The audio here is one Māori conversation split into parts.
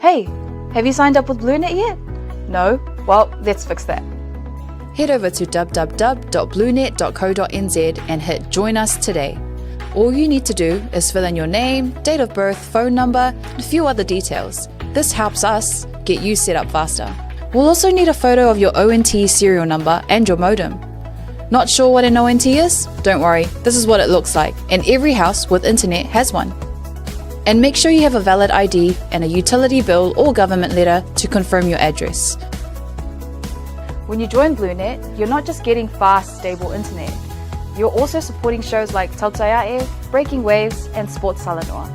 Hey, have you signed up with BLUNET yet? No? Well, let's fix that. Head over to www.bluenet.co.nz and hit Join Us today. All you need to do is fill in your name, date of birth, phone number, and a few other details. This helps us get you set up faster. We'll also need a photo of your ONT serial number and your modem. Not sure what an ONT is? Don't worry, this is what it looks like, and every house with internet has one. And make sure you have a valid ID and a utility bill or government letter to confirm your address. When you join BLUNET, you're not just getting fast, stable internet. You're also supporting shows like Tautai A'e, Breaking Waves, and Sports Salanoa.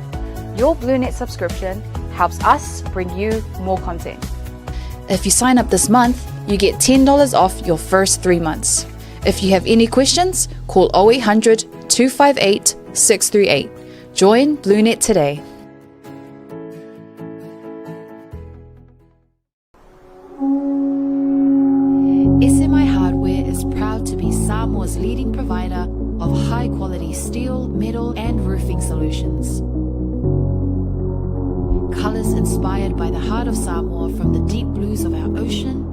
Your BLUNET subscription helps us bring you more content. If you sign up this month, you get $10 off your first 3 months. If you have any questions, call 0800 258 638. Join BLUNET today. SMI Hardware is proud to be Samoa's leading provider of high-quality steel, metal, and roofing solutions. Colours inspired by the heart of Samoa, from the deep blues of our ocean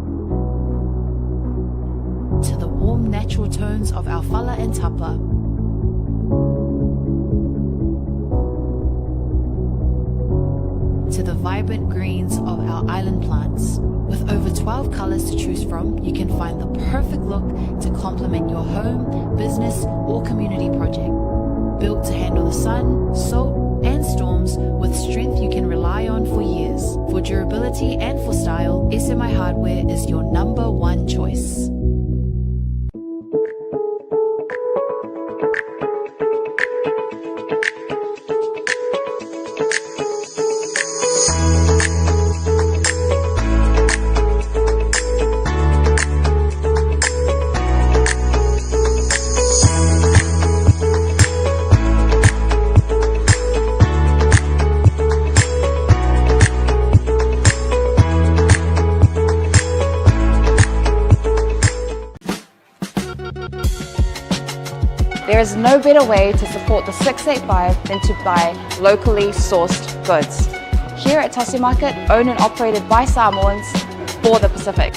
to the warm natural tones of our fala and tapa. To the vibrant greens of our island plants. With over 12 colours to choose from, you can find the perfect look to complement your home, business, or community project. Built to handle the sun, salt, and storms with strength you can rely on for years. For durability and for style, SMI Hardware is your number one choice. There is no better way to support the 685 than to buy locally sourced goods. Here at Tasi Market, owned and operated by Samoans for the Pacific.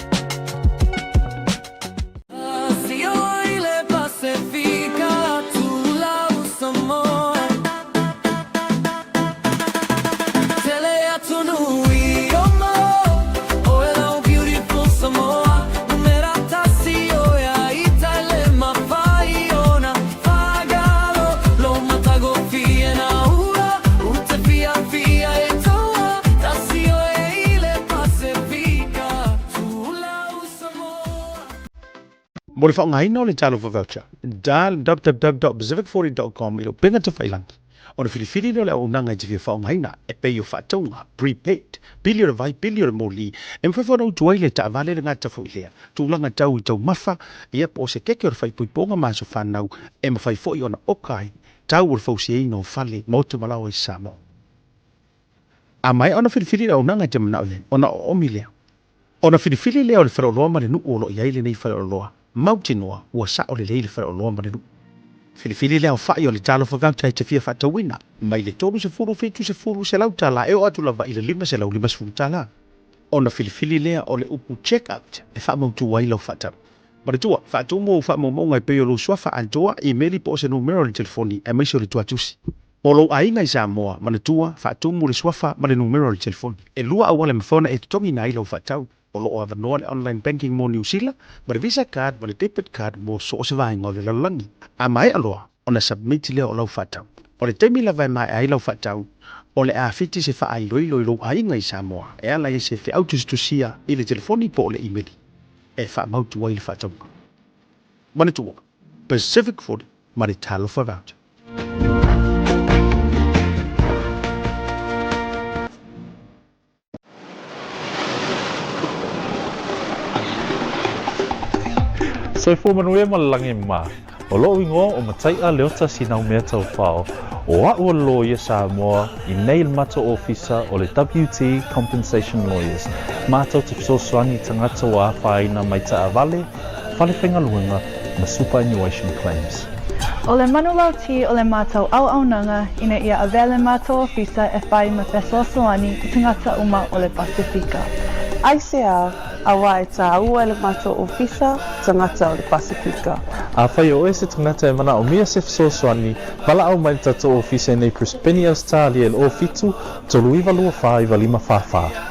Mo le whaongaina o le talo for voucher. Dial www.pacific40.com ilo pinga te whailangi. O le whiriwhiri le o nanga i te whia whaongaina e pei o whaatonga, prepaid, pili o le vai, pili o le moli, e mwhawhana o tuai le taavale le ngata whailea, tūlanga tau I tau mafa, ia po se keke o le whaipuiponga maso whanau, e mawhai fwoi ona okai, tau o le whausi no whale, mo te malawa I Samoa. A mai ona whiriwhiri le o nanga i te manao le, ona o omilea. Ona whiriwhiri le o le whaoloa ma le nu o lo iai le nei whaoloa. Mautinoa ua sa o le leile whare o loa marelu. Whiriwhiri leo whai o le talo whakautai te whia whatawina. Mai le tolu se furu fitu se furu se lau tala e o atu lava I le lima se lau lima se furu tala. Ona whiriwhiri lea o le upu check-out e whamautu wai lau whatau. Maritua, whatu mo whamau ngai peo lo swafa antoa I meri po se numero le telefoni e maisi o le tuatusi. O lo ainga I Samoa, manatua, whatu mo le swafa ma le numero le telefoni. E lua awale mawhona e tutongi nai lau whatau. O loo avanoa le online banking mo New Zealand, ma le Visa card, ma le debit card mo so se vainga o le lalangi. A mai aloa, ona submit leo o lau whatau. O le teimi la vai mai ai lau whatau, o le awhiti se wha ai loilo I lo ainga I Samoa, e ala I se whi autustusia I le telefoni po o le emaili. E wha mautu wai le whatau. Manatua, Pacific Food, ma le talo for voucher. Soe fu manuia malalangi ma. O loo ingoa o matai a leota sinau mea tau whao. O a'ua lawyer Samoa I nei le mata ofisa o le WT Compensation Lawyers. Mātou te fisosoani tangata wa whaina mai ta avale, whale whenga luenga, ma superannuation claims. O le manulauti o le mātou au-aunanga ina ia avele mātou ofisa e whai ma fesoasoani I tangata uma o le Pasifika. Aisea, awa e tā ua le mātou ofisa, tangata o le Pasifika. A whai o se tangata e mana o mia se fesoasoani, wala au mai tatou ofisa nei Prispeni Australia e o fitu, tolu iwa lua wha iwa lima whawha.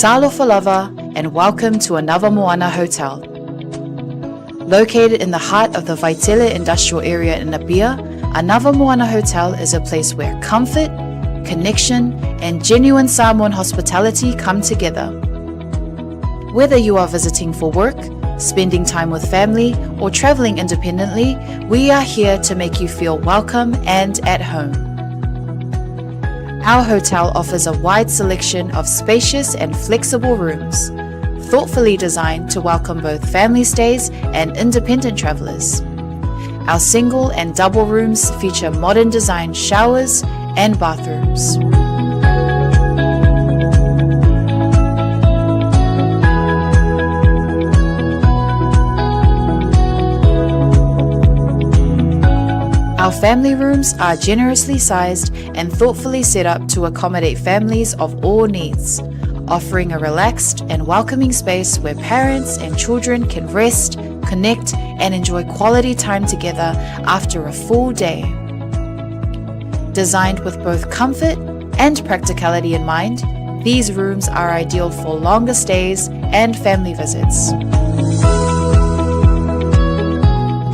Talo for lava and welcome to Anavamoana Hotel. Located in the heart of the Vaitele industrial area in Apia, Anavamoana Hotel is a place where comfort, connection, and genuine Samoan hospitality come together. Whether you are visiting for work, spending time with family, or traveling independently, we are here to make you feel welcome and at home. Our hotel offers a wide selection of spacious and flexible rooms, thoughtfully designed to welcome both family stays and independent travelers. Our single and double rooms feature modern design showers and bathrooms. Our family rooms are generously sized and thoughtfully set up to accommodate families of all needs, offering a relaxed and welcoming space where parents and children can rest, connect, and enjoy quality time together after a full day. Designed with both comfort and practicality in mind, these rooms are ideal for longer stays and family visits.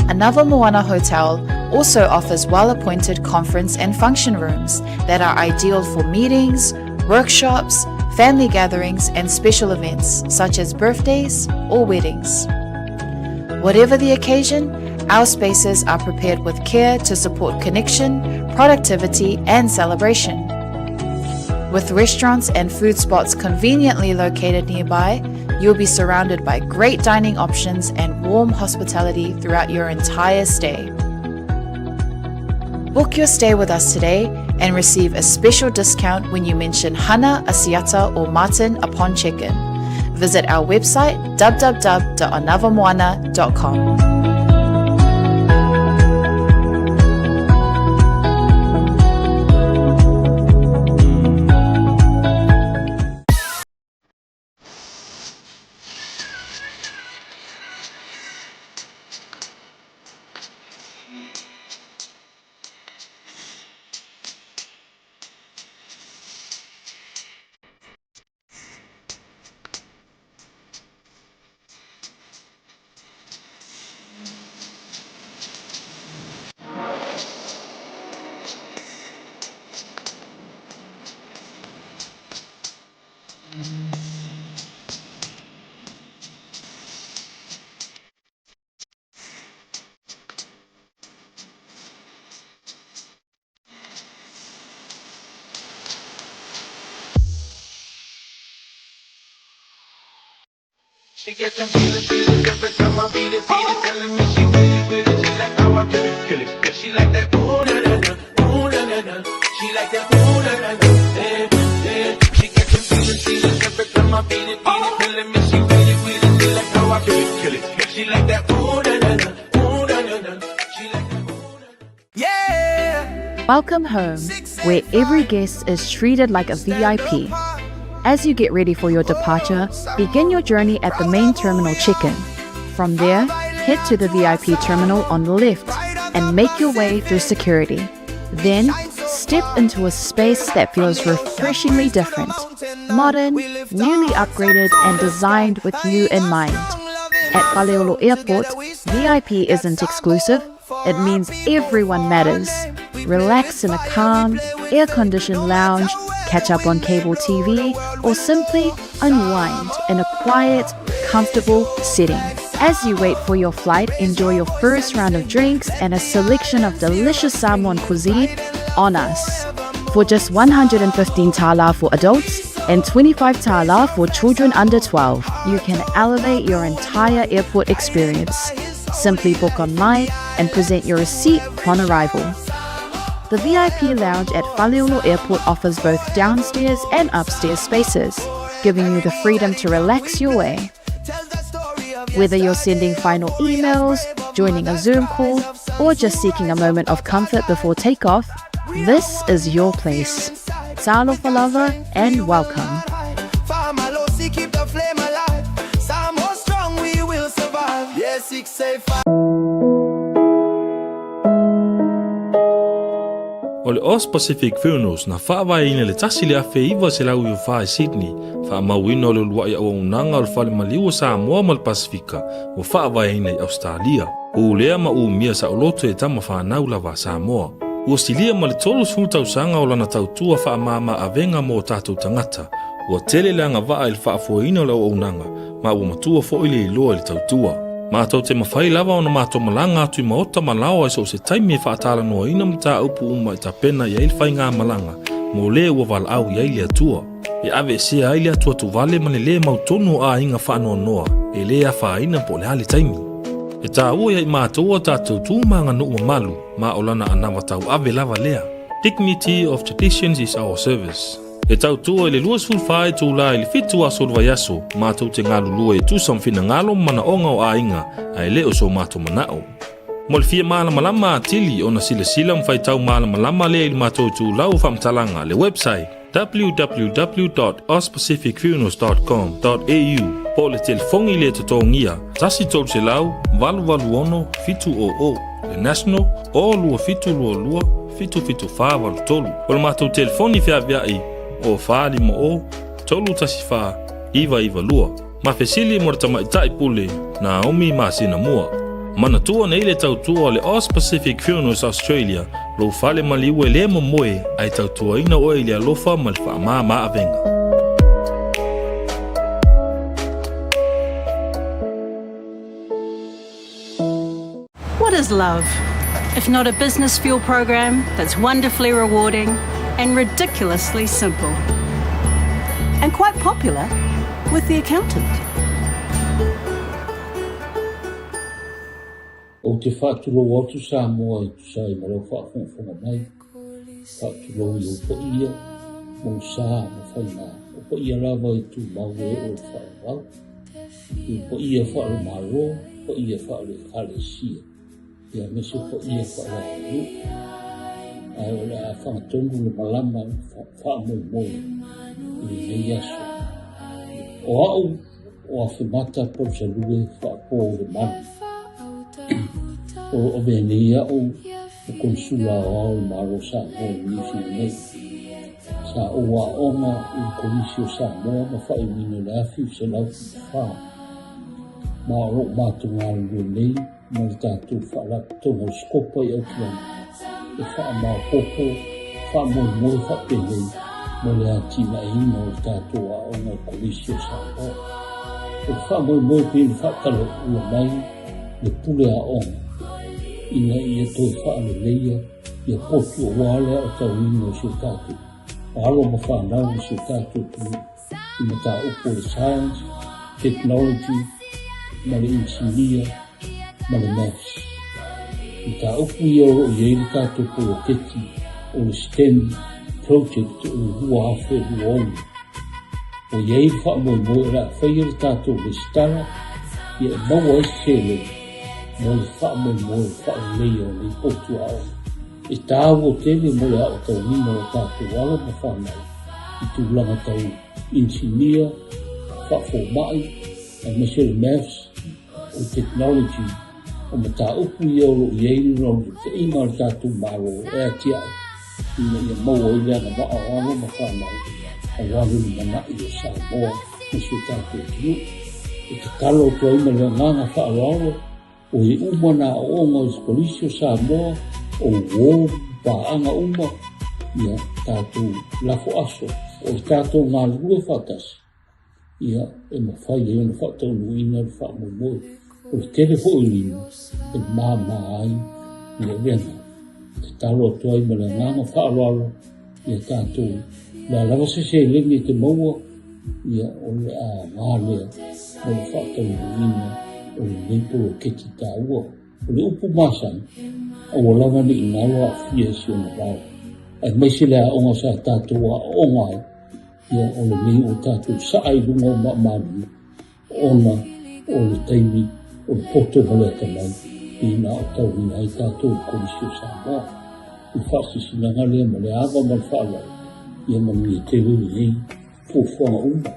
Anavamoana Hotel also offers well-appointed conference and function rooms that are ideal for meetings, workshops, family gatherings, and special events such as birthdays or weddings. Whatever the occasion, our spaces are prepared with care to support connection, productivity, and celebration. With restaurants and food spots conveniently located nearby, you'll be surrounded by great dining options and warm hospitality throughout your entire stay. Book your stay with us today and receive a special discount when you mention Hana, Asiata, or Martin upon check-in. Visit our website www.anavamoana.com. She gets them feelings every time I beat it, telling me she with it. She like how I kill it. Yeah, she like that ooh na na na, ooh na na na. She like that ooh na na na, yeah. She gets them feelings every time I beat it, telling me she with it. She like how I kill it. Yeah, she like that ooh na na na, ooh na na na. She like that ooh na na. Yeah. Welcome home, where every guest is treated like a VIP. As you get ready for your departure, begin your journey at the main terminal check-in. From there, head to the VIP terminal on the left and make your way through security. Then, step into a space that feels refreshingly different, modern, newly upgraded and designed with you in mind. At Paleolo Airport, VIP isn't exclusive, it means everyone matters. Relax in a calm, air-conditioned lounge, catch up on cable TV, or simply unwind in a quiet, comfortable setting. As you wait for your flight, enjoy your first round of drinks and a selection of delicious Samoan cuisine on us. For just 115 tala for adults and 25 tala for children under 12, you can elevate your entire airport experience. Simply book online and present your receipt upon arrival. The VIP lounge at Paleolo Airport offers both downstairs and upstairs spaces, giving you the freedom to relax your way. Whether you're sending final emails, joining a Zoom call, or just seeking a moment of comfort before takeoff, this is your place. Talo Falava and welcome. O le Aus Pacific Funeral na whaavaina le tasi le afe iwa se lau i whae Sydney, whaamauina o le luai au unanga o le whale maliwa Samoa ma le Pasifika, o whaavaina i Australia. O lea ma umia sa oloto e tama whanau lawa Samoa. Ua stilia ma le tolu sultausanga o lana tautua whaamama avenga mo tātou tangata, ua tele leanga waa il whaafoina o le au unanga, ma ua matua fo ile iloa le tautua. Mātou te mawhai lava o na mātou malanga atu I maota malawa so se taimi e whaatala noa ina mta upu uma I ta pena I aile whai ngā malanga, mo le ua wala au I aile atua. E ave se aile atua tu vale mane le mautono a inga whaanoa noa, e le a whaina po le hali taimi. E tā ua I mātou o tātou tūmanga nuu malu, ma o lana Anavatau ave lava lea. Dignity of traditions is our service. E tautua le lua sulfai tūla le fitu a solva yaso, mātou te ngālu lua tu samfina ngalo mana onga o ainga, ai leo so mātou manao. Mo le fia malama lama atili o na sila mwhaitau malama lama le ili mātou tūlau whamtalanga le website www.auspacificfunerals.com.au po le telefongi le totongia, tasi tolu se lau, valu ono, fitu o, le national, o lua fitu lua, fitu wha walu tolu. O le mātou telefoni fia viai, o whaari mo o, tolu tasi wha, iwa lua. Ma fesili mo rata maitai pule, na omi ma sina mua. Mana tua na ile tautua le Aus Pacific Funerals Australia, lo whale maliwe le mo moe, ai tautua ina o ile alofa malfa ma avenga. What is love, if not a business fuel program that's wonderfully rewarding and ridiculously simple? And quite popular with the accountant. O te whātulo atu Samoa tu sai ma rau whaafonga mai. Whātulo I o po ia, mō sā ma whainga. O po ia rawa I tu mau e o whaarau. O po ia whaaro maro, po ia whaaro kare sia. Ia meso po ia whaaro. Ai o le a whangatongu le malama whaamoi I le yaso. O au, o a whemata po sa lue whaapo le manu. O venea o konsula o maro sa o nisi nei sa o wa oma I komisio sa mo ma fai mino la fi se lau fa ma ro ma tu ngal nei ma ta tu fa la to ho skopa I o plan e fa ma popo fa mo fa pe nei mo le ati na I no ta tu wa o ma komisio sa o fa mo pe fa ta lo mai le pule a oma ina ia toi whaale leia, ia potu o wale o tau ino o siutatu. Alo ma whanau o siutatu I mata upo le science, technology, ma le engineer, ma le maths. I tā upu i o iei le tātou poloketi o le STEM project o le hua awhi o onu. O iei le whaamoe la whaia le tātou le stara, i e maua e sele, mo le whaamoe whaalei o le potu ao. E tāwo tele mo le ao tau nina o tātou ala ma whanau, i tūlanga tau engineer, whaafomai, a machine maths, o technology, o mata upu i olo i eini rau te inga le tātou maro e atia ina ia maua i lea na maa o ano ma whanau a waru ni mana i o Samoa na si o tātou tiu e te talo o tua ima le nganga whaararo o i umana o onga i spolisi o Samoa o wō paanga uma ia tātou lafo aso o i tātou ngā lua whatasi ia e mafai e ona whatau nuina le whaamoe o le tele fo i lima, e māma ai, i le rena. Te talo atua i mele nganga whaalala, i a tātou. Le alawa se lengi te maua, i a o le a ngālea, o le whaatau ina, o le leipo o keti tā ua, o le upu māsani, a o lava ni i ngalo a fia si o na rau. Ai maisi le a onga sa tātou a ongai, i a o le mei o tātou sa ai lunga o maamani, ona o le taimi, o le poto valeta mai i na o tau ni ai tātou komisio Samoa. I whaasisi na ngalea ma le awa ma le whaalai i a mani e te ruri hei fōwhanga uma.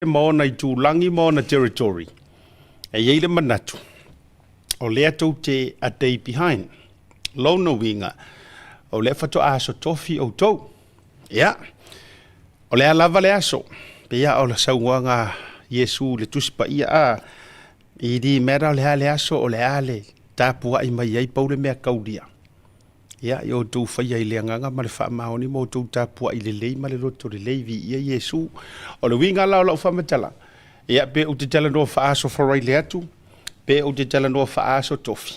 mo na itulangi mo na territory. E iei le manatu. O lea tau te a day behind. Lona winga. O lea fato aso tofi o tau. Ia. O lea lava le aso. Pea o la sauanga Yesu le tuspa ia a. I di mera o lea le aso o lea le. Tāpua i mai ai paule mea kaudia. Ia, i o tau whaia i lea nganga ma le wha maoni mo tau tāpua i le lei ma le loto le lei vi ia Yesu. O le winga lao lau whamatala. Ia, pe o te tala noa wha aso wharai le atu. Pe o te tala noa wha aso tofi.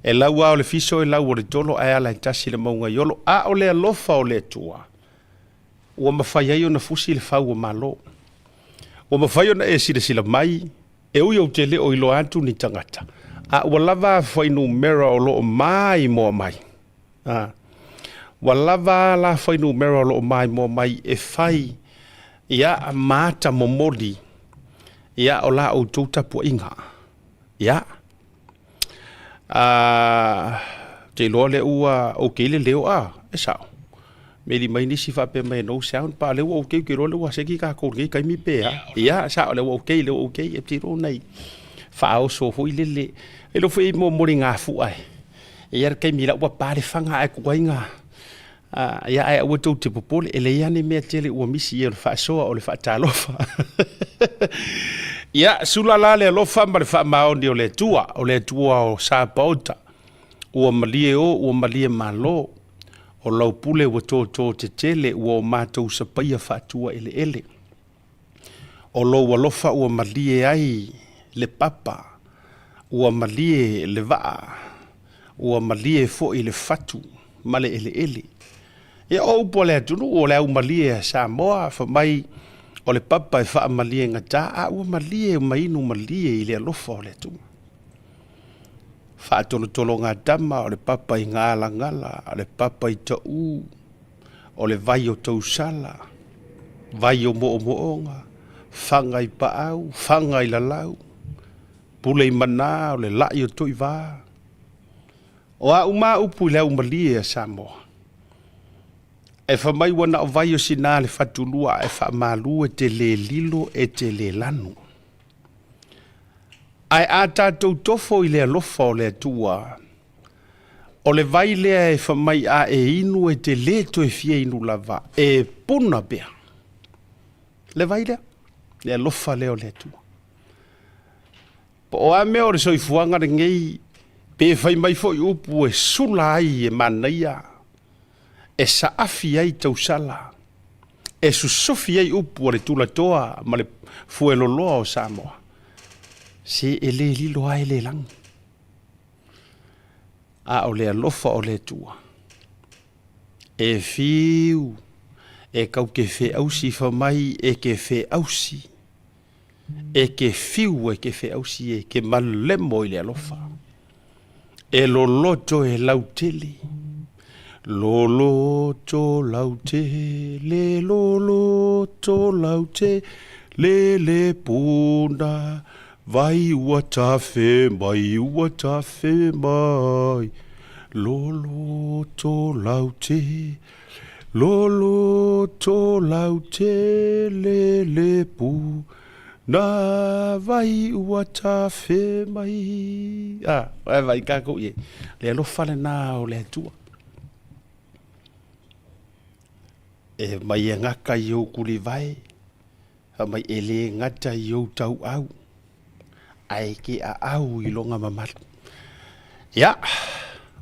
E lau a o le fiso e lau o le tolo ai ala i tasi le maunga yolo. A o le alofa o le tua. Ua mawhai ai o na fusi le whau o malo. Ua mawhai o na e sila mai. E ui o te le o ilo atu ni tangata. A ua lava whainu mera o lo o mai moa mai. Wa lava la whainu mera lo mai mo mai e whai ia a mata momoli ia o la o tauta po inga ia te loa le ua o keile leo a e sao me li mai nisi whape mai no sound pa leo o kei kiro leo a seki ka kore kai mi pe ia sao leo o kei e tiro nei whao so hui lele e lo whi mo mori ngā fu ai ia kai mira ua pare fanga ai kuainga ia ai ua tau te popole ele ia ne mea tele ua misi ia le faʻasoa o le faʻatalofa ia sulala le alofa ma le faʻamaoni o le atua o sapaota ua malie malo o laupule ua tōtō te tele ua o mātou sapaia faʻatua ele o lou alofa ua malie ai le papa ua malie le vaa ua malie fo i le fatu male ele e o upo le atunu o le au malie a Samoa fa mai o le papa e wha malie ngata a ua malie mainu malie i le alofa o le atu wha tolo ngā dama o le papa i ngala o le papa i tau o le vai o tausala vai o moonga whanga i paau whanga i lalau pule i mana o le lai o tui vaa o a uma upu le umalie a Samoa. E whamai wana o vai o sina le whatulua e whamalu e te le lilo e te le lanu. Ai a tātou tofo i le alofa o le atua. O le vai lea e whamai a e inu e te le to e fie inu lava. E puna bea. Le vai lea. Le alofa leo le atua. Po o a mea o le soifuanga re ngei pe fai mai fo i upu e sula ai e manaia. E saafi ai tausala. E susofi ai upu o le tulatoa ma le fueloloa o Samoa. Se e le lilo ai le lang. A o le alofa o le tua. E fiu. E kau ke fe ausi fa mai e ke fe ausi. E ke fiu e ke fe ausi e ke malemo i le alofa. E loloto e lautele. Loloto lautele, loloto lautele, le puna. Vai ua tafe mai, Loloto lautele, le puna. Na vai ua tafe mai. Vai kako ie. Le alofa le nā o le atua. E mai e ngaka i au kuli vai. Mai e le ngata i au tau au. Ai ke a au i longa mamalu. Ia.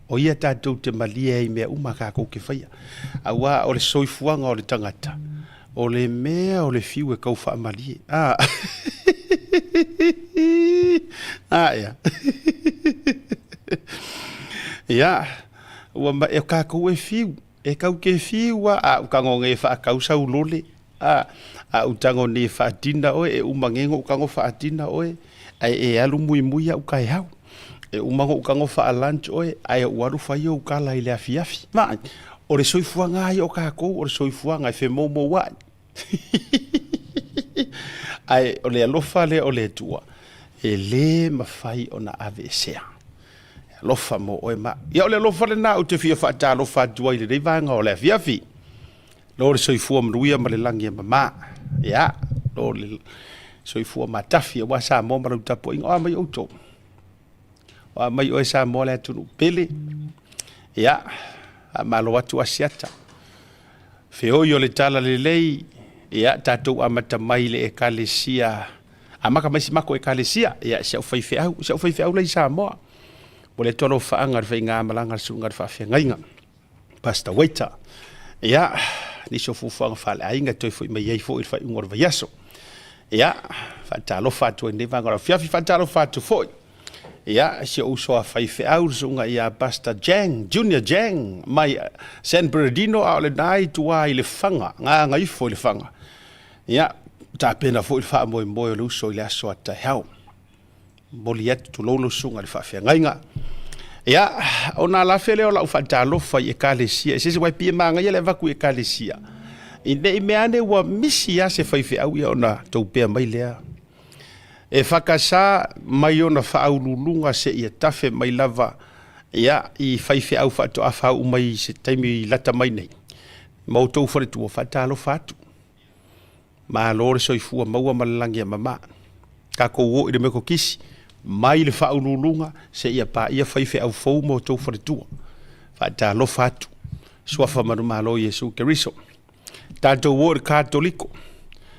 O ia tātou te malia i mea uma kako ke whaia. Awa o le soifuanga o le tangata. O le mea o le fiu e kau wha malie. Ia. Ia. Ua ma e kako e fiu. E kau ke fiu a ukango nge wha kau sau lole. A utango ne wha atina oe. E umangengo ukango wha atina oe. Ai e alu mui a ukai hau. E umango ukango wha a lunch oe. Ai e uaru whai o ukala i le afiafi. Mai. O le soifuanga ai o kako. O le soifuanga e whemomo wai. Ai o le alofa le o le tua. E le mafai o na ave sea. Alofa mo oe ma. Ia o le alofa le na o te fia whaata alofa atua i le reivanga o le afiafi. Lo le soifua manuia ma le langi e mama. Ia. lo le soifua matafi wa Samoa ma tapu inga o mai auto o mai o Samoa le tunu pele ia malo atu asiata feo yo le tala le lei ia tatou amata mai le ekalesia amaka mai simako ekalesia ia se fai au le Samoa mo le tolo faanga le fainga malanga sunga le faafengainga pasta waiter ia ni so fufuanga fale ainga toi foi mai ai foi fai ngor vayaso ia fatalo fatu ne vanga fiafi fatalo fatu foi ia se uso a fai au sunga ia pasta jang junior jang mai San Bernardino au le nai tua ile fanga nga ifo le fanga ia ta pena foi fa mo le uso ile aso ata hau molia tulolo sunga le faafengainga ia ona la fele o la fatalo fai ekalesia se wai pia manga ia le vaku ekalesia ine meane wa misia se fai au ia ona tau pe mai lea e fakasa mai ona faaululunga se ia tafe mai lava ia I fai au fatu afa mai se taimi lata mai nei mau tau fore tu fatalo fatu ma lore soifua maua malangi mama ka ko wo ide me ko kisi mai le faaululunga se ia pa ia fai au fou mo tau fore tu fatalo fatu suafa malo Yesu Keriso tatou wo katoliko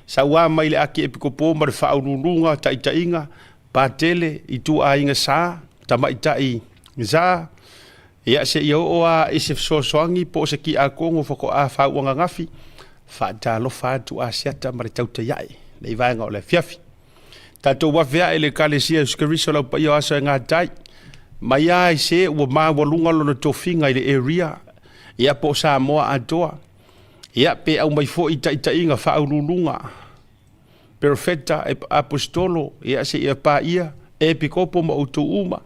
sawa mai le aki epikopo ma le faaululunga taitainga patele itu ainga sa tamaitai za ia se ia oa isef sosoangi po se ki a kongo foko a fauanga ngafi fatalo fatu a siata ma le Tautai A'e le vaenga o le fiafi tatou wa vea ele kalesia Keriso la pa ia asa ngatai mai ai se o ma walunga lo to finga ile area ia po Samoa atoa ia pe au mai fo itainga faaululunga perfecta apostolo ia se ia pa ia epikopo mo utuuma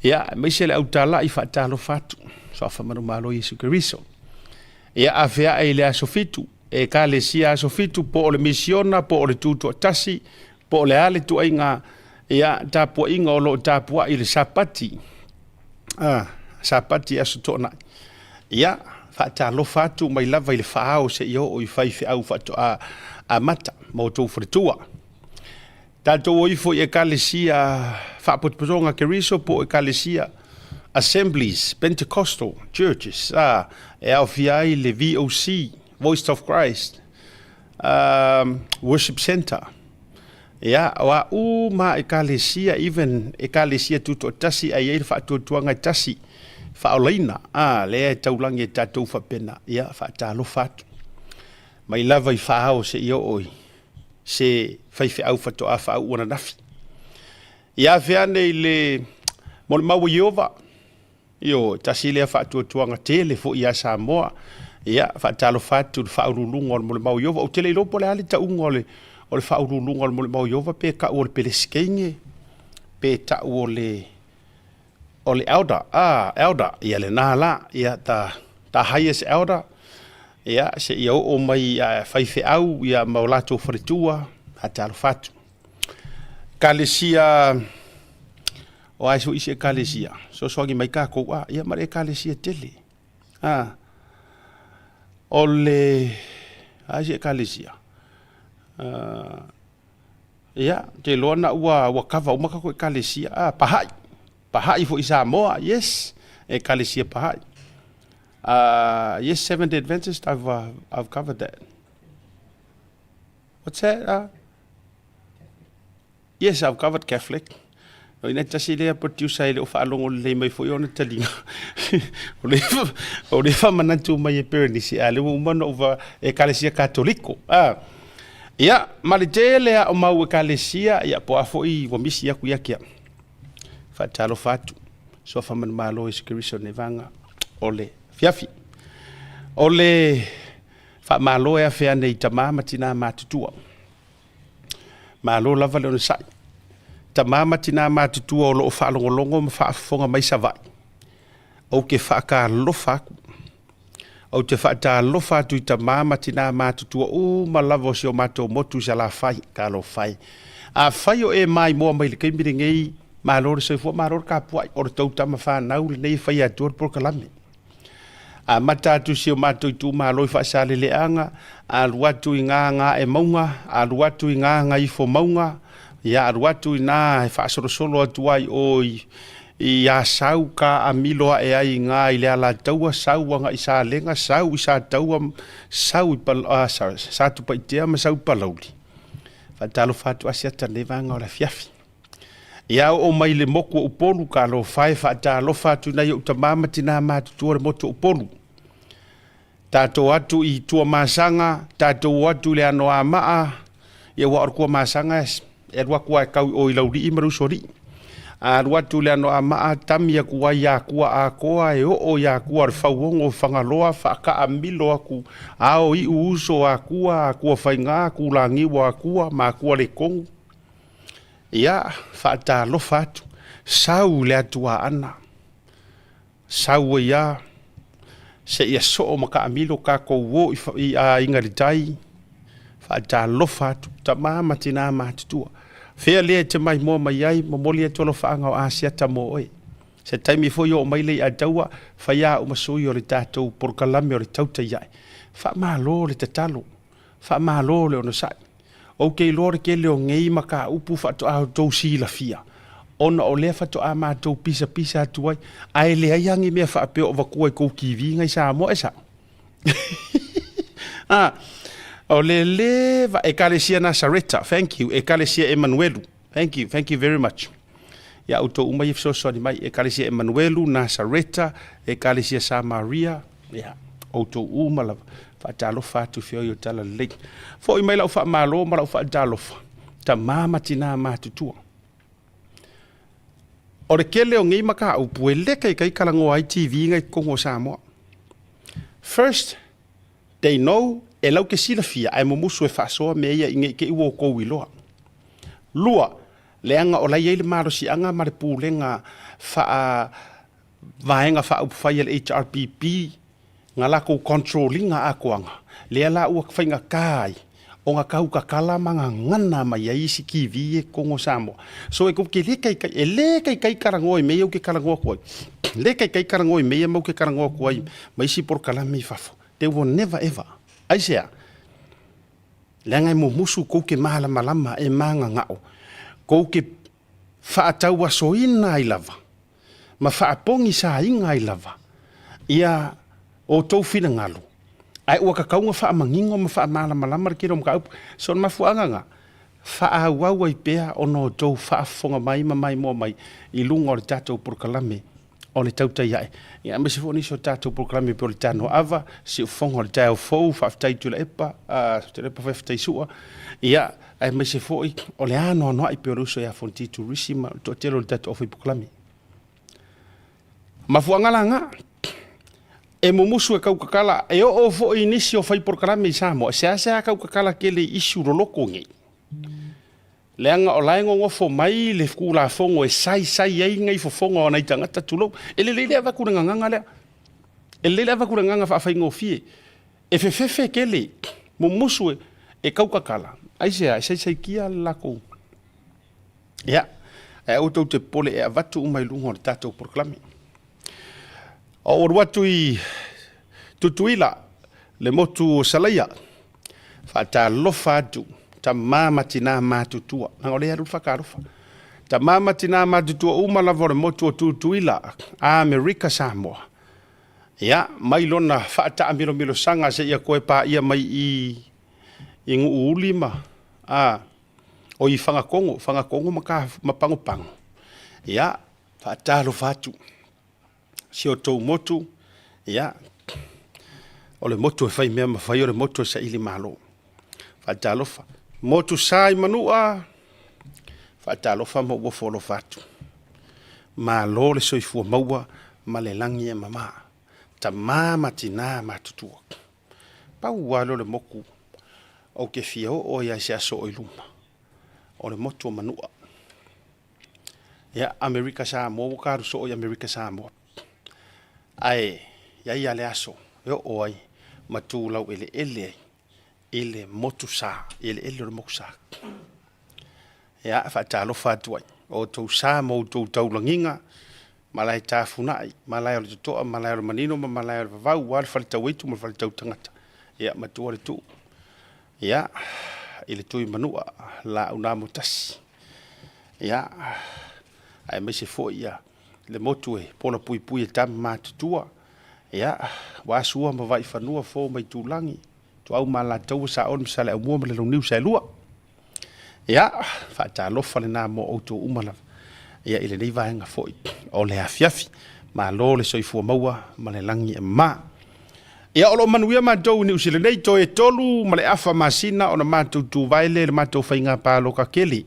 ia mai se le autala I fatalo fatu so fa malo Yesu Keriso ia afea ele asofitu e kalesia asofitu po le misiona po le tuto tasi po le ale tu inga ia tapu inga o lo tapu ile sapati sapati asutona ia fatalo fatu mai lava ile faao se io o I fai au fatu a mata mo to fritua tato o ifo e kalesia fa potponga Keriso po e kalesia assemblies Pentecostal churches LVI le VOC Voice of Christ worship center ia wa ma ekalesia even ekalesia tuto tasi ai fa tuanga tasi fa olaina le taulangi tatou fa pena ia fa talo fatu mai lava I faao se io oi se fai au fatu a fa una nafi ia veane le mo mau Yehova io tasi le fa tuanga tele fo ia Samoa ia fa talo fatu fa ululunga mo mau Yehova o tele lopo le ali ta ungole o le faaululunga mo le mau Yehova pe ka o le peleskenge pe ta o le elder elder ia le nala ia ta highest elder ia se ia o mai fai au ia maulato fritua atalo fatu kalesia o ai so isi kalesia so sogi mai ka ko ia mare kalesia tele ole ai kalesia ia te lona wa kava uma ka ko kalesia pahai fo Samoa yes e kalesia pahai yes Seventh Day Adventist I've covered that what's that yes I've covered Catholic no ina tasi le producer le fa longo le mai fo yona talinga o le fa manatu mai pernisi ale uma no e kalesia katoliko ia malitele o mau kalesia ia po afoi wa misi yaku yakia fatalo fatu so fa man malo Yesu Keriso nevanga ole fiafi ole fa malo e fa nei tamama tina matutua malo lava le sai tamama tina matutua lo fa longo fa fonga mai savai o ke fa ka lo fa o te fata lo fatu ta mama tina matutua o malavo sio mato motu sala fai kalo fai a fai o e mai mo mai le kembire ngei malor se fo malor ka puai o tau tama fa na ul nei fai a tor por kalame a matatu si o mātou tu māloi whaasale leanga, a ruatu I ngā e maunga, a ruatu I ngā I fo maunga, ia a ruatu I nā e whaasorosolo atu ai o I a sau ka a miloa e ai ngā I lea la taua, sau wanga I sa lenga, sau I sa taua, sau I sa tupa I tea ma sau palauli. Whatalo whatu asiata ne vanga o la fiafi. Ia o mai le moku o polu ka lo whai whatalo whatu nei o tamama tina mātutua le moto o polu. Tātou atu I tua māsanga, tātou atu le ano a maa, ia wa orkua māsanga e rua kua e kau o I lauri I marusori. A rua tu le ano a maa tami a kua ia kua a koa e o ia kua rwhauongo whangaloa whaka a milo aku ao I uuso a kua whainga ku langiwa a kua ma kua le kongu. Ia whaata lo whatu sau le atua ana. Sau ia se ia so maka a milo ka kou I a ingaritai. Whaata lo whatu ta mama tina mātutua. Fea lea te mai mua mai ai, ma molia tolo whaanga o Asia ta mo oe. Se taimi fo yo o mai lei a daua, whaia o masui o le tātou porkalame o le Tautai A'e. Wha maa lo le tatalo, wha maa lo le ono sai. O kei lore ke leo ngei maka upu wha to a tau si la fia. Ona o lea wha to a maa tau pisa atu ai, ai lea yangi mea wha apeo o wakua I kou kiwi ngai sa mo e sa. O le va ekalesia Nasareta, thank you. Ekalesia Emanuelu, thank you very much. Ya uto umai so ni mai ekalesia Emanuelu Nasareta, ekalesia Samaria, ya auto umala fa talo fatu fio yo tala le. Fo I mai la fa malo mara fa talo fa. Ta mama tina matutua. O le kele o ngai maka au puele kai kalango ai TV ngai kongo Samoa. First, they know e lau ke sila fia ai momusu e faʻasoa me ia I ke iwo kou iloa. Lua, leanga o lai le maro si anga ma le pūlenga vaenga whaupawhai le HRPP ngā lako controllinga a koanga. Lea la ua whainga kai o ngā kau kakala manga ngana mai ai si kiwi e kongo Samoa. So e kou ke le kai karangoi me au ke karangoa kuai. Le kai karangoi me mau ke karangoa kuai mai si por kalame I fafo. They will never ever. Aisea, lengai mo musu kou ke mahala malama e manga ngao. Kou ke whaataua soina I lava. Ma whaapongi sa inga I lava. Ia o tau whina ngalo. Ai ua kakaunga whaamangingo ma whaamala malama kero mga upu. So na mafuanga nga. Whaawau I pea o no tau whaafonga mai ma mai mo mai. I lunga o le tātou porkalame. O le Tautai A'e. Ia me se fo niso tātou proklame pe o le tano ava, se o fonga o le tau fou, whaafitai tu le epa, te lepa whaafitai sua. Ia, ai me se fo o le ano anoa I pe o ruso ia fonti tu risima, to telo le tātou ofai proklame. Mafuangala nga, e mumusu e kaukakala, e o fo I nisi o fai proklame I Samoa, se a kaukakala ke le isu roloko ngei. Leanga o laengo ngofo mai le tulafono e sai ai ngai fofonga o nei tangata tulo e le ava kuna nganga le e le ava kuna nganga fa faingo fie e fefe kele mo musu e kaukakala ai sai kia lako ya e auto te pole e avatu mai lungo o tatou proklame o watu I tutuila le motu salaia fa ta lofa tu ta mama tina matutua na ole aru whakarufa ta mama tina matutua umala vore motu o tutuila a Amerika Samoa ia mai lona whaata milo sanga se ia koe pa ia mai I ngu ulima o I whangakongo mapangopango ia whaatalo whatu si o tau motu ia ole motu e whai mea mawhai ole motu sa ili malo whaatalofa motu sai manua whaatalofa mo ua wholo whatu ma lo le soifua maua ma le langi e mama ta mama tina matutua pau walo le moku o ke fio o ia se aso o iluma o le motu manua ia Amerika Samoa karu so o Amerika Samoa ai ia le aso yo oi matulau ele motu sa ele le moku sa ia fa talo fa tuai o to sa mo to tau langinga malai tafunai, malai o le totoa, malai o le manino, malai o le vavau, wa le whalitau eitu, ma le whalitau tangata. Ia, matua le tu. Ia, i le tui manua, la una mo tasi. Ia, ai mai se fo ia, le motu e, pola pui pui e tam mātutua. Ia, wa sua ma vai whanua fo mai tūlangi. Tu au mala tau sa on sa le au mua ma le launiu sa lua. Ia, whaata lofa le nā mo auto umala. Ia, ile nei vaenga fo i, o le afiafi, ma lo le soifua maua, ma le langi e ma. Ia, olo manuia mātou ni usile nei, to e tolu, ma le afa masina, o na mātou tu vaile, le mātou whainga pālo ka keli.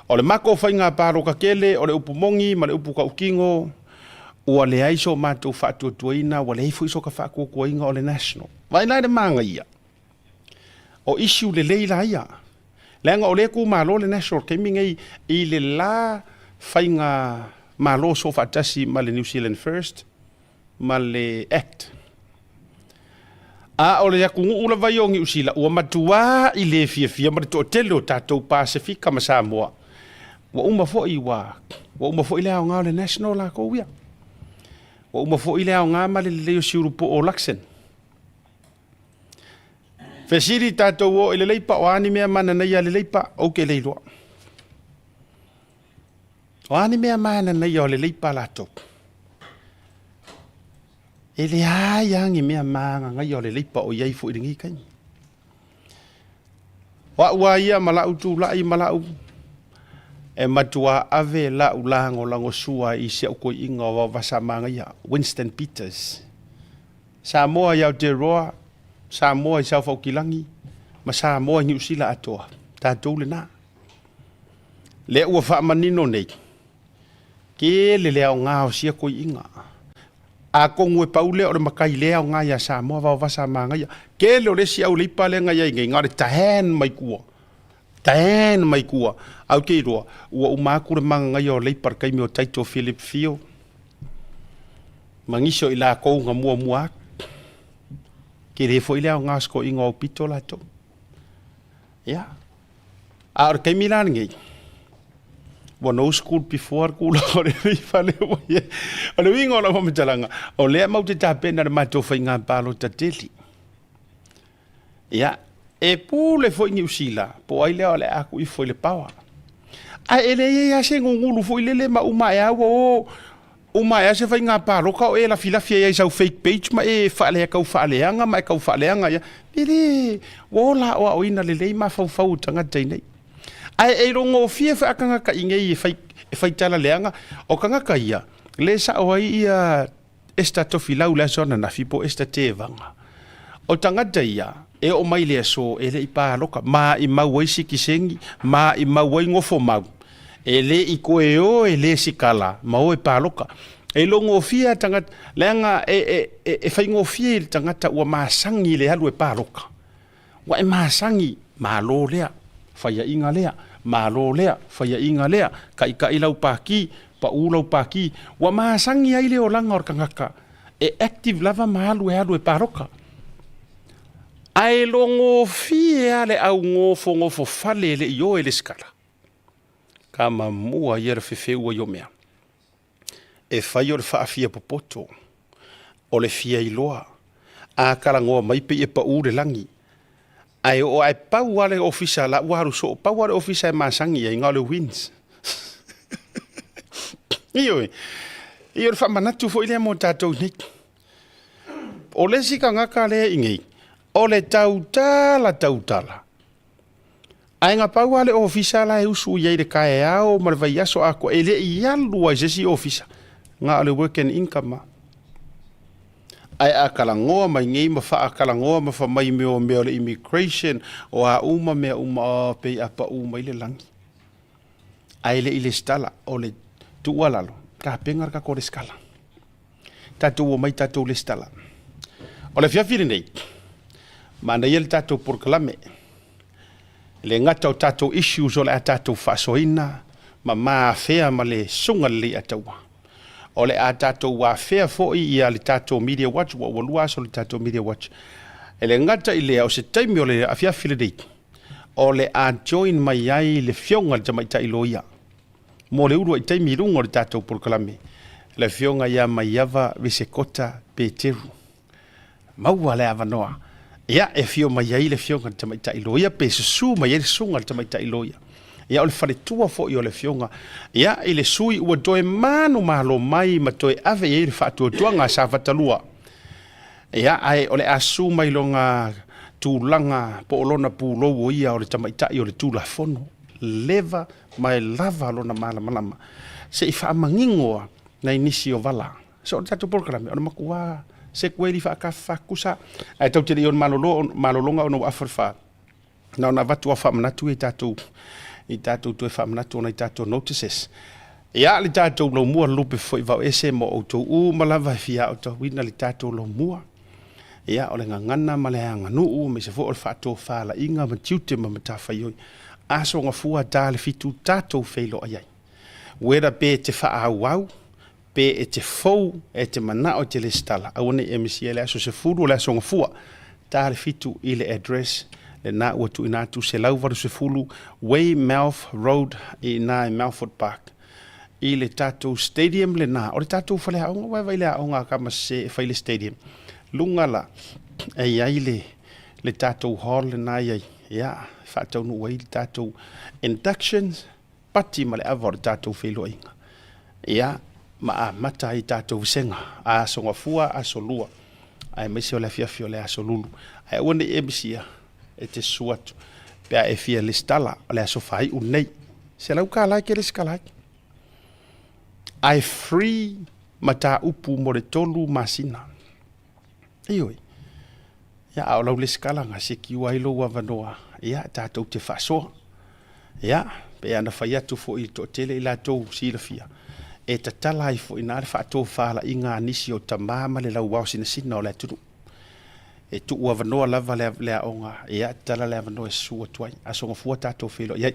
O le mako whainga pālo ka kele, o le upu mongi, ma le upu ka ukingo, ua le aiso mātou whaatua tuaina, ua le heifu iso ka whaakua kuainga o le national. Vai nai le manga ia. O issue le leila ia. Lenga o le ku malo le national, kei mingei i le la whainga malo so whaatasi ma le New Zealand First, ma le Act. A o le akungu ula vai o ngi usila, ua matua i le fia ma le to telo tatou Pacific ma Samoa. Wa uma fo i wa uma fo i le au ngā le national la ko wia. Wa uma fo i le au ngā ma le leo siuru po o laksen. Fesiri tatou o i le leipa o ani mea mana nei a le leipa o ke leiloa. O ani mea mana nei o le leipa lato. E le ai mea maanga ngai o le leipa o iai fo i ringi kai. Wa ua ia malau tu lai malau. E matua ave la ulango lango sua i se o inga o vasamanga ia Winston Peters. Samoa ia te roa, Samoa i South Auckland, ma Samoa i New Zealand atoa. Tatou le na. Le ua whaamanino nei. Ke le leo ngā o sia koi inga. A kongu e paule o le makai leo ngā ia Samoa wa vasamanga ia. Ke leo le si au lipa le ngā ia inga ngā re tahen mai kua. Tahen mai kua. Au kei roa, ua umaku le manga ngai o leipar kai me o taito Philip Fio. Mangiso i la kou ngā mua. Ke refo i leo ngā sko i ngā o pito lato. Ia. A or kai milan ngai. Wa no school before kula o le whale o ie. O le wingo la whamitalanga. O lea mau te tāpena le mato whai ngā palo ta teli. Ia. E pule foi New Zealand, po ai leo le aku i foi le pawa. A ele ia se ngulu foi le ma uma e o uma e se vai nga paro ka o e la filafi ia sau fake page ma e fale ka faleanga ma ka faleanga ia. Pili wola o ina le ma fau tanga teinei. Ai e rongo fie fa kanga ka ingei e fai tala leanga o kanga ka ia. Le sa o ia esta tofilau la zona na fipo esta tevanga. O tangata ia e o mai le so e le ipa loka ma i mau ai sikisengi ma i mau ai ngofo mau e le i koe o e le sikala ma o e pa loka e longo fia tangata lenga e fai ngofia i tangata ua masangi le halu e pa loka wa e masangi ma lo lea faya inga lea ma lo lea faya inga lea ka ilau paki pa ulau paki wa masangi ai le o langa or kangaka e active lava ma halu e pa loka. Ai longo fia le au ngofo fale le io e le skala. Kama mua iera fefeua io mea. E fai o le whaafia popoto. O le fia iloa. A karangoa mai pe e pa ure langi. Ai o ai pau wale ofisa la waru so. Pau wale ofisa e masangi e ngale wins. Io e le whamanatu fo ile mo tatou nik. O le sika ngaka le ingei. O le tautala. Ai ngā pau ale ofisa la e usu iei le kae au ma le vai aso ako e le i alu ai sesi ofisa. Ngā ale work and income. Ai a kalangoa mai ngei ma wha a kalangoa ma wha mai meo le immigration o a uma mea uma pe a pa uma i le langi. Ai le i le stala o le tua lalo. Ka pengar ka kore skala. Tatou o mai tatou le stala. O le fiafiri nei. Mana ia le tatou porkalame. Le ngata o tatou issues o le a tatou whaasoina, ma mafea ma le sunga le ataua. O le a tatou wafea foi ia le tatou Media Watch, wa walua aso le tatou Media Watch. E le ngata i le au se taimi o le afiafile dei. O le a join mai ai le fionga le tamaita i loia. Mo le uru i taimi runga o le tatou porkalame. le fionga ia mai ava vise kota peteru maua le avanoa ia e fio mai ai le fionga te mai tai loia pe su mai le sunga te mai tai loia ia o le fale tua fo i o le fionga ia i le sui ua toe manu malo mai ma toe ave i le fatu tuanga sa fatalua ia ai o le asu mai longa tūlanga po olona pūlou o ia o le tamaitai o le tulafono leva mai lava lona malama se i whaamangingoa na inisi o vala so o tatu programe o na makua se kueri whaakakusa ai tau tiri o malolonga o no afarwha na o na vatu a whaamanatu i tātou tue whaamanatu o na i tātou notices ia li tātou lau mua lupe fwoi vau ese mo o tau malava fia o tau wina li tātou lau mua ia o le ngangana ma le anganuu me se fo o le whaato whala inga ma tiute ma matawhaioi aso nga fua tā le fitu tātou whailo aiai wera pe te whaauau pe e te fou e te mana o te le stala awane MCL aso se furu o le aso nga fua tā le fitu i le address le na ua tu inatu se lau varu se fulu Weymouth Road i na i Melford Park i le tātou stadium le na o le tātou whale haonga wai le haonga kama se whaile stadium lunga la e iai le tātou hall le nai ai ia whaatau nu wai le tātou inductions pati ma le awa le tātou whelo inga ia ma a mata i tātou visenga a songa fua a solua ai mese o le fiafio le a solulu ai wane emisia e te suatu pea e fia le stala le a sofai unei se lau ka lai ke le ska lai ai free mata upu mo le tolu masina ioi ia au lau le skala nga se ki wai lo wa vanoa ia tātou te faʻasoa ia pe ana fai atu fo i to tele ila tou silafia e ta tala i fo ina le faʻatou fala inga nisi o tamama le lau wao sina o le tunu e tu wa vanoa lava le aonga ia tala le vanoa e sua tuai asonga fua tātou felo ia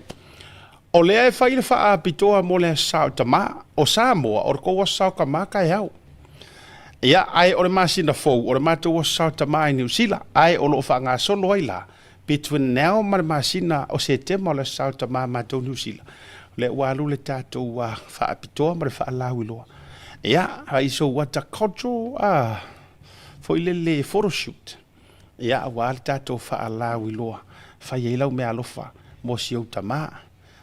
o lea e fai le faʻapitoa mo le sao tama o Samoa o le koua sao kamaka e au ia ai o le masina fou o le matou o sao tama i New Zealand ai o loo whaangasolo ai la between now ma le masina o setema o le sao tama matou New Zealand le walu le tātou wa whaapitoa ma le whaalau iloa ia ai so wata cultural foi le photoshoot ia wa le tātou whaalau iloa whai eilau me alofa mo si au tama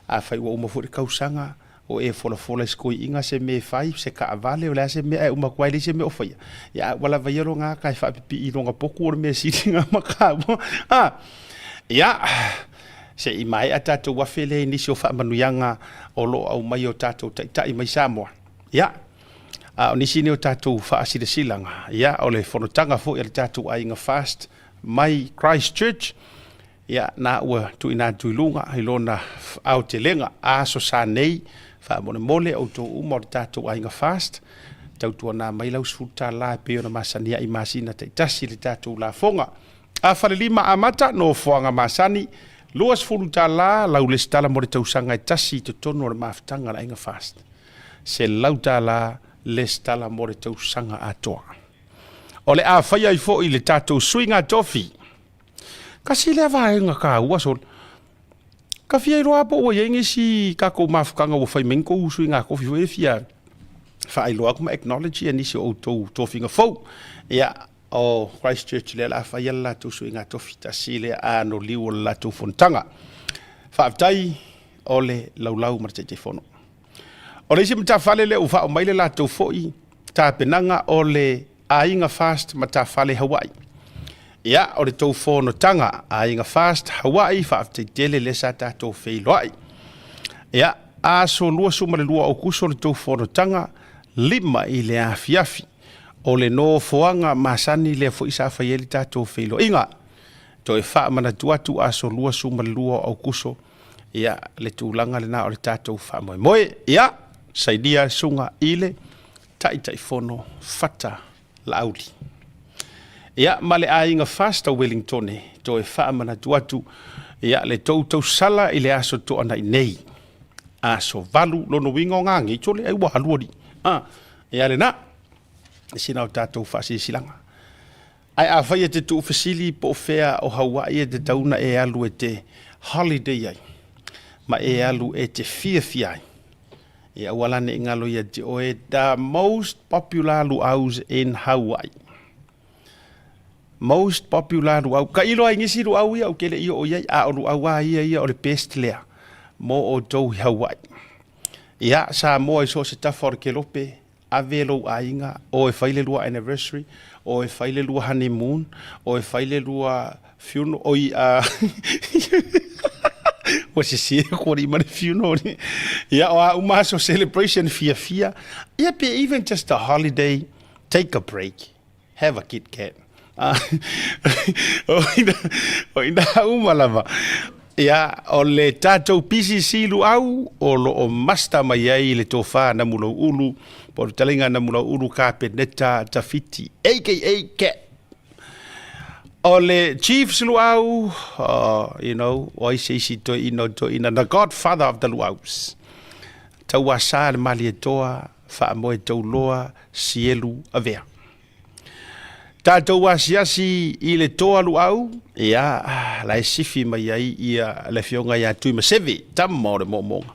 a whai wa uma furi kausanga o e fola skoi inga se me fai se ka avale o la se me uma kwai se me o fai ya wala vai ro nga kai fa pi i longa poku o me si nga maka ya se i mai ata to wa fele ni so fa manuyanga o lo au mai o tato tai mai Samoa ya o ni sini o tato fa asida silanga ya o le fonotanga fo el tato ai nga fast mai Christchurch ya na ua tu ina tu lunga hilona au te lenga aso sa nei fa mole o to umor tatou ainga fast tautuana mai lau sfuta la pe ona masania i masina te tasi le tatou la fonga a fale lima amata no foanga masani luas fuluta la lau le stala mo le tausanga e tasi te tono le maftanga la ainga fast se lauta la le stala mo le tausanga atoa o le a faya i fo i le tatou swinga tofi kasi le vaenga ka uasol ka fia roa po o yengi si ka ko mafukanga o fai menko usui nga ko fia fia fa ai loa kuma acknowledge ani si o to finga fo ya o Christchurch le la fa yalla to sui nga to fita sile ano liu la to fontanga fa tai ole laulau marche te fono o le si mta fale le u fa o mai le la to foi ta penanga ole ainga fast mata fale Hawaii ia o le tau fono tanga a inga fast Hawaii fa te tele le sa tatou feiloai ia a so lua suma le lua o kuso le tau fono tanga lima i le afiafi o le no foanga masani le fo isa fa yeli tatou feilo inga to e fa mana tuatu a so lua suma le lua o kuso ia le tūlanga le na o le tatou fa moe ia saidia sunga ile tai fono fata lauli ia male ainga fast o Wellington to e fa mana tuatu ia le tau sala i le aso to ana nei aso valu lono wingo ngangi tole ai wa haluori ia le na sina o tatou fa silanga ai a vai te tu fasili po fea o Hawaii te tauna e alu e te holiday ai ma e alu e te fia Ia wala ne ngalo ia te oe the most popular luaus in Hawaii. Most popular luau. Ka ilo ai ngisi luau ia o kele ia o iai a o luau a ia o le best lea. Mo o tau Hawaii. Ia Samoa i so se tafor ke lope ave lo ainga o e faile lua anniversary o e faile lua honeymoon o e faile lua funeral o i was je zeer gewoon iemand een funeral. Ja, uma so celebration fia. Ja, even just a holiday, take a break, have a Kit Kat. Ina uma lava. Ja, o le tatou PCC luau o lo o masta mai ai le tofa na mulo ulu, por talinga na mulo ulu carpet neta tafiti, aka Cat. Ole Chiefs luau, you know, oi se si to ina the godfather of the luaus. Tau asa le mali toa, fa mo tau loa sielu avea. Tatou asiasi i le toa luau, ia la sifi mai ai ia le fionga ia tui maseve, tammo le momonga.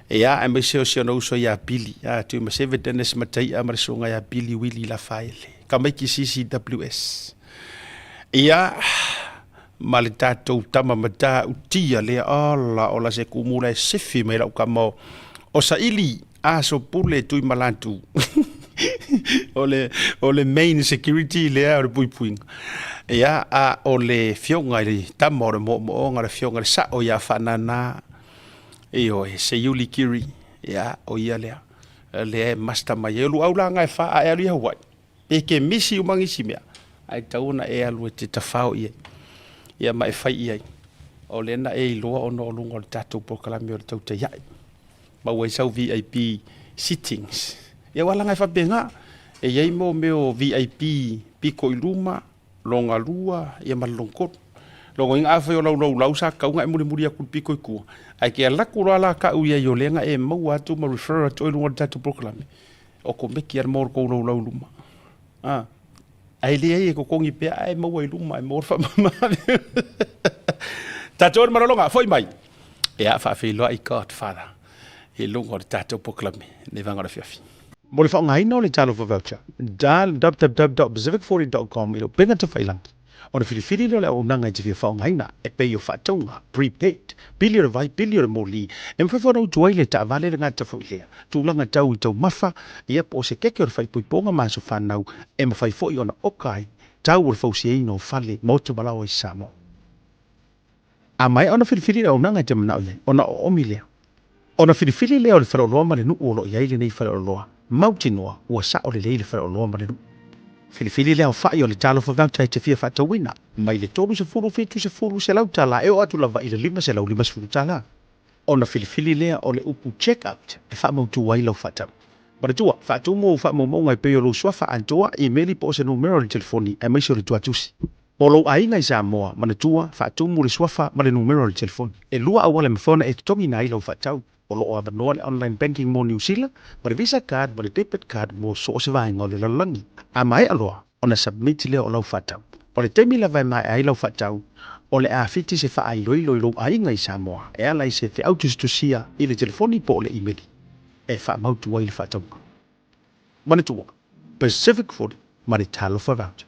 Ia e me se o no so ia Billy, tui maseve Dennis Matai a marisonga ia Billy Willy la faile. Kamaiki CCWS. Ia mali tatou tama mata utia le ala o la se kumula e sifi mai lau kamo o sa ili aso pule tui malantu ole main security le a pui pui ia a ole fionga i tamo re mo ngara fionga le sa o ia fanana e o se yuli kiri ia o ia le master mai lu au la ngai fa a ali Hawaii pe ke misi umangi simia ai tauna e alu te tafao ia mai fai ia o le na e loa ono lungo le tatou proklami o le Tautai A'e ma wai sau VIP sittings ia wala ngai fa benga e ia mo meo VIP piko i luma longa lua ia malongkot longo inga afa o lau sa ka unga e muri aku piko i kua ai ke ala kurala ka u ia yo lenga e mau atu ma refer to lungo le tatou proklami o ko meki ar mor ko lau luma ai le e ko kongi pe ai mo wai luma e mor fa mama tatou marolonga foi mai e a fa fe lo ai godfather e lungo le tatou proklami ne vanga fiafi mo le whaonga ino le talo for voucher www.pacific40.com ilo penga te whailangi o na whiriwhiri lo le au nanga i te whia whaonga ina e pei o whatonga prepaid pili o vai pili o moli e mwhawhana utuai le ta vale le ngata whaulea tūlanga tau i tau mafa ia po se keke o le whaipuiponga maso whanau e mawhai foi o na okai tau o le whausi eino whale motu malawa i Samoa a mai o na whiriwhiri le au nanga i te manao le o na o omi lea o na whiriwhiri lea o le whaoloa ma le nu o lo iai le nei whaoloa mautinoa ua sa o le leile whaoloa ma le nu Filifili leo whai o le talo for voucher te fia whatawina. Mai le tolu se furu fitu se furu se lau tala e o atu lava i le lima se lau lima se furu tala. O na filifili lea o le upu check-out e whamautu wai lau whatau. Mara tua, whatu mo whamau ngai peo lo sua whaantoa i meli po se numero le telefoni e maisio le tuatusi. O lo ainga i Samoa, mana tua, whatu mo le swafa ma le numero le telefoni. E lua awale mfona e tutongi nai lau whatau. O lo avanoa le online banking mo New Zealand, ma le Visa card, ma le debit card mo so se vaenga o le lalangi. A mai aloa, o na submit leo o lau whatau. O le temi la vai mai ai lau whatau, o le awhiti se wha ai lo ainga i Samoa, e alai se te autostusia i le telefoni po le emaili. E wha mautu wai le whatau. Mana tua, Pacific Food, ma le talo for voucher.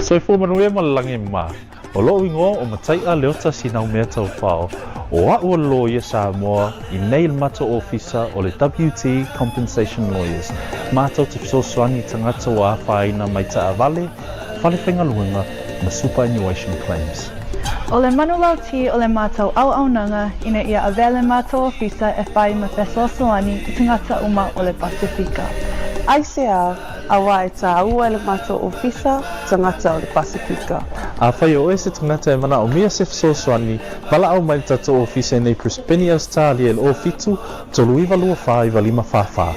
So for manuia malangi ma, o lo ingo o matai a leo tasi mea whao, o a ua lo ia Samoa i nei mata ofisa o le WT Compensation Lawyers, mātou te fisosoani tangata o a whaina mai ta avale, whale whenga luenga, ma superannuation claims. O le manulau ti o le mātou au nanga ina ia avele mātou ofisa e whai ma fesoasoani i tangata uma o le Pasifika. Ai se a wai ta ua le mato ofisa tangata o le Pasifika. A whai o ese tangata e mana o mia se fisosoani, wala au mai tato ofisa nei Crispini Australia el o fitu, tolu iwa lua wha iwa lima wha.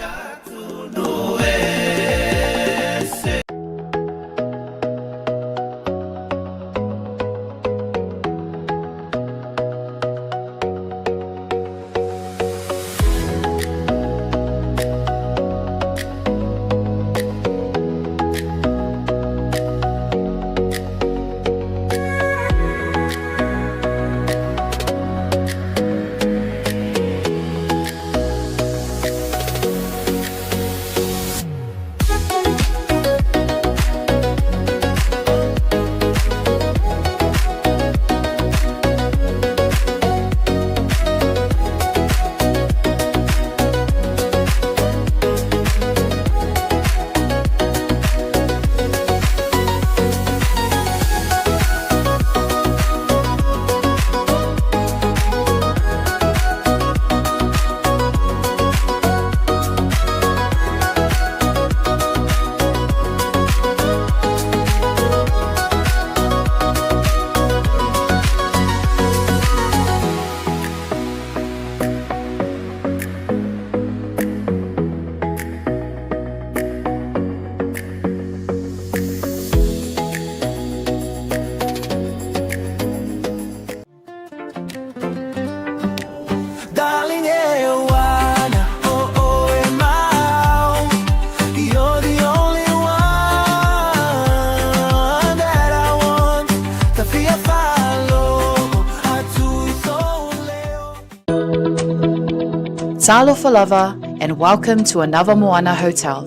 Talofa lava, and welcome to Anavamoana Hotel.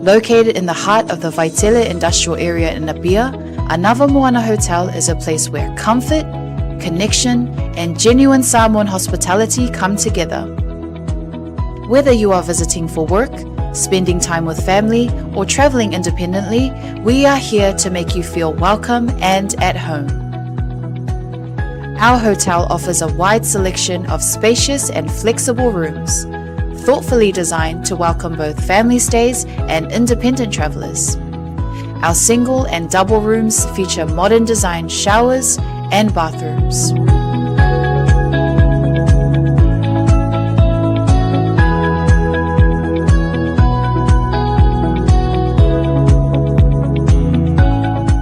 Located in the heart of the Vaitele industrial area in Apia, Anavamoana Hotel is a place where comfort, connection, and genuine Samoan hospitality come together. Whether you are visiting for work, spending time with family, or traveling independently, we are here to make you feel welcome and at home. Our hotel offers a wide selection of spacious and flexible rooms, thoughtfully designed to welcome both family stays and independent travelers. Our single and double rooms feature modern design showers and bathrooms.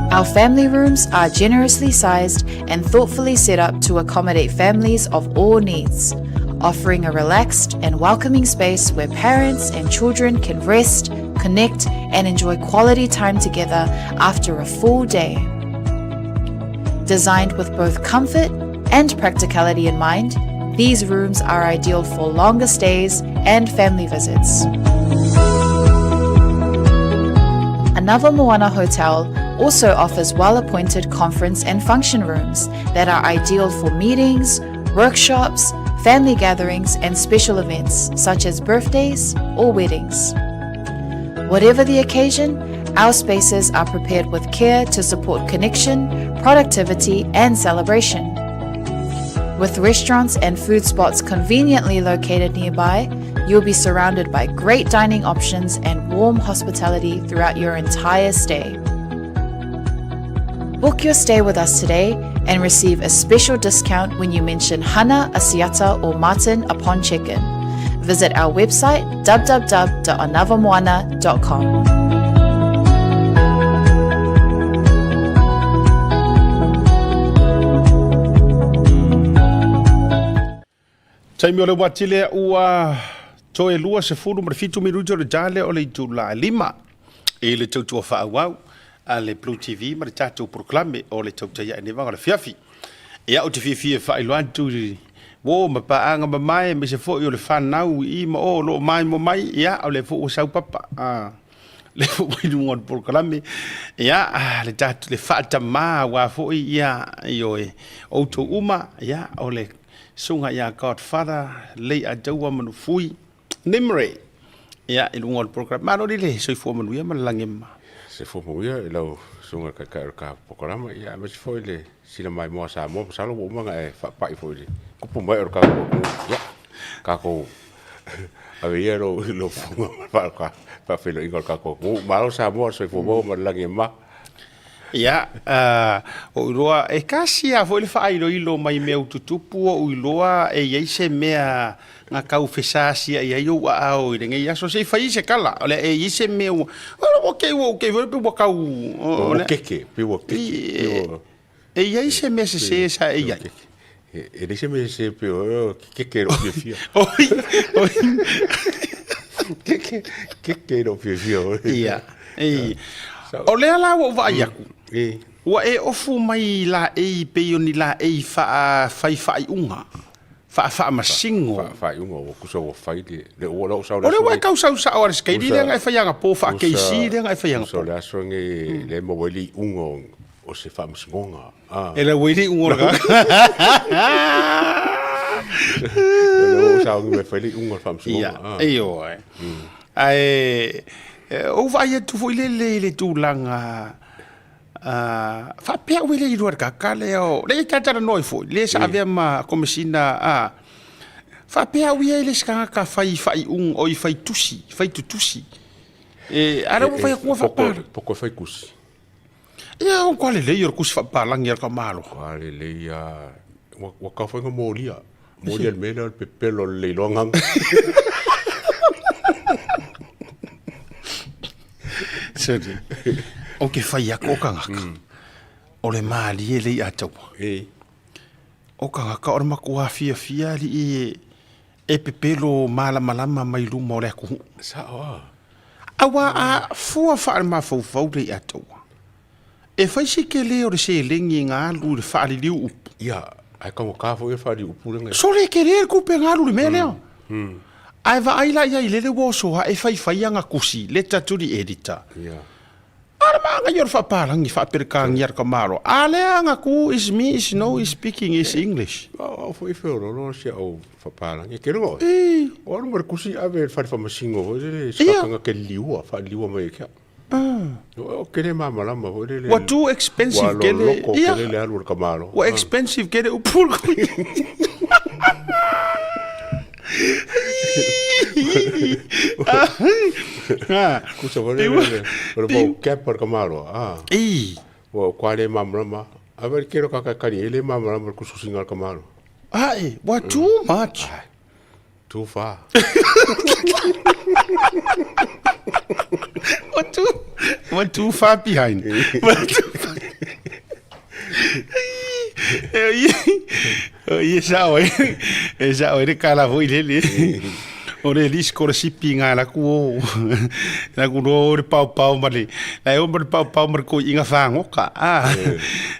Our family rooms are generously sized and thoughtfully set up to accommodate families of all needs, offering a relaxed and welcoming space where parents and children can rest, connect, and enjoy quality time together after a full day. Designed with both comfort and practicality in mind, these rooms are ideal for longer stays and family visits. Anavamoana Hotel also offers well-appointed conference and function rooms that are ideal for meetings, workshops, family gatherings, and special events such as birthdays or weddings. Whatever the occasion, our spaces are prepared with care to support connection, productivity, and celebration. With restaurants and food spots conveniently located nearby, you'll be surrounded by great dining options and warm hospitality throughout your entire stay. Book your stay with us today and receive a special discount when you mention Hana, Asiata, or Martin upon check-in. Visit our website www.anavamoana.com. Taimi o le watile ua toe lua se fulu ma le fitu minuto le jale o le itulau 5 e le tautua whaauau a le Blue TV ma le tatou proklame o le Tautai A'e nevaga le fiafi. Ia o te fiafia whaelo atu wo ma paanga ma mai me se fo'i o le whanau i ma o lo mai mo mai ia o le fo'o sau papa. Le fo'o i lunga o proklame ia le tatou le whaatama wa fo'i ia i oe outou uma ia o le sunga ia Godfather lei a daua manu fui nimre ia i lunga o proklame. Ma no le soifua manu ia ma langema. Se fo mo ia lo sunga ka programa ia ma se foi le sina mai mo sa mo sa lo mo nga e fa pai foi ko po mai o ka ia ka ko ave ia lo funga pa fe lo ingol ka ko ma lo sa mo se fo mo ma la ngema ia o roa e kasi a foi le fa ilo ilo mai meu tutupu o iloa e ia se mea nga kau fesasi ia yo ao i ngai aso se fai se kala ole e ise meu okay pe kau keke pe e ia ise me se sa e ia e ise me se pe keke ro fia keke ro fia ia ole ala wo va ia wa e ofu mai la e pe ni la e fa fai unga fa masingo fa ungo ku so fai le o lo sa o le ka sa o ska di nga fa nga po fa ke si nga fa nga so la so nge le mo weli ungo o se fa masingonga e le weli ungo ga le o sa nge fa li ungo fa masingonga yo ai o vai tu foi le tu langa fa pia wele i ka kale o le tata no fo le sa ave ma komesina fa pia wele ska ka fai o i fai tusi e ara mo fai ko fa pa poco fai kusi ia o quale le io kusi fa pa lang ka malo quale le ia wa ka fa molia el mena el pepelo le longang o ke fai ako kangaka o le mali e le atau o kangaka o makua fia li e pepelo malama mai luma o le aku sa awa a fua fa ma fau le atau e fai se ke le o le se lengi ngā lu le fa li liu ia ai ka fo e fa li upu so le ke le ku pe ngā lu le mele Ai va ai la ia i lele wo so ha e fai anga kusi le tatou di editor. Yeah. Ara manga yor fa parangi fa perkangi ar kamaro. Ale anga ku is me is no is speaking is English. O foi fero no se o fa pala. E que no. O no kusi ave fa masingo, ele skanga ke liua, fa liua mai ke. O que le mama la mo ele. What too expensive ke le. Ia. Le alur kamaro. What expensive ke le upul. Kusa vole le bo cap por kamaro. O quale mamma. A ver quiero cani ele mamma por kusu singal kamaro. Ai, what too much. Too far. What too far behind. Esa o de kala voi le. Ore lis kor sipinga la ku. La ku ro pau mali. La o pau mar ko inga fangoka.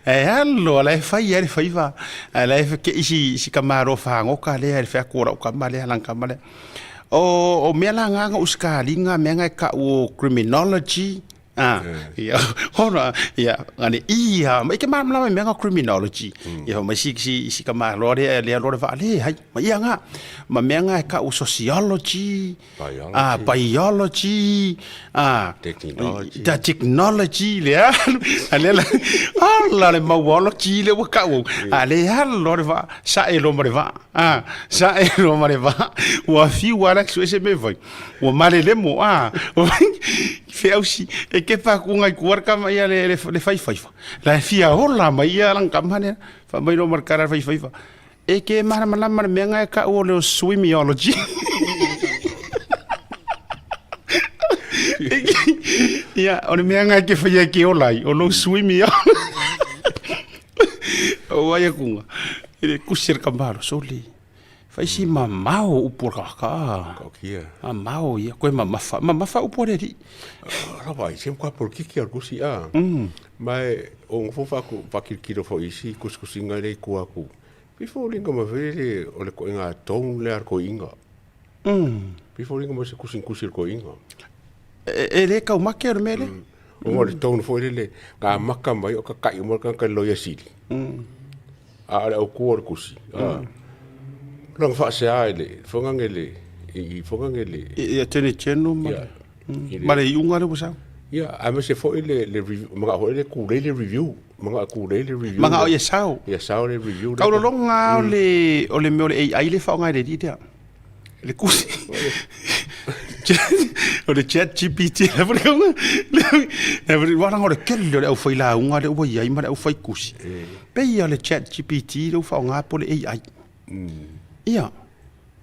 Hallo la fai va. La ke isi kamaro fangoka le fa ko ra ka male lang ka male. O mela nga uskali nga menga ka o criminology. Ya, ora, ya, ngani ia, mai ke mamla mai menga criminology. Ya, mai si ka ma lore le va le, hai, mai ia nga. Ma menga ka o sociology, biology, technology le. Ale la, ala le mawology le ka o. Ale lore va, sa e lo mare va. Sa e lo mare va. Wa fi wala so se me vai. Wa male le mo fe ausi e ke fa ku ngai kuar ka mai le fai la fia hola mai lang kam hane fa mai no marcar fai e ke mara me ngai ka o le swimiology ya o me ngai ke fa ke olai o lo swimiology o ai ku e kusir kambaro soli fai si mamao upora ka. Kokia. Mamao ia koe mamafa upore ri. Rabai, sem kwa por kiki ar kusi a. Mai o ngofa ku pakikiro fo isi kuskusinga le ku aku. Before linga ma vele o le ko inga tong le ar ko inga. Before linga ma se kusir ko inga. E le ka umake ar mele. O mo le tong fo le ka maka mai o ka kai mo ka loya sili. A le o ku ar kusi. Lang fa sa ele, fongangele, ia tene cheno ma. Mare iunga le busa. Ia, a se fo ele mga ho ele ku le review, mga ku le review. Mga o ye sao. Ia sao le review. Ka lo longa o le me ai le fa nga le dia. Le kusi. O le chat GPT le por como. Le wala ngore kello le au foi la unga le o ia ma le au foi kusi. Pe ia le chat GPT le fa nga po le AI. Ia,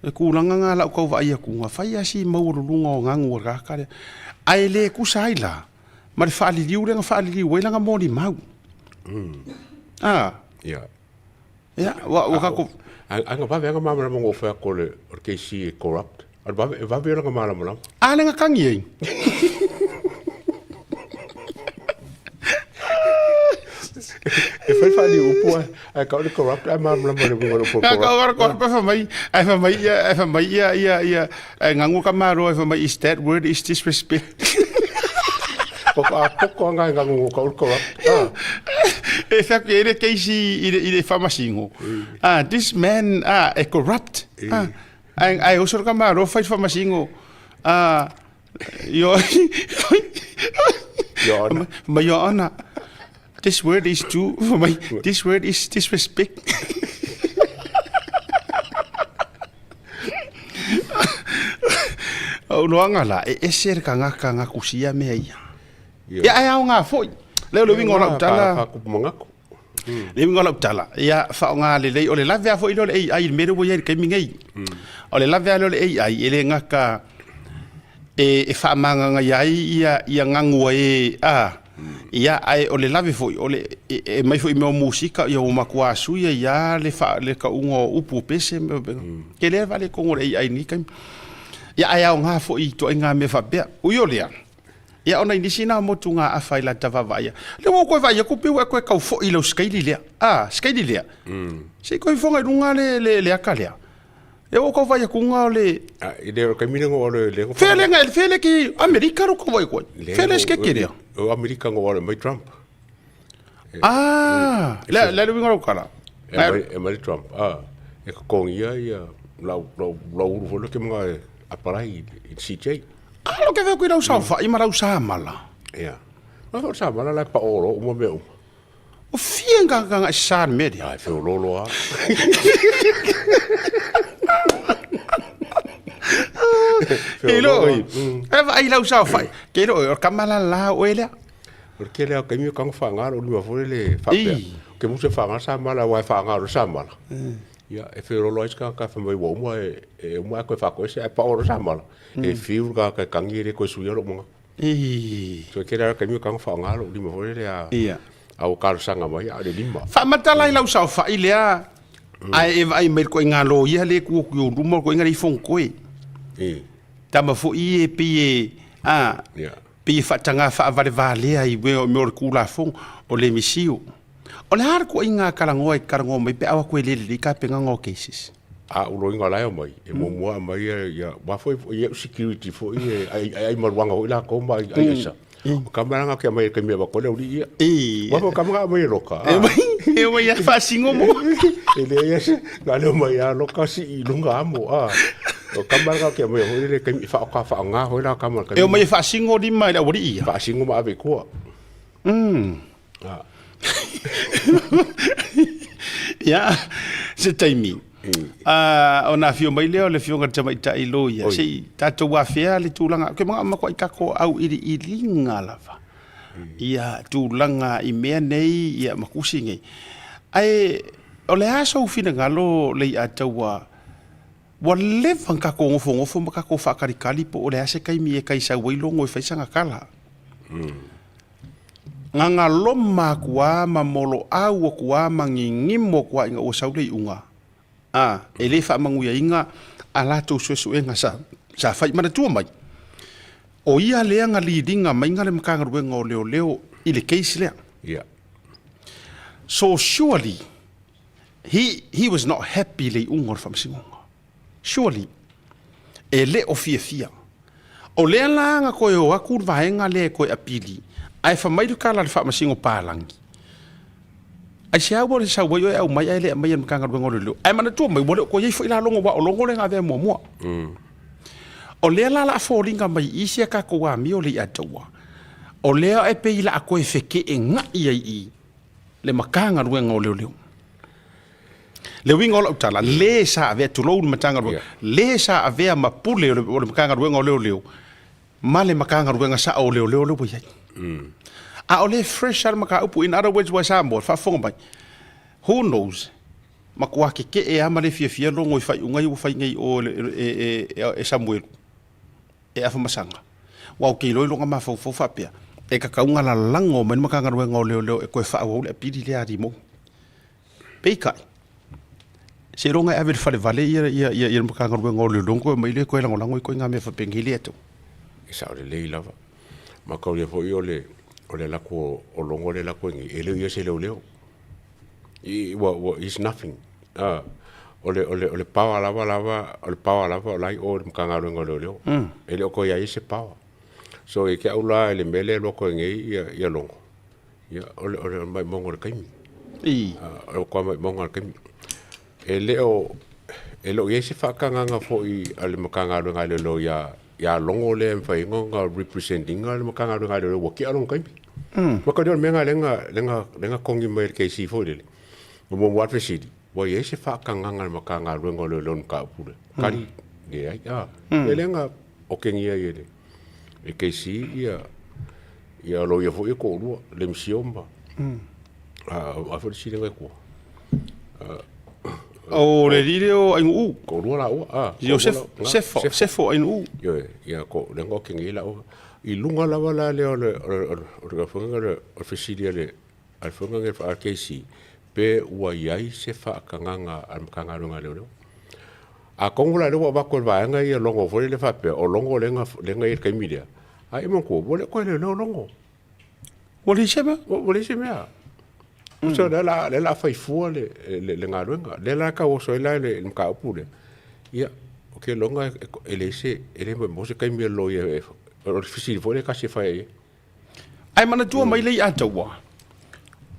e kulanga nga la kau vai ku nga fai asi maurulunga o ngangu ka ka. Ai le ku saila. Ma le fali liu le nga fali liu we langa moli mau. Ia. Ia, wa ka ko anga va venga mama mo fa ko le porque si corrupt. Ar va ver nga mala mala. Ale nga kangi. E fai fali upo a ka le corrupt a mama mo le ngoro por corrupt. Ka fa mai ia ngangu ka maro fa mai is that word is disrespect. Poko nga ngangu ka corrupt. E fa ke ele ke i fa masingo. This man e corrupt. Ai o sor ka maro fa masingo. Yo Your Honor, this word is too for my. This word is disrespect. O loanga la e ser kanga kusia me ia. Ya ai nga foi. Le wingo la tala. Le wingo la tala. Ya fa nga le o le lave a foi le ai me ro ia ke mingai. O le lave le ai ele nga ka e fa manga nga ia ngangu ia ai o le lave foi o le mai foi me musika ia o makua suia ia le fa le ka ungo upu pese me ke le vale ko le ai ni kai ia ai nga foi to nga me fa be u yo le ia ona indisina motunga a faila tava vai le mo ko vai ko pe ko ka fo i lo skaili le skaili le se ko fonga lunga le akalea E o ko vai ku nga le. I le ka mina ngo le. Fele ki Amerika ro ko vai ko. Fele ske ke o Amerika ngo mai Trump. Le winga kala. Mai Trump. E ko ngia ia lau uru ke mga aparai i CJ. Lo ke ve ku lau sa fa i mara sa mala. Ia. No sa mala la pa oro mo me. O fienga nga sa media. Ai fe lolo a. Kelo. Ai lau sa fa. Kelo o kamala la o ele. Porque le ka mi ka fa ngalo ni wa le fa. Ke mo se fa nga sa mala wa fa ngalo sa mala. Ya, e fe lolo iska ka fa mai wo mo e mo ko fa ko se pa oro sa mala. E fiu ka kangire ko su yo mo. So ke ra ka mi ka fa ngalo ni mo le a. Ia. Au ka sanga mai a le lima. Fa matala lau sa fa ile a. Ai mai ko ngalo ia le ku ku rumo ko ngari fon ko e. Tama fo i pi pi fa tanga fa vale ai we o me ku la fon o le misiu. O le har ko inga karango mai pe awa ko le ka penga ngo cases. Ulo inga lai mai e mo mai ya ba foi security fo ai marwanga ila ko mai ai sa. Kamera nga ke mai ke me ba ko le uri. Wa ko kamera mai roka. E mai ya fa singo mo. Ele ya ga le mai ya loka si lunga mo o kamera ke mai ho le ke fa nga ho la kamera. E mai fa singo di mai la uri. Fa singo ma ave ko. Ya, se taimi. Ona fio mai leo le fio ngata mai tai lo ia. Sei tatou wa fea le tulanga. Ke mga ko ikako au i linga lava. Ia tulanga i mea nei ia makusi ngai. Ai o le aso fina ngalo le atawa. Wa le fanka ko ngofo makako fa karikali po o le ase kai mi e kai sa wailongo e faisanga kala. Nganga loma kua mamolo au kua mangingimo kua inga o saule unga. Ele fa manguia inga ala to so enga sa fai mana tua mai. O ia lea nga leadinga mai ngale makanga ruenga o leo i le case lea. Yeah. So surely he was not happy le unga fa msingonga. Surely ele o fia. O lea langa koe o akur vaenga le koe apili. Ai fa mai ka la fa masingo palangi. Ai se au le sa wo au mai ai le mai en kanga ngolo lo. Ai mana tu mai wo ko ye foi la longo wa o longo le nga ve mo. O le la fo ringa mai isi ka ko wa mi o le atawa. O le e pe ila ko e feke e nga i le makanga ru ngolo lo. Le wingo lo tala le sa ave tu lo matanga ru. Le sa ave ma pule o le makanga ru ngolo lo. Male makanga ru nga sa o le bo ye. Ole fresh ar maka upu. In other words, wa sambo fa fonga mai. Who knows? Makua ke e amale fia longo fa ungai u fa ngai o e Samuel. E afa masanga. Wa ke lo longa ma fo fa pia. E ka kaunga la lango men maka ngaro ngao e ko fa o le pidi le ari mo. Peikai. Se ronga ave fa le vale ia maka ngaro ngao longo mai le ko lango ko ngame fa pengili eto. Isa le lava. Ma ko le fo yo le la ko o longo le la ko ngi ele yo se leo is nothing ole power lava lai o mkanga ngo leo ele ko ya ise power so e ke aula le mele lo ko ngi ya longo ya ole mai mongo le kaimi o ko mai mongo le kaimi ele o ye se fa kanga fo i ale mkanga lo ya longo le fai ngonga representing al makanga do ngalo wo ki along kai maka do menga lenga kongi mai ke si fo le mo wat fe si wo ye se fa kanga ngal makanga do ngolo lon ka pu kari ge ai lenga o ke ngia ye e ke si ya lo ye fo e ko lo le msiomba a fo si lenga ko o le video ai u ko lo la o sefo ai u yo ya ko lengo ke ngi la o i lunga la wala le o ka fonga le ofisiria le al fonga nge fa KC pe wa yai se fa kanga al kanga lunga le a kongola le wa ko va nga ia longo fo le fa pe o longo lenga i ka media ai mo ko le longo wo le sema so la fai fu le ngalo le la ka o so la le ka pule Ia, o ke longa ele mo se kai mi lo ia o fisi fo le kasi fai. Ai mana tua mai lei ataua.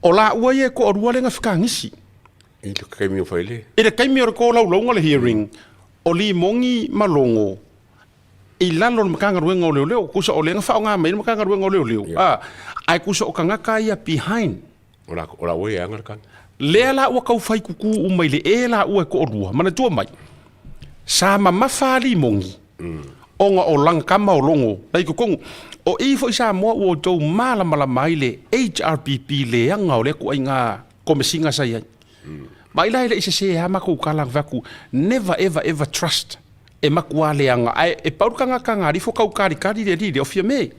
O la ua ye ko orua le ngafkangisi. I le kai mi fai le. E le kai mi o ko lau longa le hearing. O li mongi malongo. I lalo le makanga ruenga o leo leo. Kusa o lenga whaonga mai le makanga ruenga o leo leo. Ai kusa o kangaka ia behind. O la ua e angar kan. Lea la ua kau fai kuku umai le e la ua ko orua. Mana tua mai. Sa mamafa li mongi. Onga o langkama o longo. Lai kukongu. O ifo isa moa ua tau mala mai le HRPP le anga o le ku ai ngā komesinga sai ai. Mai lai le isa se ha maku kalang vaku. Never ever trust. E maku a le anga. E paurukanga kanga rifo kau kari le li le ofia me.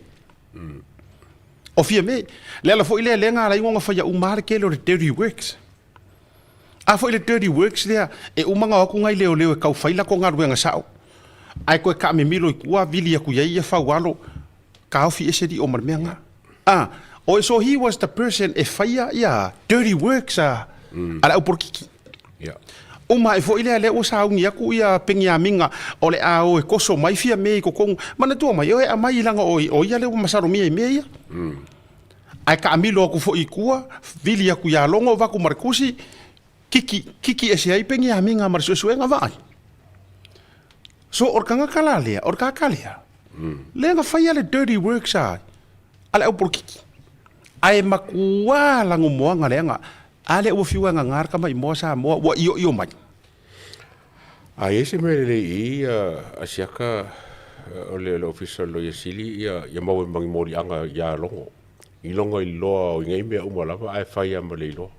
Ofia me. Le ala fo ile le ngā lai ngonga whaia umare ke le dirty works. A fo ile dirty works lea. E umanga waku ngai leo e kau whaila ko ngā ruenga sao. Ai koe ka me milo i kua vili aku iai e whaualo. Ka ofi ese di o marmeanga. So he was the person e whaia ia dirty works ala uporkiki. Uma e fo ile le o saungi aku ia pengi a minga o le a o e koso mai fia me ko kong mana tua mai o e a mai langa o ia le o masaro mia e mea ia. Ai ka amilo aku fo i kua vili aku ia longo vaku markusi kiki ese ai pengi a minga marsuesuenga vai. So orkanga kalalea, orkakalea. Le nga whaia le dirty works ala uporkiki. Ai makua langu moanga le nga. Ale ua fiua nga ngarka mai moa sa moa ua io mai. A ese me le i asiaka o le official lo yasili ia mau e mangi mori anga ia longo. I longo i loa o ngai mea umalava ai whaia ma le loa.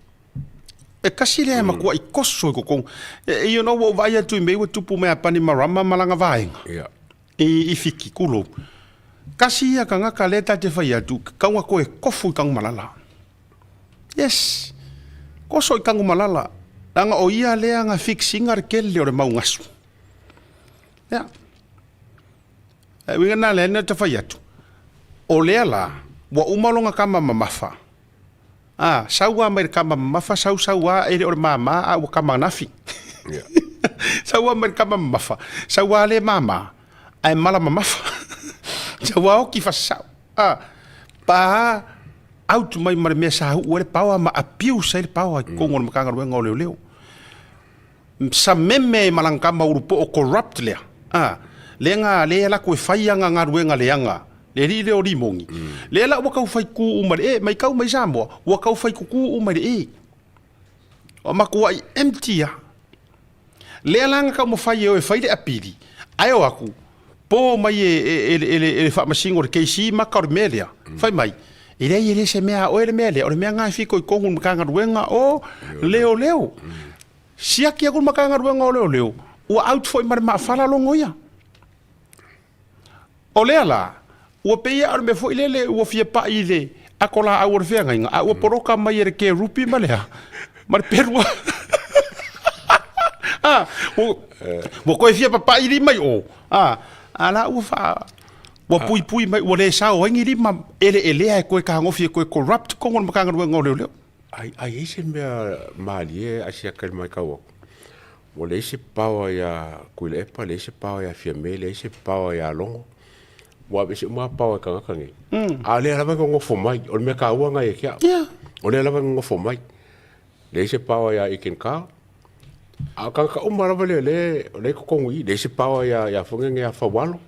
E kasi lea makua i koso i kokong. You know what vai atu i meua tupu mea pani marama malanga vaenga. I fiki kulo. Kasi ia ka ngaka leta te whai atu kaunga koe kofu i kangu malala. Yes. Koso i kangu malala. Nanga o ia lea nga fixinga rekele o re mau ngasu. Ia. Winga nā lea te whai atu. O lea la, wa umalonga kama mamafa. Saua mai kama mamafa, saua ere o re mama a ua kama nafi. Saua mai kama mamafa. Saua le mama. Ai mala mamafa. Saua o ki fasau. Pa autu mai mare mea sa ua le paua ma apiu sa le paua kongo na makanga ruenga o leo leo. Sa meme malangkama urupo o corrupt lea. Lenga lea la koe whaianga ngā ruenga leanga. Le ri leo rimongi. Le la ua kau whai ku umare mai kau mai Samoa. Ua kau whai kuku umare O makua i empty ya. Le langa kau mo whai e whai le apiri. Ai o aku. Po mai ele whaamasingo re keisi maka o re mea lea. Whai mai. Ele se mea o ele mea lea. O le mea ngai whiko i kongu makanga ruenga o leo. Siaki aku makanga ruenga o leo. Ua out foi mare maa whala longo ia. O lea la. Ua peia ar me foi lele ua fia pa i le. Ako la au orfea ngainga. A ua poroka mai ere ke rupi ma lea. Mare perua. Ua koe fia pa i li mai o. Ala ua wha. Ua pui mai. Ua le sao aingi li ma ele e koe ka ngofia koe corrupt kongon makanga ruenga o leo. Ai ese mea maali asia kai mai kau. O le ese paua ia kuile epa, le ese paua ia fiame, le ese paua ia longo. Wa bese uma paua ka ngakangi. A le lava ngofo mai, o me ka ua ngai kia. O le lava ngofo mai. Le ese paua ia ikenka. A ka uma lava le kokongui, le ese paua ia fongenge ia fawalo.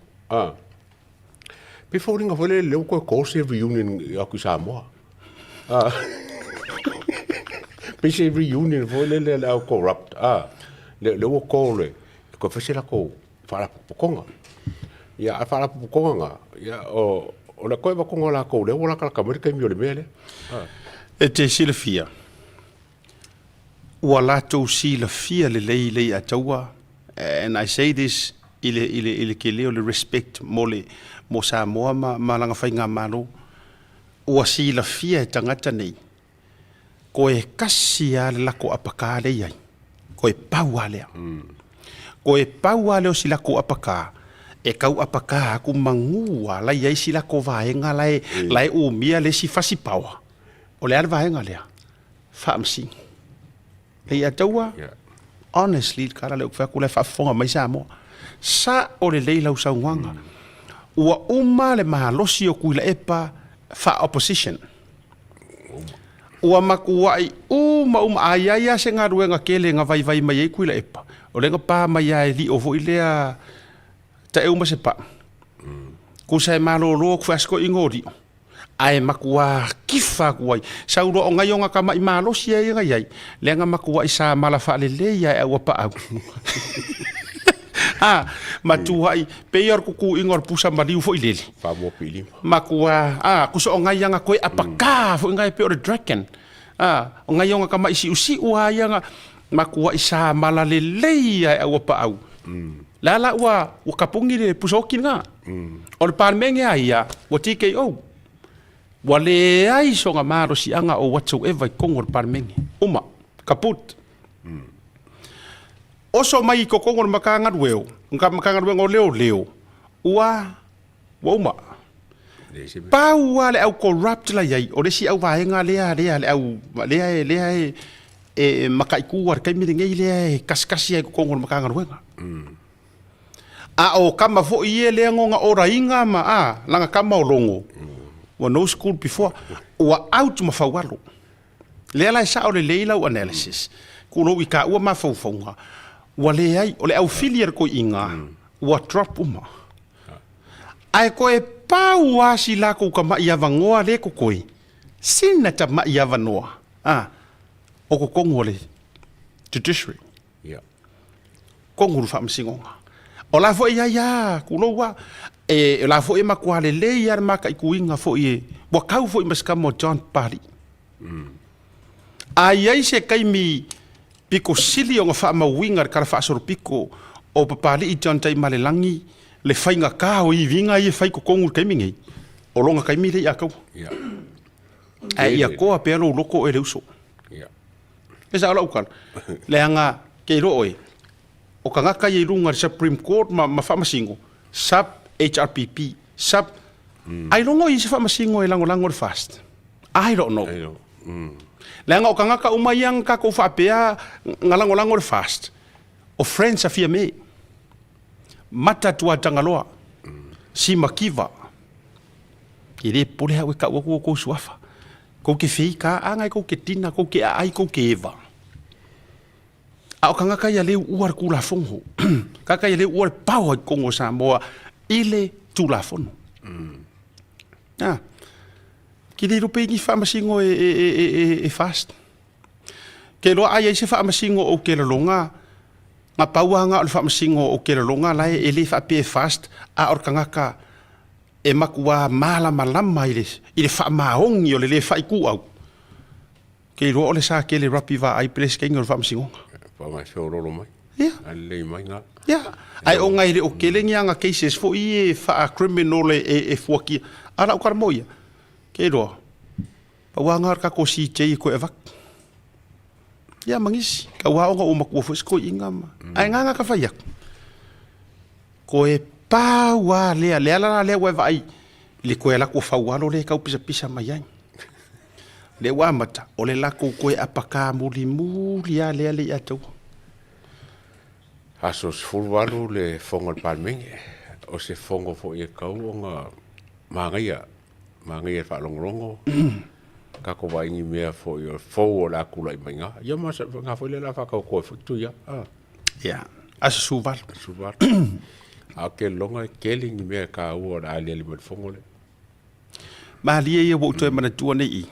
Before ringa fole le ko course reunion ia ku Samoa. Bese reunion fole le au corrupt. Le o kole ko fesela ko fala pokonga ya fala pokonga ya o la ko va ko la ko le o la ka kamer ka mi le mele e te silafia wala to silafia le le ataua and I say this ile ke le respect mole mo Samoa ma langa fainga malo o silafia tangata nei ko e kasia la ko apaka le ai ko e pau alea. Ko e pau alea o sila ko apaka. E kau apaka aku mangua lai ai sila ko vaenga lai o mia le si fasi paua. O le ar vaenga lea. Whaamsi. Lei ataua. honestly kara le fa ku le fa fonga mai Samoa sa o le leila usaunga ua uma le mahalosi o kuila epa fa opposition ua makuai uma aiaia se ngā ruenga kele ngā vai mai ei kuila epa o lenga pā mai ai li o vo ilea ta e uma se pa ku sai malolo ku fasko ingori ai makua kifa kuai sauro o ngai o ngaka mai malosi ai ngai lenga makua isa mala fa le leia e ua pa au matuai peor kuku ingor pusa maliu fo ilele fa mo pili makua kuso ngai nga koe apaka fo ngai peor dragon o ngai nga kama isi usi ua nga makua isa mala le leia e ua pa au la ua kapungi le pusoki nga o le parmenge ai o TKO wale ai so nga maro si anga o whatsoever kongor parmenge uma kaput oso mai ko kongor makanga rueo makanga rueo leo ua uma pau ale au corrupt la yai o le si au vaenga le au le makai ku war kai miringe le kaskasi ai ko kongor makanga ruenga o kama fo ie le ngonga ora inga langa kama o longo wa no school before wa out mafawalo le la sa o le leila o analysis kuno wika ua mafaufaunga wa le ai o le au filier ko inga wa drop uma ai ko e pau asi la ko kama ia vangoa le ko koi sina ta ma ia vanoa o ko kongole judiciary kongulu fa msingonga o la fo ia kuno wa la fo e makua le ia maka ikuinga fo ie wa kau fo i maskamo John Pali ai se kaimi piko sili o nga fa mawinga kara fa sor piko o papali I John tai malelangi le fainga ka o I vinga I fai ko kongu kaimi ngai o longa kaimi le akau ai ia ko a pero loko e le uso esa ala ukal le anga ke roe o kanga ka I lunga Supreme Court ma fa masingo sub HRPP sub I don't know I se fa masingo e lango fast I don't know Lenga o kanga ka umayang ka ko fa pea ngalango fast o friends afia me mata tua tangaloa si makiva ile pole ha ka ko suafa ko ke fika anga ko ke tina ko ke ai ko ke eva o kanga ka ya le uar kula fongo ka ya le uar pau ko ngo Samoa ile tulafono ki le rupe ni fa masingo e fast ke lo ai se fa masingo o ke longa nga pauanga o fa masingo o ke longa lai e le fa pe fast a or kanga ka e makua mala malama ile fa maongi o le fa iku au ke lo ole sa ke le rapiva ai ples ke ngor fa masingo pa mai so lo mai ale mai nga ai o ngai le o ke le nga cases fo I fa criminal e fuaki ala o karmoia ke do pa wanga ka ko si che ko evak mangis ka wa o maku fo sko inga ai nga ka fayak ko e pa wa le wa vai le ko ela ko fa wa lo le ka pisa mai le wa mata o le la ko e apaka muli le ato asos fulwalu le fongo palmenge o se fongo fo I kau nga mangai fa longo ka ko vai ni mea fo yo fo la kula I mainga ya ma sa nga fo le la fa ka ko fo tu ya as suval a ke longa ke li ni mea ka o la le le fongo le ma li e wo to e mana tu nei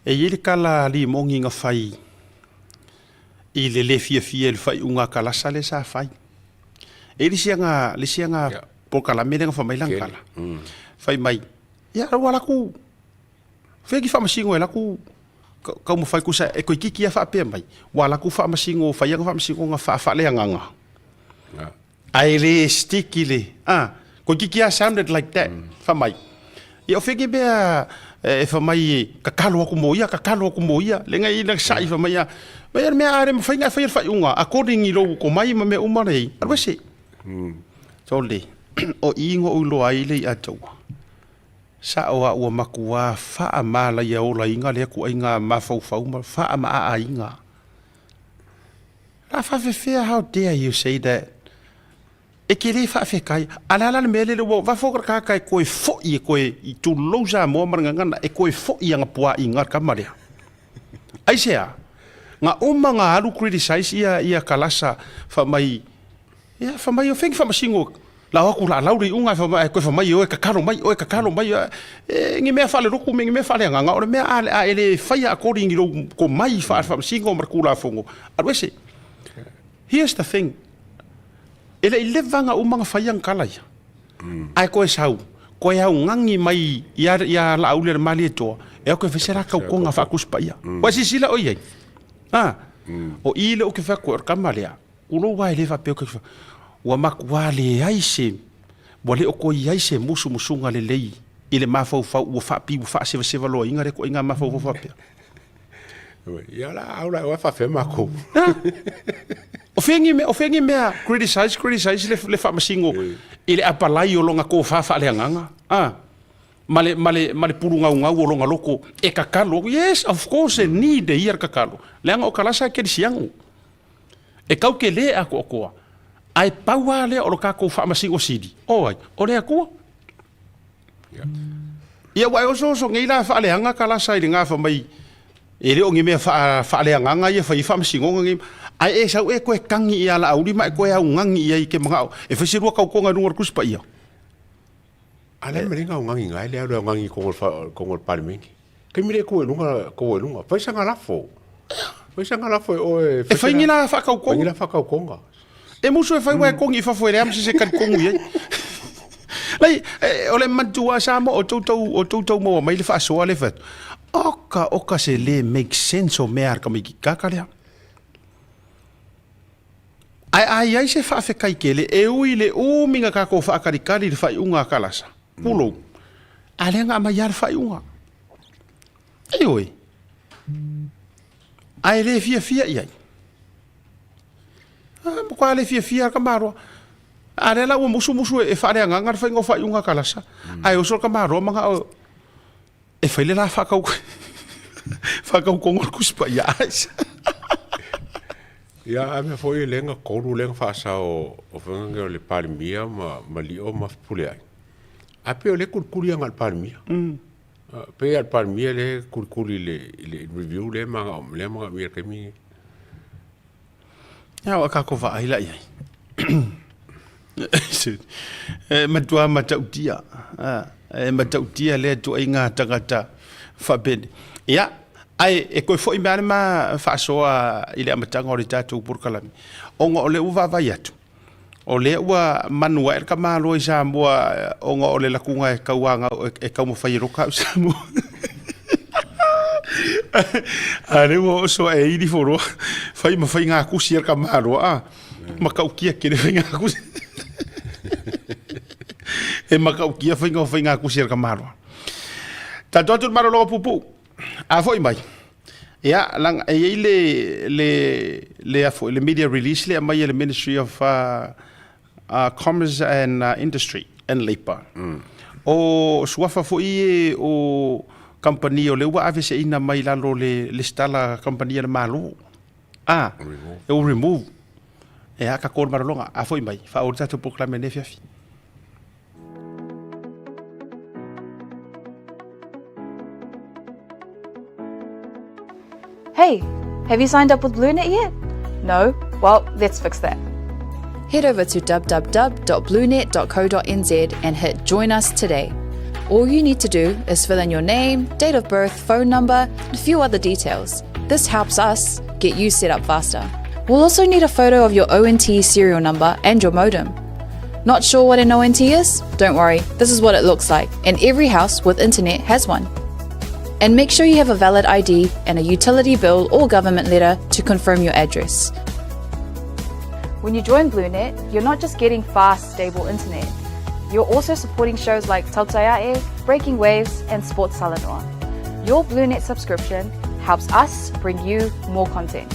e yele kala li mongi nga fai I le fia le fai unga kala sale sa fai e li sianga por kala me nga fa mai lang kala fai mai ya wala ku fegi fa masingo ela ku ka mo fai ku sa e ko kiki fa pe mai wala ku fa masingo fa yang fa masingo nga fa le nga ai le sticky le ko kiki sounded like that fa mai ya fegi be e fa mai ka kalo ku moia le ngai na sai fa mai Bayar me are me fainga fa unga according I lo ko mai me umarei arwese tole o ingo ulo ai le ato sa o makua fa mala ya ola inga le ku inga mafau ma fa ma inga La whawhewhia, how dare you say that? E ke le whawhekai, alala me le wo, whawhokar kakai koe fo'i koe I tu lousa moa marangangana, e koe fo'i anga pua I ngar kamarea. Ai sea, nga uma nga alu criticize ia kalasa whamai, ia whamai o whengi whamasingo, la aku la lauri unga whamai, koe whamai oe kakaro mai, ngi mea whale roku me ngi mea whale anganga, ore mea a ele whaia akori ngi rau ko mai whamasingo markula whongo. Arwese, here's the thing. Ele I levanga umanga whaiang kalai. Ai koe sau, koe au ngangi mai ia la aule mali etoa, e koe whesera kau konga whakuspa ia. Wa sisila o iei. O ile o ke whako or kamalea, ulo wai lewa peo ke whako. Wa makuale aise, wale o koe aise musunga le lei, ile mafau u whapi u wha sewa loa inga reko inga mafau u whapea. Ia la aula o whawhe mako. O whengi mea criticize le whamasingo ile apalai o longa ko whawha le anganga. Male puru ngau o longa loko e kakalo. Yes, of course, e need e iar kakalo. Leanga o kalasa ke siangu. E kau ke le ako o koa. Ai paua le o loka ko whamasingo sidi. Oi, o le akua. Ia wai oso ngeila wha le anga kalasa I le ngā whamai. E reo ngi mea whaale anganga ia whai whamasingonga ngi. Ai e sau e koe kangi ia la auri ma e koe au ngangi ia I ke mga au. E whesirua kau konga rungar kuspa ia. Ale meringa o ngangi ngai le au ngangi kongol palimengi. Ke mire koe lunga. Paisanga lafo. Paisanga lafo o e... E whaingi la whakau konga. Whaingi la whakau konga. E musu e whaiwa e kongi I whawhere am se kari kongu iei. Lai, ole mantua sa mo o tautau mo mai le faʻasoa le fatu. Oka se le make sense o mea arka mai ki kakalea. Ai se whaafekai ke le e ui le minga kako whaakarikari le whai unga kalasa. Pulo. Alenga ama iar whai unga. E oi. Ai le fia iai. Mokua le fia ka marua. Ale la ua musu e whaare angangar whai unga kalasa. Ai osor ka marua mga o. E whaile la whakau. Whakau kongor kuspa ia aisa. Ia ame foi lenga koru lenga whaasa o whangange o le parimia ma li o mafpule ai. Ape o le kurikuri anga le parimia. Pe al parimia le kurikuri le review le mga mia kemi. Ia wa kako whaahila iai. Matua matautia. Matautia le tu ai ngā tangata whabene. Ia. Ai, e koe fo I meane ma whaasoa I le amatanga o le tātou purkalami. Onga o le uwa vai atu. O le ua manua ka mālo I Samoa, onga o le lakunga e kauanga e kaumawhai roka o Samoa. Ale ua oso e iri foro, whai mawhai ngā kusi ka mālo, makaukia kere whai ngā kusi. E makaukia whai ngā kusi ka mālo. Tātou atu maro logo pupu. A foi mai. Ia lang e le media release le mai le Ministry of Commerce and Industry and Labour. O suafa foi o company o le wa avese ina mai lalo le stala company le malo. E o remove. E a ka kor marolonga a foi mai. Fa o tatu proclame ne fiafi. Hey, have you signed up with BLUNET yet? No? Well, let's fix that. Head over to www.bluenet.co.nz and hit Join Us today. All you need to do is fill in your name, date of birth, phone number, and a few other details. This helps us get you set up faster. We'll also need a photo of your ONT serial number and your modem. Not sure what an ONT is? Don't worry, this is what it looks like, and every house with internet has one. And make sure you have a valid ID and a utility bill or government letter to confirm your address. When you join BLUNET, you're not just getting fast, stable internet. You're also supporting shows like Tautai A'e, Breaking Waves, and Sports Salanoa. Your BLUNET subscription helps us bring you more content.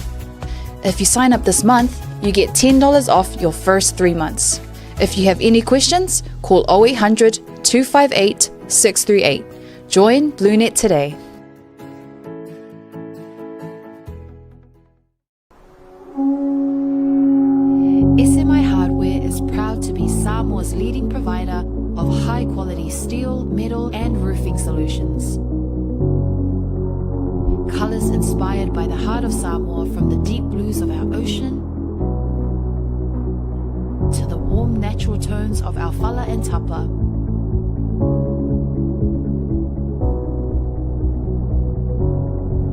If you sign up this month, you get $10 off your first 3 months. If you have any questions, call 0800 258 638. Join BLUNET today. provider of high-quality steel, metal, and roofing solutions. Colours inspired by the heart of Samoa, from the deep blues of our ocean to the warm natural tones of our fala and tapa.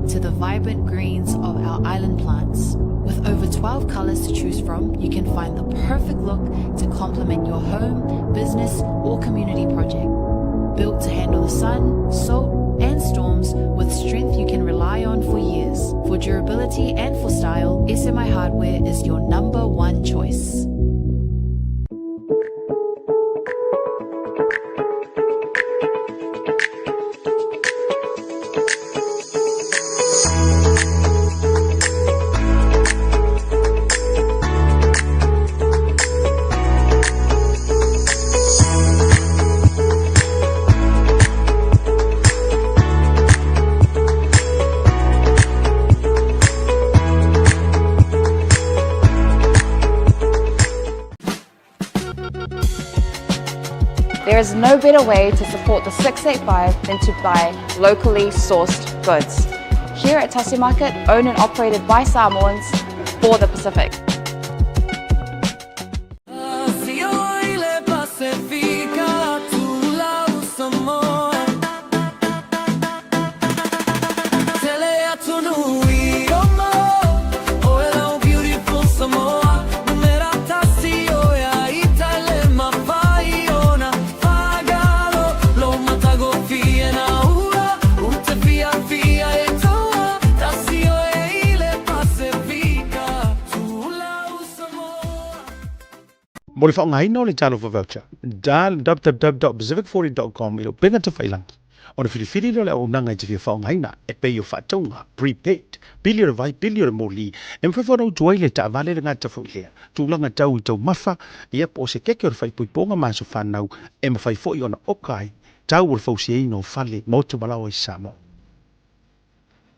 To the vibrant greens of our island plants. With over 12 colours to choose from, you can find the perfect look to complement your home, business, or community project. Built to handle the sun, salt, and storms with strength you can rely on for years. For durability and for style, SMI Hardware is your number one choice. There is no better way to support the 685 than to buy locally sourced goods. Here at Tasi Market, owned and operated by Samoans for the Pacific. Mo le whaongai no le talo for voucher. Dal www.pacific40.com ilo penga te whailangi. O na whiriwhiri no le au nanga i te whia whaongai na e pei o whaatonga, prepaid, pili o vai, pili o moli, e mwhawhana utuai le ta vale ngā ta whaulea. Tūlanga tau I tau mafa, ia po se keke o le whaipuiponga māso whanau, e mawhai fo I ona okai, tau o le whausia ino whale, mautu malawa I Samoa.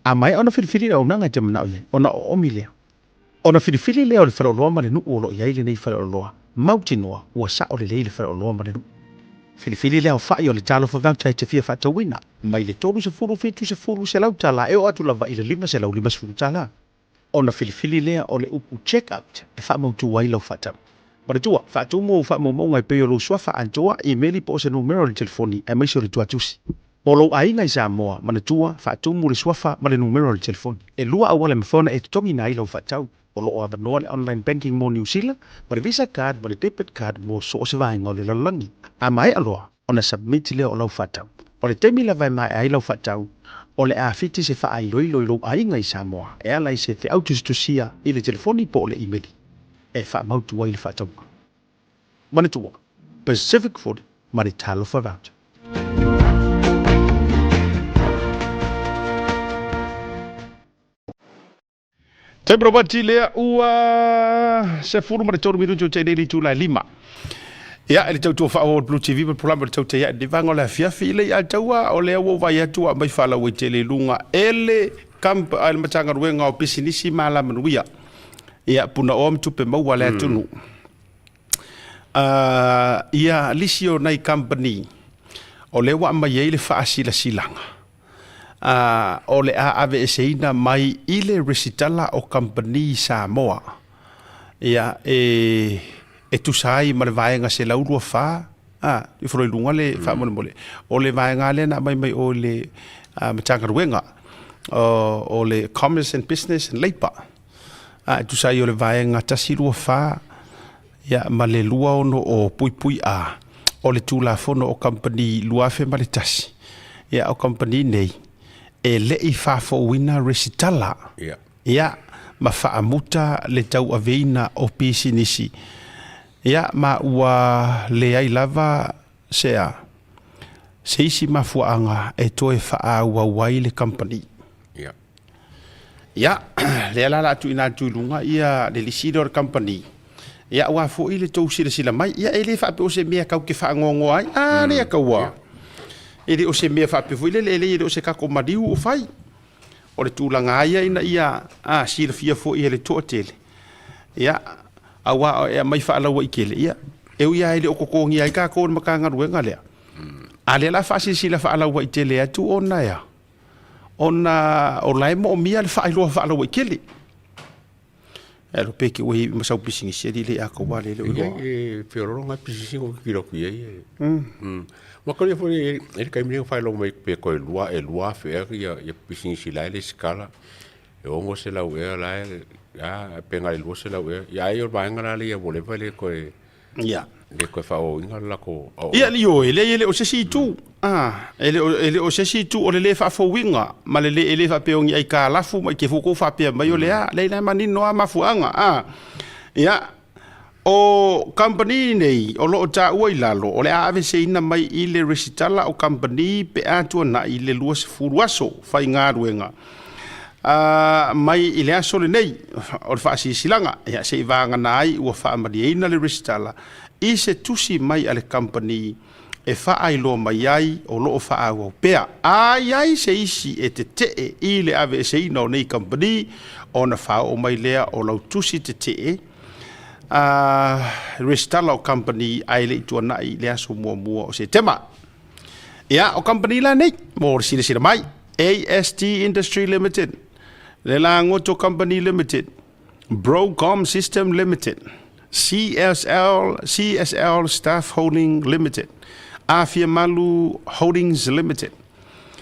A mai ona whiriwhiri au nanga I te manao le, ona o omi lea. Ona whiriwhiri lea o le whaloloa ma le nuu o lo iai le nei whaloloa. Mautinoa ua sa o le leile whaloloa ma le nuu. Whiriwhiri lea o whai o le talo for voucher I te whia whatawina. Mai le tolu se furu fitu se furu se lau tala, e o atu lava I le lima se lau lima se furu tala. Ona whiriwhiri lea o le upu check-out, e whamautu wai lau whatau. Mare tua, whatu mo whamau maunga I peo lo swafa antoa, I meli po se numero le telefoni, e maisho le tuatusi. Polo ainga I Samoa, mana tua, whatu mo le swafa, ma le numero le telefoni. E lua awale mawhona e tutongi na ilo whatau. Polo o avanoa le online banking mo New Zealand, ma le visa card, ma le debit card mo so se vai ngole lalangi. A mai aloa, ona submit leo o lau whatau. O le temi la vai mai ai lau whatau, o le a fiti se wha ai loi loi lo ainga I Samoa, e alai se te autus to sia I le telefoni po le emaili. E wha mautu wai le whatau. Mana tua, Pacific Food, ma le talo for voucher. Te probati lea ua se furu ma le tolu minutu te neri tu la lima. Ia, ele tau tua wha o Blue TV, ma programa le tau te ia, de vanga le fiafi le ia taua, o lea wo vai atua mai whala wai te le lunga, ele kamp al matanga ruenga o pisinisi ma la manuia. Ia, puna o mtupe maua le atunu. Ia, lisio nei company, o le wa mai ele wha sila silanga. O le a ave e seina mai I le resitala o company Samoa. Ia, e tusai ma le vaenga se laurua wha. I whroi lunga le wha mole mole. O le vaenga le na mai o le matanga ruenga. O le Commerce and Business and Labour. Tusai o le vaenga tasi rua wha. Ia, ma le lua ono o pui pui a. O le tulafono o company luafe ma le tasi. Ia, o company nei. E le I whafo wina resitala. Ia, ma whaamuta le tau aveina o pisi nisi. Ia, ma ua le ai lava sea. Seisi ma fuanga e toe wha ua wai le company. Ia, le alala atu ina atu lunga, ia le lisidor company. Ia, ua fo I le tau sila mai. Ia, e le whape o se mea kau ke whaangongo ai. Rea kaua. Ele o se mea whapefu ile ele o se kako mariu o whai. O le tūlanga aia ina ia sila fia fo I ele toa tele. Ia, awa e mai whaalaua I kele. Ia, e ui ai le o kokongi ai ka ko makanga ruenga lea ale la fa sila fa ala wai tele atu ona ya ona o lai mo mia le fa ilo fa ala wai kele ero peke ui masau pisingi seri le ako wale le e pero nga pisingi ko kiro ku ye ma ko le foi e ka mi fa lo mai pe ko lua fe ya pisingi sila le skala e ongo se la ue la ya penga le se la ue ya yo ba ngala le ya vole vale ko ya le ko fa o inga la ko ia lio ele o se si tu ele o se si tu o le fa fo winga ma le fa pe ongi ai ka lafu mai ke fuko fa pe mai o le la mani no ma fuanga ia o company nei o lo ta oi lalo o le ave se ina mai i le resitala o company pe atu na i le luas furuaso fa inga ruenga mai i le aso le nei o fa si silanga ia se vanga nai o fa mari ina le resitala i se tusi mai ale company e fa ai lo mai ai o lo fa au pea ai se isi e te i le ave se ina o nei company o na fa o mai lea o lo tusi te restala o company ai le tuana i le aso mua o se tema ia o company la nei mo sila mai AST Industry Limited le la ngoto company limited Brocom System Limited CSL Staff Holding Limited Afia Malu Holdings Limited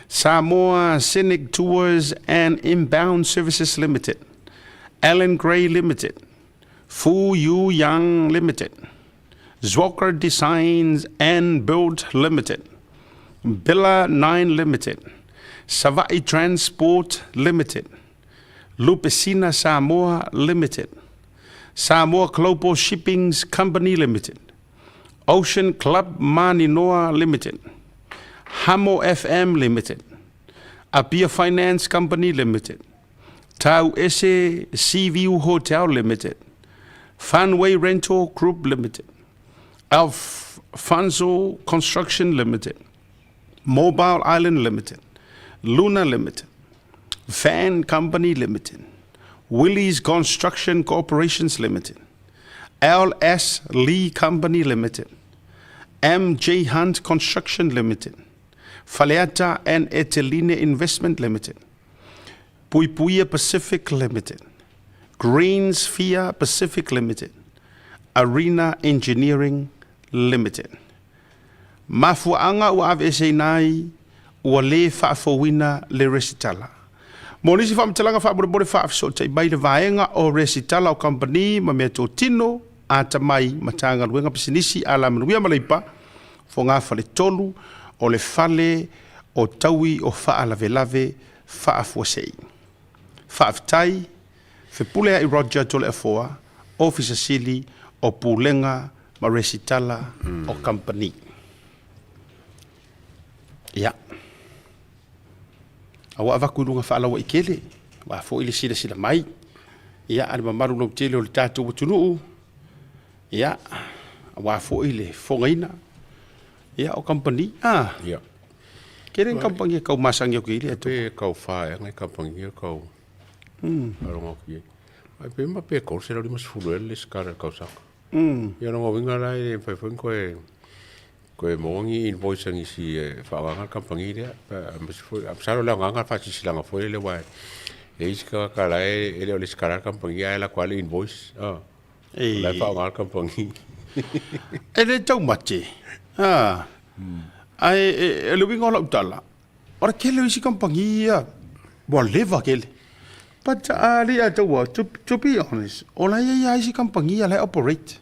Samoa Scenic Tours and Inbound Services Limited Allen Gray Limited Fu Yu Yang Limited Zwocker Designs and Build Limited Billa 9 Limited Savai Transport Limited Lupicina Samoa Limited Samoa Global Shippings Company Limited Ocean Club Maninoa Limited Hamo FM Limited Apia Finance Company Limited Tau A'e Seaview Hotel Limited Funway Rental Group Limited Alfonso Construction Limited Mobile Island Limited Luna Limited Van Company Limited Willys Construction Corporations Limited LS Lee Company Limited MJ Hunt Construction Limited Faleata and Eteline Investment Limited Puipuia Pacific Limited Green Sphere Pacific Limited Arena Engineering Limited Mafuanga ua avese nai ua le faafowina le resitala Monisi whamtalanga whaabore whaafso tai mai le vaenga o resitala o company ma mea tō tino a tamai matanga ruenga pisinisi a la manuia maleipa fo ngā whale tolu o le whale o taui o whaalave whaafuasei. Whaaftai, whipulea i Roger tole afoa, officer sili o pulenga ma resitala o company. Ia. Awa avakulunga whaalawa i kele, wa fo ili sila mai. Ia, ale mamaru lau tele o le tātou watunuu. Ia, wa fo ili fongaina. Ia, o company. Ia. Kere kampang kau masang yo kiri ato. Pe kau fa ngai kampang kau. Arongo ki. Ai pe ma pe ko se lo mas fulu le skara kau sak. Ia no winga lai pe fun ko mongi invoice ngi si fa nga kampang ire pa mas fu absaro la nga fa si la nga fo le wa. E iska ka lai ele le skara kampang ia la kwali invoice. La fa nga kampang. Ele tau mate. Ai le winga la utala. Ora kele isi kampangia. Bo leva kele. But ali atawa to be honest, ola ia isi kampangia la operate.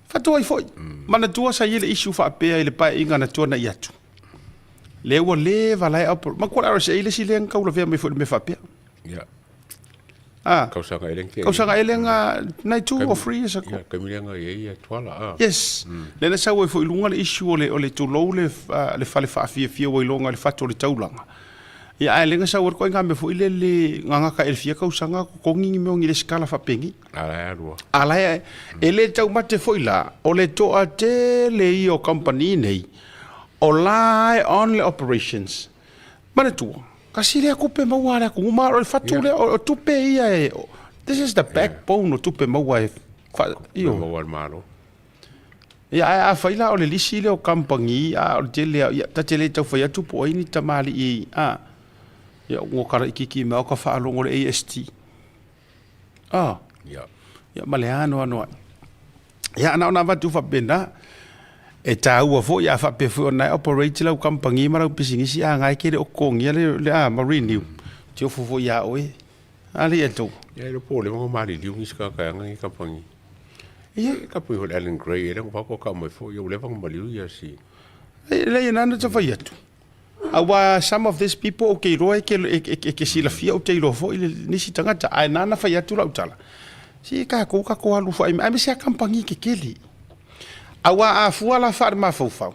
Fatu ai foi. Mana tua sa ile issue fa pe ile pa inga na tua na iatu. Le wo leva la operate. Ma ko ara se ile si len ka ula ve me fo me fa pe. Ya. Kau sanga elenga nai tu or free sa ko. Ya, kamilenga ye twala. Yes. Le na sa wo fo ilunga le issue ole tu lo le fale fa fia wo ilunga le fatu le taulanga. Ya elenga sa wo ko nga me fo ile le nganga ka elfia kau sanga ko ngi me ngi le skala fa pengi. Ala ro. Ala ele tau mate fo ila ole to ate le io company nei. Olai on le operations. Mana tu. Kasi le kupe maua le kuma o fatu le o tupe ia e. This is the backbone o tupe maua e Io. Mo malo. Ia faila o le lisi le o kampangi o tele ia ta tele tau fai atu po ini tamali i ia ngo kara ikiki me o ka whaalongo le AST. Ia maleano ano. Ia ana ona watu whapena e tāua fo ia whapefu o nai operate lau kampangi marau pisingisi ngai kere o kongi le marine tio fo ia oe. Ali eto. Ia le po le mo mali liu ni ska ka ngai kampangi. Ia ka pui hol Alan Gray era ko ka mo fo yo le vang maliu ia si. Le nana te fai atu. Awa some of these people okay roe ke sila fia o te ro fo ile nisi tangata ai nana fai atu la utala. Si ka ko alu fo ai me se kampangi ke keli. Awa a fua la fa ma fo fa.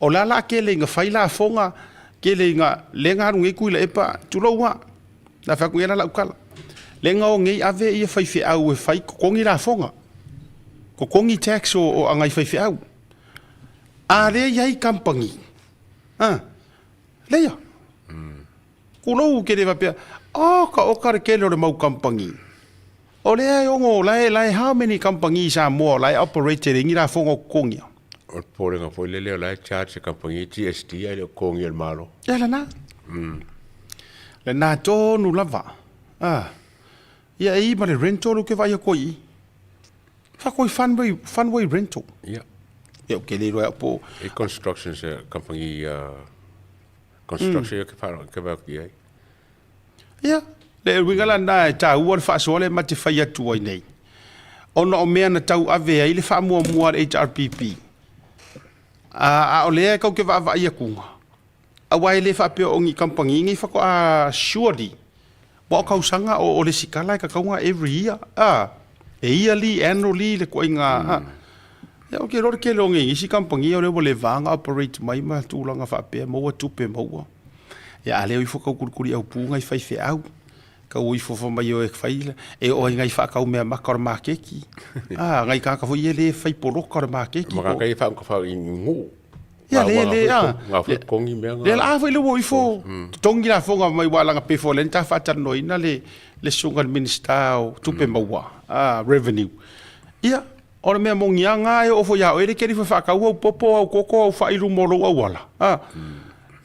O la ke le nga fai la fonga ke le nga le nga ngi ku le pa tulowa. Na fa ku era la ukala. Le nga o ngi ave ia fai fi au e fai ko ngi la fonga. Ko kongi tax o angai fai fi au. A le iai kampangi. Leia. Kulo ke le vapea. O ka ke le mau kampangi. O le ai ongo lai how many companies are more lai operating ngi la fonga kongi. O pole nga foi le lai charge kampangi GST ai le kongi el malo. Ya la na. Le na to nu lava. Ia I ma le rental ke vai ko I. Fa koi funway rental. Yeah. Ia ke le roa po. E construction se kampangi construction ke va ki ai. Ia. Le wingala na ta uor faʻasoa le mate fai atu ai nei. Ona o mea na tau ave ai le whaamua HRPP. A o lea kau ke va ia kunga. A wai le whapea o ngi kampangi ngi whako surely. Wa kau sanga o le sikala ka kaunga every year. E yearly, annually, le koi ngā. Ia o ke rore ke lo ngi si kampangi o le wale vanga operate mai ma tūlanga whapea maua tupe maua. Ia a leo I whakau kurikuri au pūnga I whaife au. Ka ui fofo mai o e whaila. E o ngai whakau mea makar makeki. Ngai kaka fo I le whai porokar makeki. Maka kai whakau I ngu. Ia le. Ngā whai kongi mea ngā. Le la awai le wo I fo. Tongi la fonga mai walanga pe fo lenta whatano ina le sungan minister o tupe maua. Revenue. Ia. Ora mea mongi a ngā e ofo ia o ere keri whakau au popo au koko au whairu moro au wala.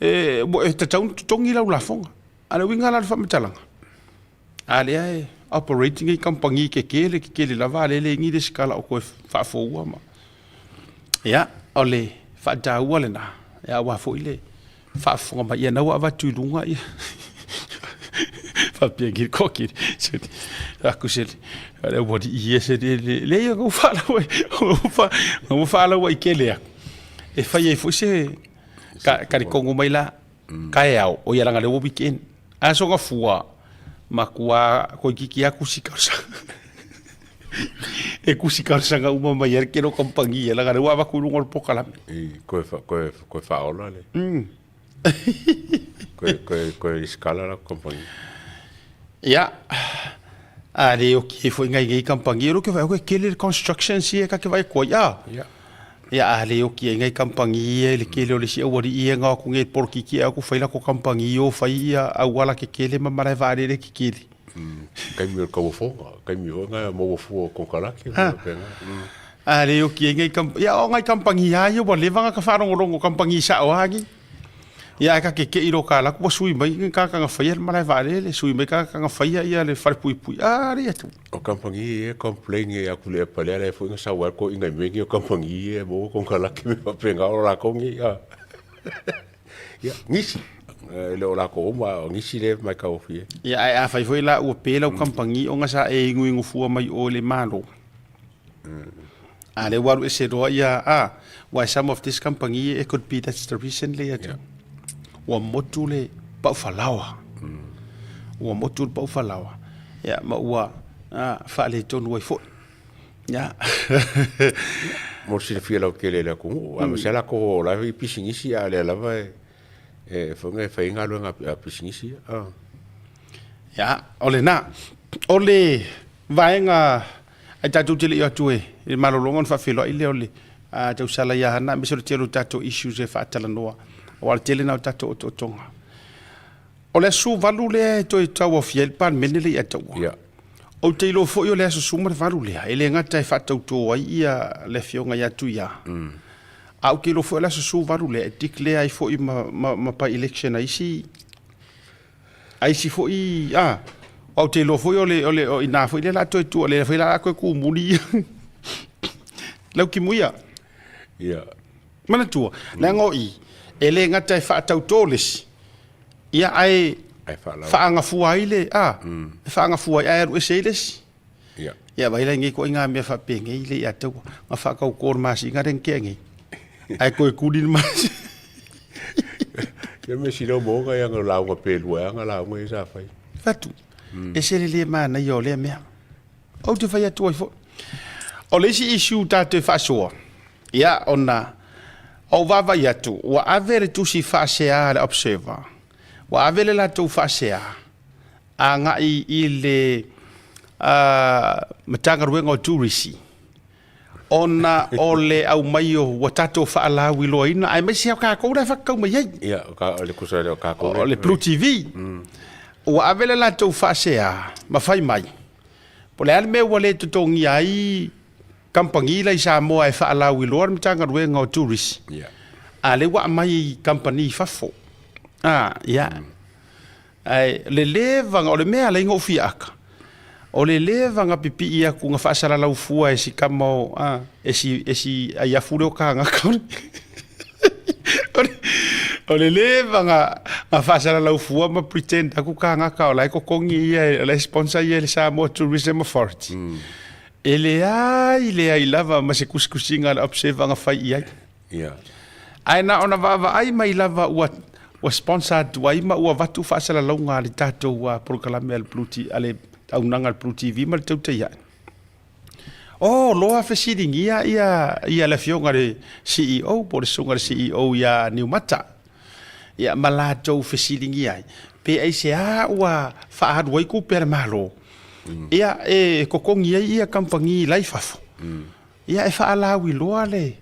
E tatau tongi lau la fonga. Ana winga la whamatalanga. Ale ai operating I kampangi ke kele lava le ngi de skala o ko fa fo ma. Ya, ole fa da wala na. Ya wa fo ile. Fa fo ma ia na wa va tu lunga ia. Fa pia ki koki. Akusel. Ale wodi ia se le ia go fa la wa fa la wa kele. E fa ia fo se ka kongo mai la. Ka au o ia langa le wo weekend. Aso ga fua. Makua ko kiki aku sikarsa. E kusikarsa nga uma mai er kero kampangi la ga wa ku ngor pokala. Ko fa ola le. Ko escala la kampangi. Ya. Ale o que foi ngai kampangi ro ke vai ko kele construction si ka ke vai ko ya. Ya ale o que ngai kampangi le kele le si o ri nga ku ngai por kiki aku faila ko kampangi o fai a wala ke kele ma mara vare le kiki. Kai mi ko fo, kai mi nga mo fo ko kala ke. Ale o que ngai kampangi ya o ngai kampangi ya yo le vanga ka faro rongo kampangi sa o agi. Ya ka ke iro kala ko sui mai ka nga fai mara vare le sui mai ka nga fai ya le far pui ari atu. O kampangi e complain e aku le pale le fo nga sa wa ko inga mengi o kampangi e mo ko kala ke me penga o la ko ngi ya. Ya ngisi le o la ko ma ngisi le mai ka ofi. Ya a fai foi la o pela o kampangi o nga sa e ngu fu mai o le malo. Ale waru e se ro ya why some of this company it could be that's the reason le ya. Wa motule pa falawa. Wa motul pa falawa. Ya ma wa fa le ton wa fo. Ya. Mo si fia lo ke le la ku. A me sala ko la vi pisingisi a le la va fo nga fa inga lo nga pisingisi. Ya, ole na. Ole vaenga ai tatu tele yo tue. E malolongon fa filo ile ole. Tau sala ya na me so telo tato issues e fa tala noa. O al tele na tato o tonga. O le su valu le to tau o fiel pan menele ya tau. Ya. O te ilo fo yo le aso suma varu le ele ngata e whatauto ai ia le fionga ia tu ia. Au ke lo fo le aso su varu le declare ai fo i ma pa election ai si fo i au te lo fo yo le o ina fo le la to tu le fo la ko ku muni. Lau ki muia. Ia. Mana tua. La ngoi ele ngata e whatauto le si. Ia ai faanga fuai le faanga fuai ai ru seles ya vai lengi ko inga me fa penge ile ya to ma fa ka ko ma si ngaren kengi ai ko kudin ma ya me si no mo ga ya la ngo pe lu nga la ngo sa fai fatu e se le ma na yo le me o te fa ya to fo o le si issue ta te faʻasoa ya ona o va va ya tu wa avere tu si fa se a observer wa avele la tau whasea a ngai I le matanga ruenga o tourisi ona o le au mai o wa tatou whaalau I loa ina ai mai si au kākou rai whakau mai ei ia o le kusa le kākou o le Blue TV wa avele la tau whasea mafai mai po le ale me wa le tutongi ai kampangi la I Samoa e whaalau I loa matanga ruenga o tourisi a le wa mai kampani fafo ai le levanga o le mea le ngo fiaka o le levanga pipi ia ku nga fasala lau fua e si kamo e si ai afure o kanga o le levanga nga fasala lau fua ma pretend aku kanga ka o lai ko kongi ia le sponsor ia le Samoa Tourism Authority ele ai lava ma se kuskusinga le observer nga fai ia ai na ona va ai mai lava wa sponsor tuai ma ua watu whaasala launga le tātou wa proklame al Blue TV ale taunanga al Blue TV ma le Tautai A'e. Loa whesiringi ia le fionga le CEO po le songa le CEO ia Niumata. Ia malatou whesiringi ai. Pe ai se ua whaahadu ai ku pere malo. Ia kokongi ai ia kampangi laifafo. Ia e whaalau I loa le.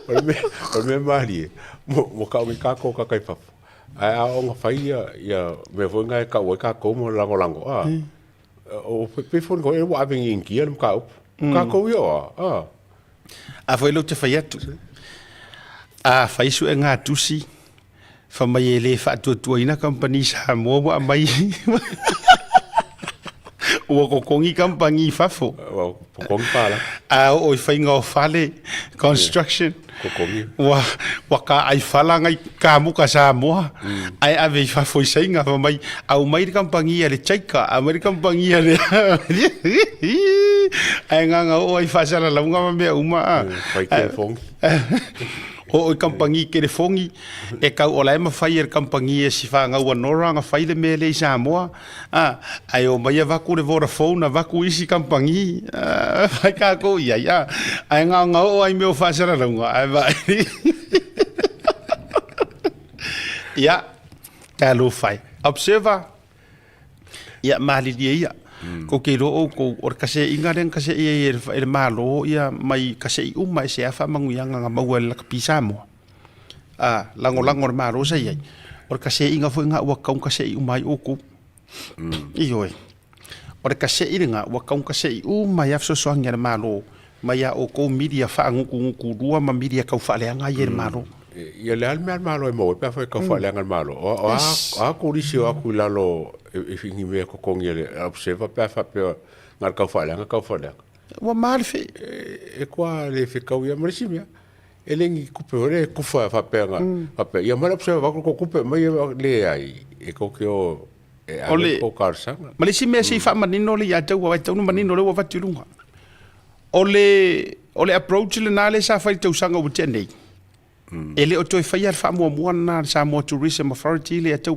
o me mari mo ka mi ka ko ka kai papu ai a o fai ia me foi ngai ka o ka ko mo lango o pe fon ko e wa ben in kia ka ko yo a foi lo te fai atu a fai su nga tusi fa mai ele fa tu ina company sa mo mai o ko kongi kampangi fafo o kongi pala o fai ngo fale construction ko kongi wa ka ai fala ngai ka muka sa mo ai ave fafo singa fa mai au mai kampangi le chaika american kampangi le ai nga o ai fasala la nga me uma fai ke fong o kampangi ke le fongi e ka o lai mafai kampangi e si fa nga wa noranga fai le mele Samoa ai o mai va ku le Vodafone va ku isi kampangi vai ka ko ia ai nga o ai me o fa sala longa ai vai ia ka lo fai observer ia mali dia ko ke ro ko or kase ingaren kase e malo ia mai kase uma se afa manguyanga nga mawel ka pisamo lango malo sai ai or kase inga foi nga wa kaun kase uma o ko ioi or kase inga wa kaun kase uma ia so so ngar malo mai o ko media fa ngu dua ma media ka fa le nga yer malo ia le alme malo e mo pe fa ka fa le nga malo a ko risio a ku lalo e fingi me ko kongi le observa pe fa pe ngar ka fa le wa mal fe e kwa le fe ka ia marsimia elengi ku pe ore ku fa pe nga fa pe ia mal observa ko ku pe mai le ai e ko ke o ole ko karsa marsimia si fa manino le ya tau wa tau manino le wa fatilunga ole approach le na le sa fa tau sanga o tenei ele o toi fai fa mo na Samoa Tourism Authority le atu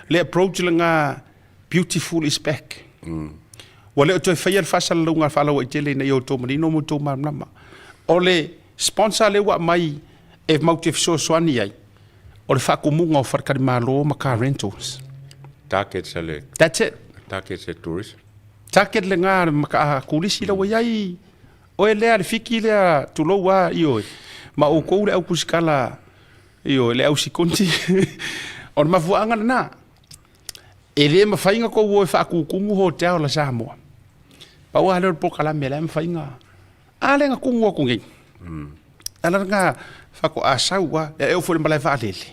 le approach le nga beautiful is back wale o toi fai fa sala lunga fa lo tele na yo to marino mo to mama ole sponsor le wa mai e motive so swani ai ole fa ko munga fa ka malo ma car rentals target sale that's it target se tourist target le nga ma kulisi le wa ai o ele al fiki le tu lo wa yo ma o ko le au kuskala io le au sikonti on ma vuanga na le mawhainga ko ua whaakukungu hotel la Samoa. Pa ua haleo po kalame le mawhainga. Ale nga kungu o kungi. Ala nga whako asau wa, e eo fole malai whaalele.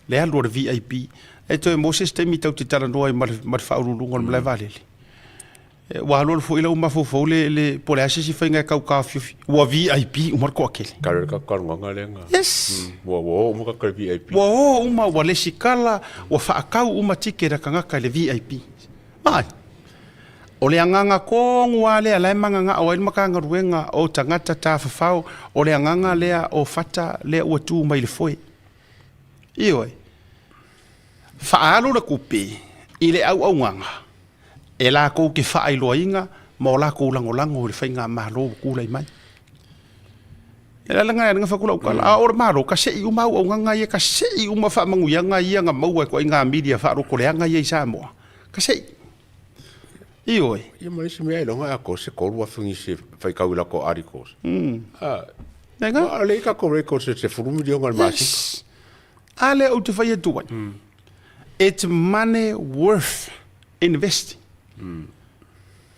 Le alu o VIP. E toi mo systemi tau te tala noa i mara whaurulunga o malai whaalele. Wa halo fo ila uma fo le pole asisi whainga kau ka fiufi. Wa VIP umar ko akele. Kare ka karonga lenga. Yes. Wa uma ka kare VIP. Wa uma wa le sikala wa whaakau uma tike ra kangaka le VIP. Mai. O le anganga kongu wa le alai manganga o ilma kanga ruenga o tangata ta whawhau o le anganga lea o fata lea ua tū mai le foe. Ioi. Whaalu na kupe i le au nganga. E la kou ke whaai loa inga, ma o la kou lango le whainga mahalo kula i mai. E la langa nga whakula ukala, a ora mahalo, ka sei umau au nganga ia, ka sei uma whaamangu ianga ia nga maua ko inga media whaaro koleanga ia i Samoa. Ka sei. Ioi. Ia marisi mea ilonga ako se koru a whingi se whaikau ila ko articles. Nenga? Ale ka ko records se furumi di onga masi. Ale au te whaia tuai. It's money worth investing.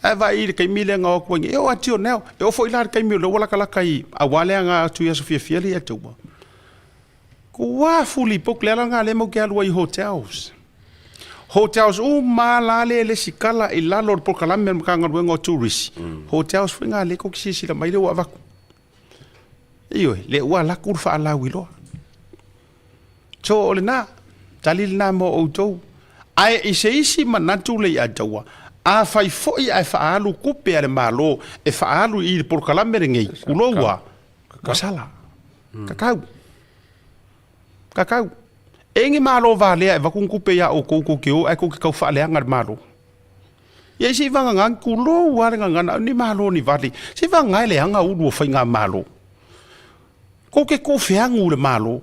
E vai i kai mile nga o kwenye. E o atio neo. E o fo ilar kai mile wala kalaka i. A wale nga tu ia sofia fiali e tuwa. Ko wafuli pok lela nga le mo ke alua i hotels. Hotels o malale le sikala i lalo por kalame mkanga wengo tourist. Hotels fringa le ko kisi la mai le wa vaku. Iyo le wa la kurfa ala wilo. So ole na talil na mo o to. Ai isi manatu le ya jawa. A fai foi ai faalu kupe ale malo e faalu i por kalame ngei kulowa. Kasala. Kakau. Engi malo vale e vakun kupe ya o koko keo e ko kau faale anga malo. Ye si vanga ngang kulo ware nganga ni malo ni vale. Si vanga le anga ulu fai nga malo. Ko ke ko feangu le malo.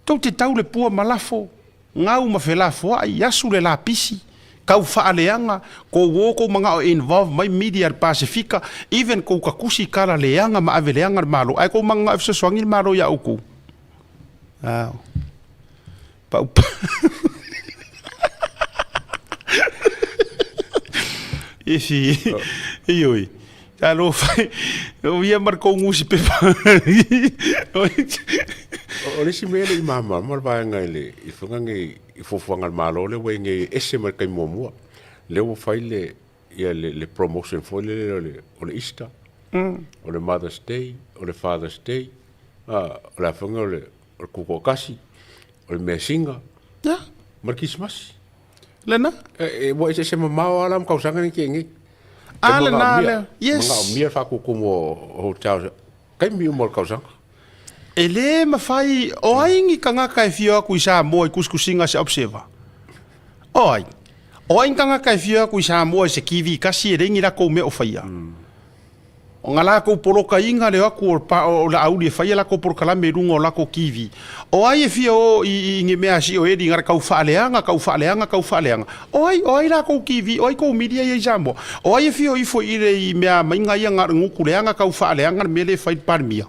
Tau te tau le pua malafo. Ngau mafelafo ai yasu le la pisi. Kau faaleanga ko woko mga o involve mai media Pacifica even ko kakusi kala leanga ma aveleanga malo ai ko mga afse swangil malo ya uku. Pau. Isi. Ioi. Talo fai. O ia marco ngusi pepa. O le si mele i mama mal vai ngai le i funga ngai i fofuanga malo le we ngai ese mar kai momua le o fai le ia le promotion for le o le Easter o le Mother's Day o le Father's Day o la funga o le kuko kasi o le mesinga ya mar Christmas lena e wo ese mama ala am kausanga ni kengi ala na yes mga mia fa ku como hotel kai mi mo kausanga ele mafai o aingi kanga kai fio ku sa mo kuskusinga se observa. Oi. O aingi kanga kai fio ku sa mo se kiwi kasi rengi la ko me o faia. O ngala ko poloka inga le aku o la auli faia la ko por kala me rungo la ko kiwi. O ai fio i ngi me asi o edi ngar kau faaleanga. O ai la ko kiwi, o ai ko media ye jambo. O ai fio i fo ire i me mainga ia ngar ngukuleanga kau faaleanga me le fai parmia.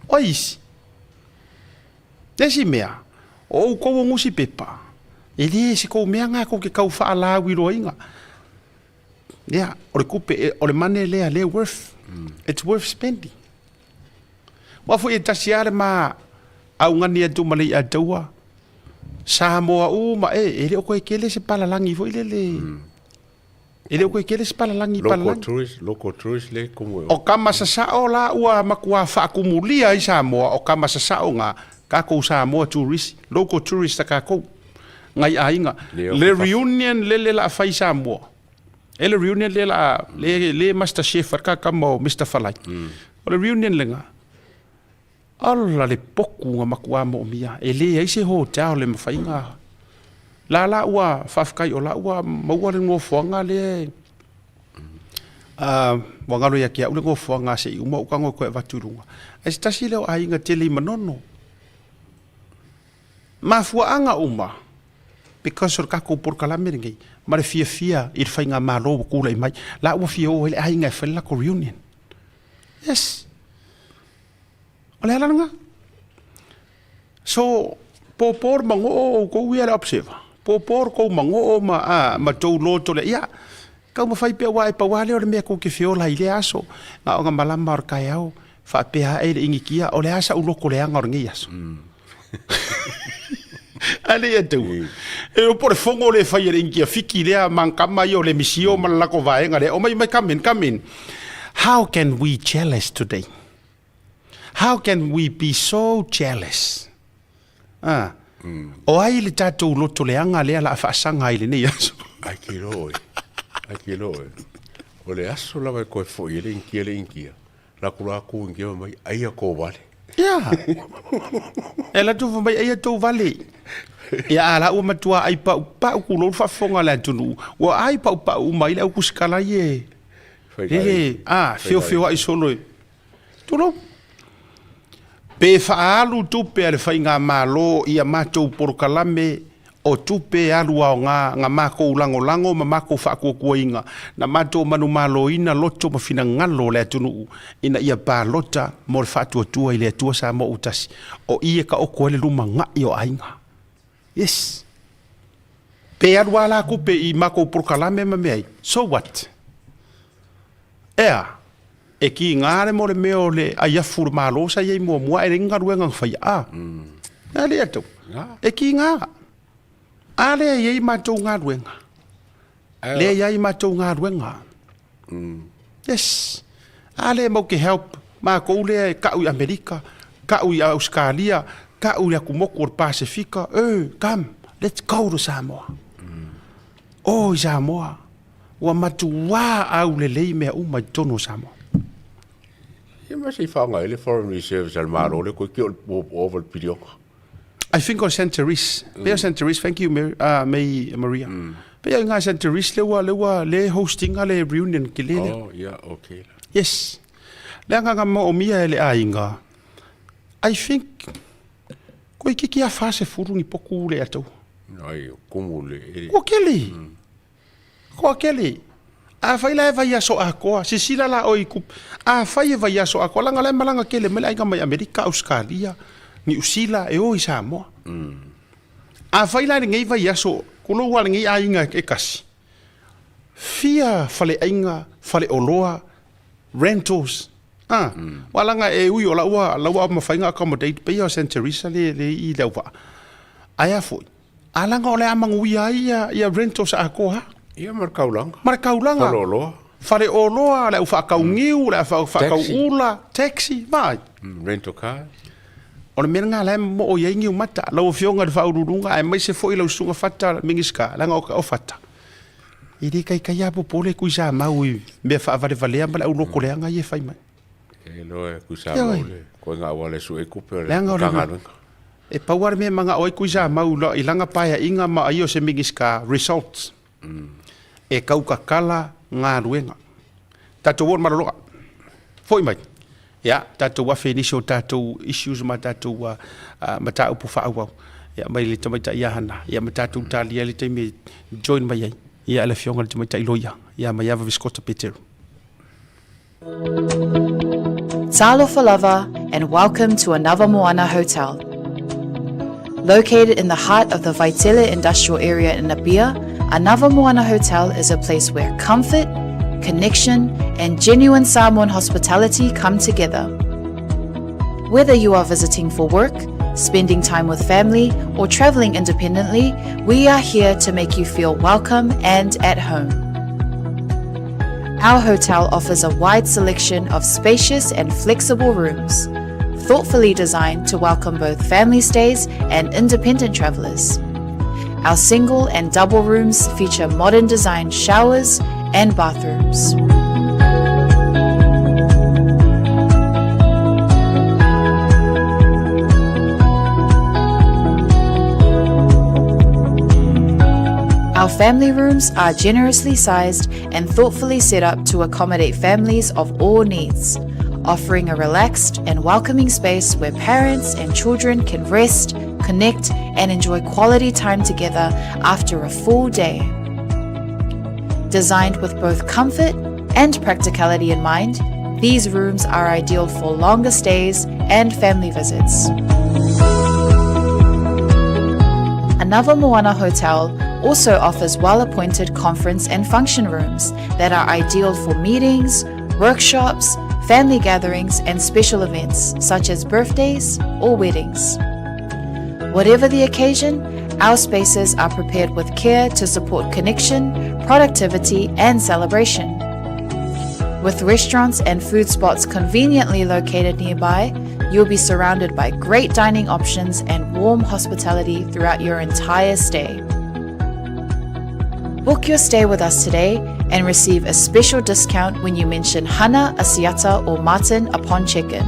Ois. Desi mea. O ko ngusi pepa. Ele si ko mea nga ko ke kau faala wiro inga. Ya, o le kupe o le mane le worth. It's worth spending. Wa fu e tasiare ma au ngani atu mali ataua. Samoa ma ele o ko kele se pala langi fo ile. Ele o ko kele se pala langi local tourist le como o kama sasao la ua makua whaakumulia i Samoa o kama sasao nga kako Samoa tourist, local tourist ka ko ngai ainga le reunion le la fai Samoa ele reunion le master chef ka kamo Mr Falai o le reunion le nga alla le poku nga makua mo mia ele ai se hotel le mafai nga la ua fafkai o la ua maua le ngofonga le wangalo ya kia ule ngofonga se uma ukango ko vaturunga es tasi le ainga tele manono mafuanga uma because or kako por kala meringi mare fia ir fainga malo kula mai la ua fia o le ainga fella ko reunion yes ole langa so por mango ko wi ala observa Por ko mango ma tau loto le ia. Kau mafai pe wa pa wale o le mea ko ke fiola i le aso. Nga o nga malama or kai au. Fa pea e le ingi kia o le asa uloko le anga o ngi aso. Ale e tau. E o pore fongo le fai le ingi a fiki lea mankama i o le misio malako vaenga le. O mai come in. How can we jealous today? How can we be so jealous? O ai le tatou loto le anga lea la faasanga i le nei aso. Ai ki roe. O le aso lava e koe fo i le inkia. La kura ku ingia mai ai a ko vale. Ya. E la tu mai ai a tau vale. Ya ala ua matua ai pa ku lo fa fonga la tunu. Wa ai pa mai le ku skala ye. Ele fio ai solo. Tu lo. Pe faalu tupe ale fai ngā malo ia mātou porokalame o tupe alu ao ngā mākou lango ma mākou whaakuakuainga na mātou manu malo ina loto ma fina ngalo le atunu ina ia pālota mo le whaatuatua i le atua sa mo utasi o ia ka oko ele luma ngai o ainga. Yes. Pe alu ala kupe i mākou porokalame ma mei. So what? Ea. E ki ngare mo le meo le aiafu le malo sa iei mua e ringa ruenga whai Ale atu. E ki ngā. Ale iei mātou ngā ruenga. Le iei mātou ngā ruenga. Yes. Ale mau ke help. Mā kou le kau i Amerika, kau i Australia, kau i Akumoko o Pasifika. Come, let's go to Samoa. I Samoa. Wa matu wā au le lei mea umai tono Samoa. Ia masi whaanga ele Foreign Reserve al maro le koe ki o over pidionga. I think on Centeris. Pea Centeris, thank you Maria. Pea ngā Centeris le hosting le reunion ki lele. Oh, yeah, okay. Yes. Le anga mo o mia ele ainga. I think koe kiki a fase furungi poku le atou. Ai, kumu le. Ko keli. A fai la vai aso a koa, si sila la oi kup. A fai vai aso a koa, langa le malanga kele mele ainga mai Amerika, Australia, ni usila e oi Samoa. A fai la ngei vai aso, kulo wala ngei ainga e kasi. Fia fale ainga, fale oloa, rentals. Walanga e ui o laua mawhainga accommodate pe o St. Teresa le I lewa. Aia foi. Alanga o le amangui ia rentals a koa. Ia markaulanga. Fale oloa. Fale oloa, le ufakau ngiu, le ufakau ula, taxi, vai. Rental car. O le mena ngā lai mo o iei ngiu mata, lau fionga le whaururunga, e mai se foi lau sunga fata mingiska, langa o fata. I re kai apo pole kui sa mau I mea whaavare valea, ma le au loko leanga I e whai mai. E loe kui sa mau le, koe ngā wale su e kupe o le kangarunga. E pauare mea mga oi kui sa mau lo, I langa paia inga ma ai o se mingiska results. E kaukakala ngā ruenga. Tatou won maraloa. Foi mai. Ya, tatou wafe inisio tatou issues ma tatou mata upu whaau. Ya, mai le tamaita ia hana. Ya, ma tatou tali le te me join mai ai. Ya, ala fionga le tamaita iloia. Ya, mai ava viskota peteru. Talofa lava and welcome to Anavamoana Hotel. Located in the heart of the Vaitele industrial area in Apia, Anavamoana Hotel is a place where comfort, connection, and genuine Samoan hospitality come together. Whether you are visiting for work, spending time with family, or traveling independently, we are here to make you feel welcome and at home. Our hotel offers a wide selection of spacious and flexible rooms, thoughtfully designed to welcome both family stays and independent travelers. Our single and double rooms feature modern designed showers and bathrooms. Our family rooms are generously sized and thoughtfully set up to accommodate families of all needs, offering a relaxed and welcoming space where parents and children can rest, connect, and enjoy quality time together after a full day. Designed with both comfort and practicality in mind, these rooms are ideal for longer stays and family visits. Anavamoana Hotel also offers well-appointed conference and function rooms that are ideal for meetings, workshops, family gatherings, and special events such as birthdays or weddings. Whatever the occasion, our spaces are prepared with care to support connection, productivity, and celebration. With restaurants and food spots conveniently located nearby, you'll be surrounded by great dining options and warm hospitality throughout your entire stay. Book your stay with us today and receive a special discount when you mention Hana, Asiata, or Martin upon check-in.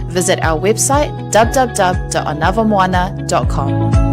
Visit our website www.anavamoana.com.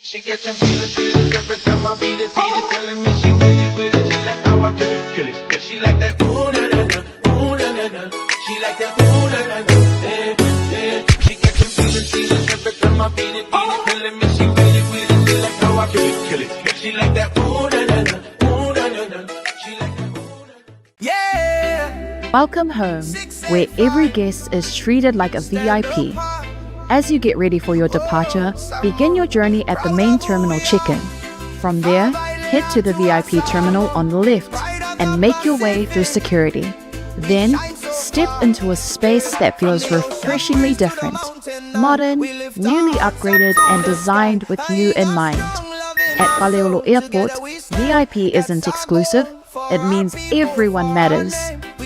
She gets them feelings every time I beat it, telling me she with it. She like how I kill it. Yeah, she like that ooh na na na, ooh na na na. She like that ooh na na na, yeah, yeah. She gets them feelings every time I beat it, telling me she with it. She like how I kill it. Yeah, she like that ooh na na na, ooh na na na. She like that ooh na na. Yeah. Welcome home, where every guest is treated like a VIP. As you get ready for your departure, begin your journey at the main terminal check-in. From there, head to the VIP terminal on the left and make your way through security. Then, step into a space that feels refreshingly different, modern, newly upgraded and designed with you in mind. At Paleolo Airport, VIP isn't exclusive, it means everyone matters.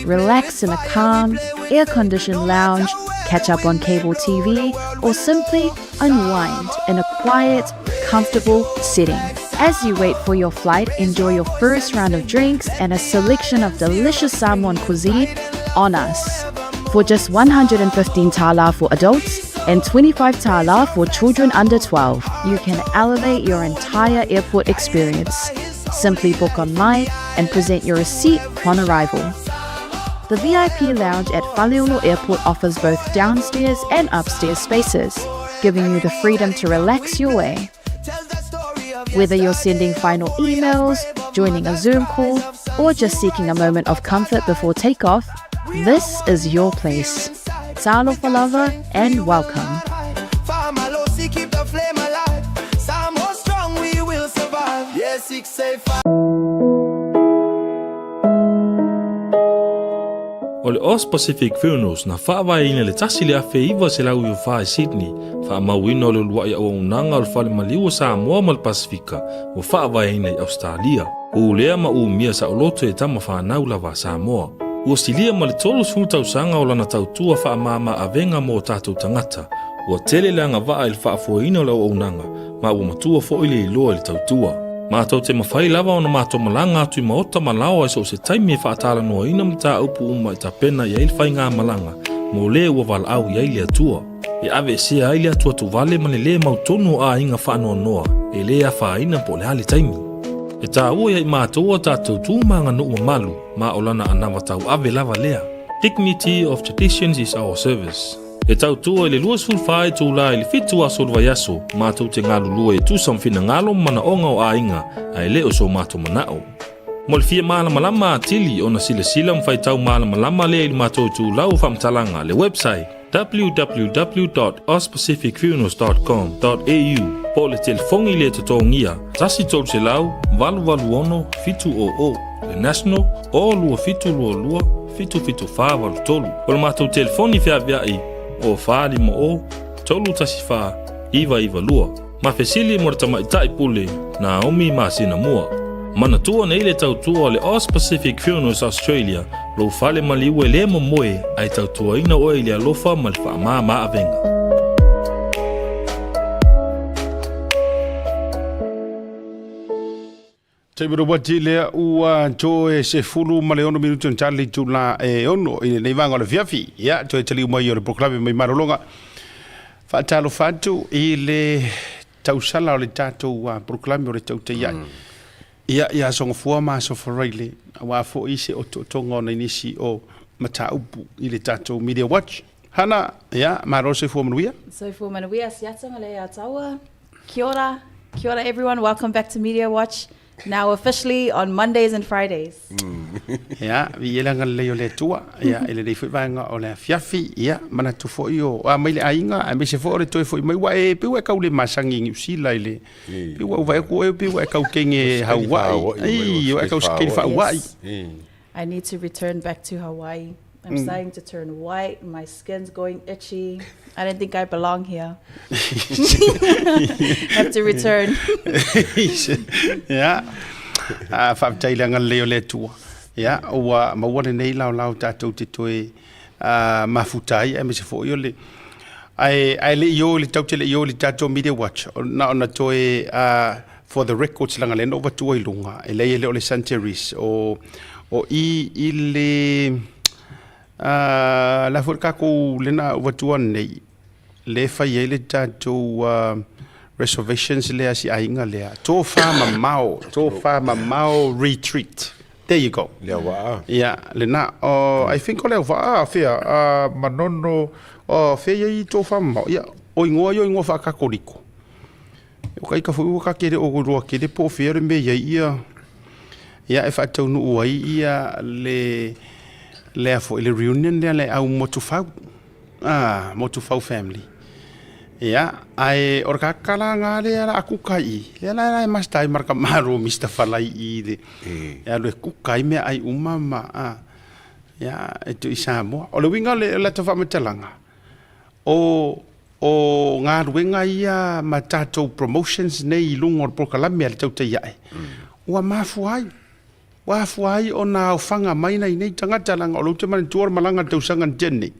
Relax in a calm, air-conditioned lounge, catch up on cable TV, or simply unwind in a quiet, comfortable setting. As you wait for your flight, enjoy your first round of drinks and a selection of delicious Samoan cuisine on us. For just 115 tala for adults and 25 tala for children under 12, you can elevate your entire airport experience. Simply book online and present your receipt upon arrival. The VIP lounge at Paleolo Airport offers both downstairs and upstairs spaces, giving you the freedom to relax your way. Whether you're sending final emails, joining a Zoom call, or just seeking a moment of comfort before takeoff, this is your place. Talo for lover and welcome. O le Aus Pacific Funeral na faʻawaeina le Tasi A'e iwa se lau i wha Sydney, faʻamauina o le luai o unanga o le whale maliu o Samoa ma le Pasifika, o faʻawaeina i Australia. O lea ma umia sa o loto e tama whanau lawa Samoa. Ua silia ma le tolu sultausanga o lana tautua whaamama avenga mo tātou tangata, ua tele leanga waa il whaafuaina o le o unanga, ma ua matua fo ile iloa il tautua. Mātou te mawhai lawa o na mātou malanga atu I maota malawa so se taimi e whaatala noa ina mta upu uma I ta pena I ail whai ngā malanga, mo le ua wala au I aile atua. E ave se aile atua tu vale mane le mautonu a inga whaanoa noa, e le a whaina po le hale taimi. E tā ua I mātou o tātou tūmanga nua malu, ma o lana anawa tau ave lava lea. Dignity of traditions is our service. E tautua I le luas fulwhae tūla I le fitu aso lwa yaso, mātou te ngā lulua e tūsam whina ngalo mana onga o ainga, ai leo so mātou manao. Mo le fia mālama lama atili o na sila mwhai tau mālama lama lea I mātou tūlau whamtalanga le website www.auspacificfunerals.com.au po le telefongi le tatongia, tasi tolu se lau, valu ono, fitu o, le national, o lua fitu lua, fitu wha walu tolu. O le mātou telefoni whia viai, o whaari mo o, tolu tasi iwa lua. Ma fesili mo rata maitai pule, na omi ma sina mua. Mana tua nei le tautua o le Aus Pacific Funeral Australia, lo fale maliu e le momoe ai tautua ina o le alofa ma le whaamama avenga. Te mero wati lea ua joe se fulu ma le ono minuto en Charlie tula e ono i nei vanga o le fiafi. Ia, joe tali umai o le proklame mai marolonga. Whaatalo whatu i le tausala o le tatou proklame o le Tautai A'e. Ia songa fua maa so wharaile. Wa fo i se o tonga o na inisi o mataupu i le tatou Media Watch. Hana, ia, maro se fua manuia. So for Manuia Siatanga le Ataua. Kia ora everyone. Welcome back to Media Watch. Now officially on Mondays and Fridays. Ia, vi elanga leo le tua. Ia, ele nei whaivanga o le fiafi. Ia, mana tu fo io. A mai le ainga, a me se fo ore toi fo i mai wa e piwa e kau le masangi ngi usila ile. Piwa uwa e kua e piwa e kau kenge Hawaii. Ai, e kau skiri Hawaii. I need to return back to Hawaii. I'm starting to turn white. My skin's going itchy. I don't think I belong here. Have to return. Yeah. Whaaptailanga leo le tua. Yeah. Ua maua nei lau tātou te toe mafutai. E me se fo le. Ai le io le tau te le io le tātou Media Watch. Na ona toe for the records langa le nova tua i lunga. E le o le Santeris. O i le... la furka ko lena watua nei le fai le tatou reservations le asi ainga le to fa mao retreat. There you go. Le wa. Yeah, lena I think ole va fia manono fia I to fa mao. Yeah, o ingoa fa ka koliko. O kai ka fu ka kere o ro kere po fia me ia. Yeah, if I tau no ia le fo ile reunion le au motufau motufau family ai orka kala nga le ala kukai le la mastai marka maru Mr Falai I de ya le kukai me ai umama eto isamo o le winga le tofa metalanga o nga ruenga ia matato promotions nei lungo prokalame le Tautai A'e wa mafuai Wafuai o na whanga mai nei tangata langa o lote mani tuar malanga tausanga jene.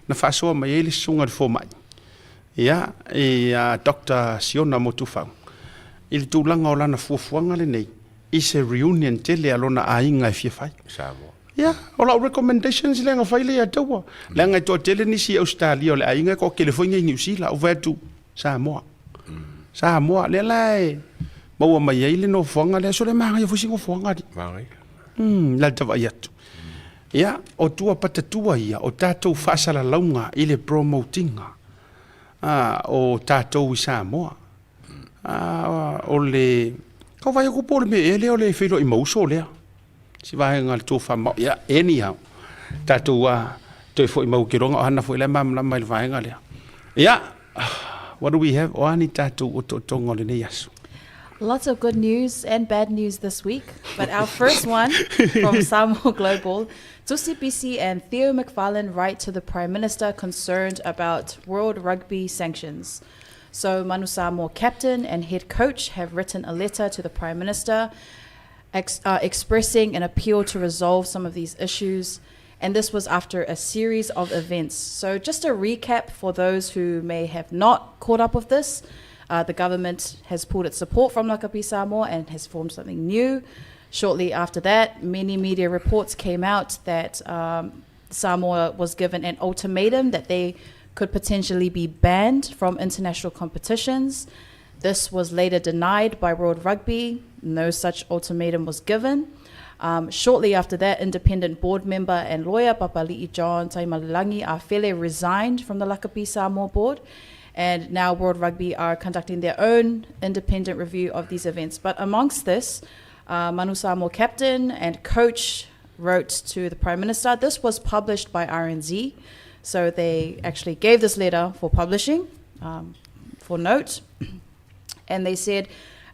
Na faʻasoa mai ele sunga fo mai. Ia, Dr. Siona Motufau. Ili tūlanga o lana fuafuanga le nei. I se reunion tele alona ainga e fiafai. Samoa. Ia, o lau recommendations lenga whaile a taua. Lenga I toa tele nisi Australia o le ainga ko kelefoinga I New Zealand o vetu Samoa. Samoa, le lai. Maua mai ai le no fonga le so le manga ia fusingo fonga di. Mai. La tava iatu. Ia, o tua patatua ia, o tātou whaasala launga I le promotinga. O tātou I Samoa. O le... Kau vai aku pole me ele o le whiro I mauso lea. Si vai ngā le tō whamau. Ia, anyhow. Tātou toi fo I mau ki ronga o hana fo I le mamla mai le vai ngā lea. Ia, what do we have? O ani tātou o tonga le nei asu. Lots of good news and bad news this week, but our first one from Samoa Global, Tusi BC and Theo McFarlane write to the Prime Minister concerned about World Rugby sanctions. So Manu Samoa captain and head coach have written a letter to the Prime Minister expressing an appeal to resolve some of these issues, and this was after a series of events. So just a recap for those who may have not caught up with this. The government has pulled its support from Lakapi Samoa and has formed something new. Shortly after that, many media reports came out that Samoa was given an ultimatum that they could potentially be banned from international competitions. This was later denied by World Rugby. No such ultimatum was given. Shortly after that, independent board member and lawyer Papali'i John Taimalilangi A'e resigned from the Lakapi Samoa board. And now World Rugby are conducting their own independent review of these events. But amongst this, Manu Samoa captain and coach wrote to the Prime Minister. This was published by RNZ. So they actually gave this letter for publishing, for note. And they said,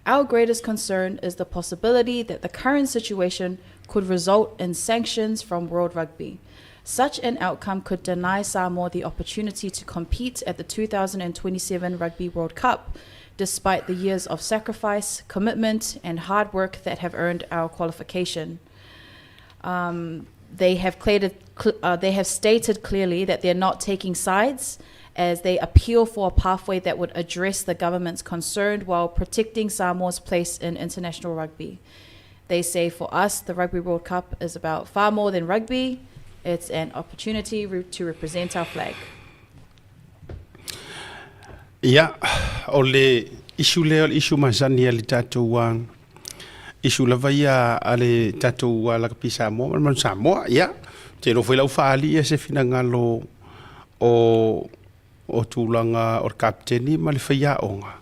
our greatest concern is the possibility that the current situation could result in sanctions from World Rugby. Such an outcome could deny Samoa the opportunity to compete at the 2027 Rugby World Cup. despite the years of sacrifice, commitment, and hard work that have earned our qualification. They have stated clearly that they're not taking sides as they appeal for a pathway that would address the government's concern while protecting Samoa's place in international rugby. They say for us, the Rugby World Cup is about far more than rugby. It's an opportunity to represent our flag. Ia, o le isu leo, isu masani ali tatou isu lava ia ale tatou lakapi Samoa, man Samoa, ia, te no foi lau faali ia se finangalo o tūlanga o kapteni ma le whaia onga.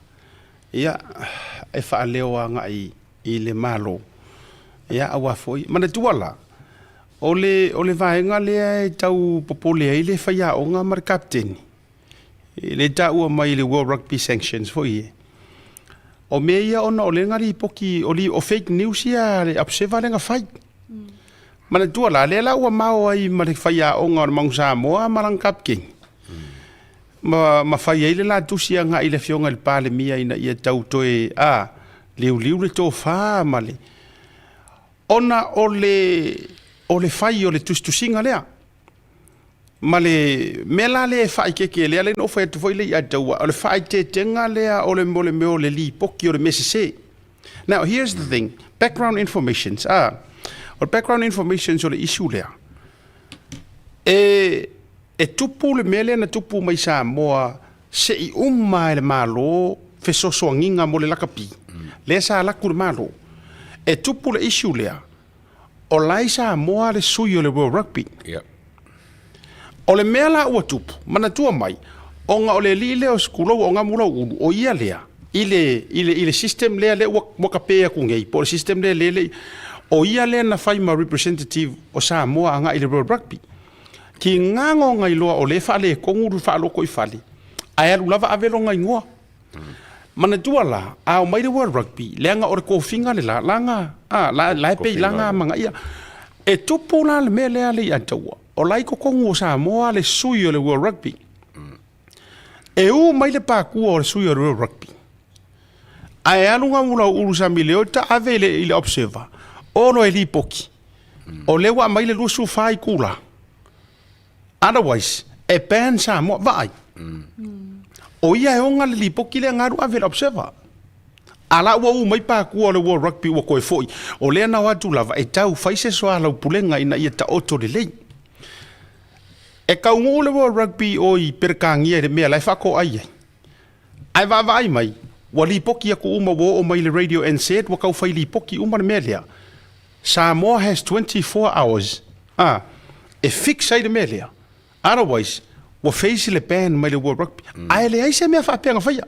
Ia, e whaaleo anga i le malo. Ia, awa foi, mana tuala. O le vaenga lea e tau popolea i le whaia onga ma le kapteni. Le tau mai le World Rugby Sanctions foi e. O mea ia ona o le ngari poki o fake news ia le apseva le nga whai. Mana tuala, le la ua mao ai ma le whaia onga o Maung Samoa marang kapking. Mafai ai le la tusi anga i le fionga le pale mia ina ia tau toe liu le tō wha male. Ona o le fai o le tustusinga lea. Male mela le fai keke lea le no fai atu foi le ia taua. O le fai te tenga lea o le mole meo le li poki o le mesese. Now here's the thing. Background informations. O background informations o le isu lea. E tupu le mele na tupu mai Samoa se I umma le malo fe sosoanginga mo le lakapi. Le sa laku le malo. E tupu le issue lea. O lai Samoa le sui o le World Rugby. Yep. O le mea la ua tupu. Mana tua mai. O nga o le li leo skulo o nga mula ulu. O ia lea. Ile system lea le waka pea kungei. Po le system lea le. O ia lea na fai ma representative o Samoa anga ile World Rugby. Ki ngango ngai loa o le whale e konguru whaloko I whale. Ai alu lava avelo ngai ngoa. Mana tua la, au mai le World Rugby, leanga ore kofinga le la, langa, la e pei langa manga ia. E tupu la le mea lea le ia taua. O lai ko kongu o Samoa le sui o le World Rugby. E u mai le pākua o le sui o le World Rugby. Ai alu ngā mula uru sa mileo ta ave le ile observer. Ono e li poki. O lewa mai le lusu whai kula. Otherwise, e ban Samoa vai. O ia e onga le lipoki le ngaru ave le observer. Ala ua mai pākua o le World Rugby ua koe foi. O lea na watu lava e tau faise soa lau pulenga ina ia ta oto le lei. E kaungo le World Rugby o I perkangia le mea lai whako ai. Ai vai mai. Wa lipoki aku uma wo o mai le radio NZ wa kau fai lipoki uma le mea lea. Samoa has 24 hours. E fix ai le mea lea. Otherwise, wa face le ban mai le World Rugby. Ai le ai se mea whapenga whaia.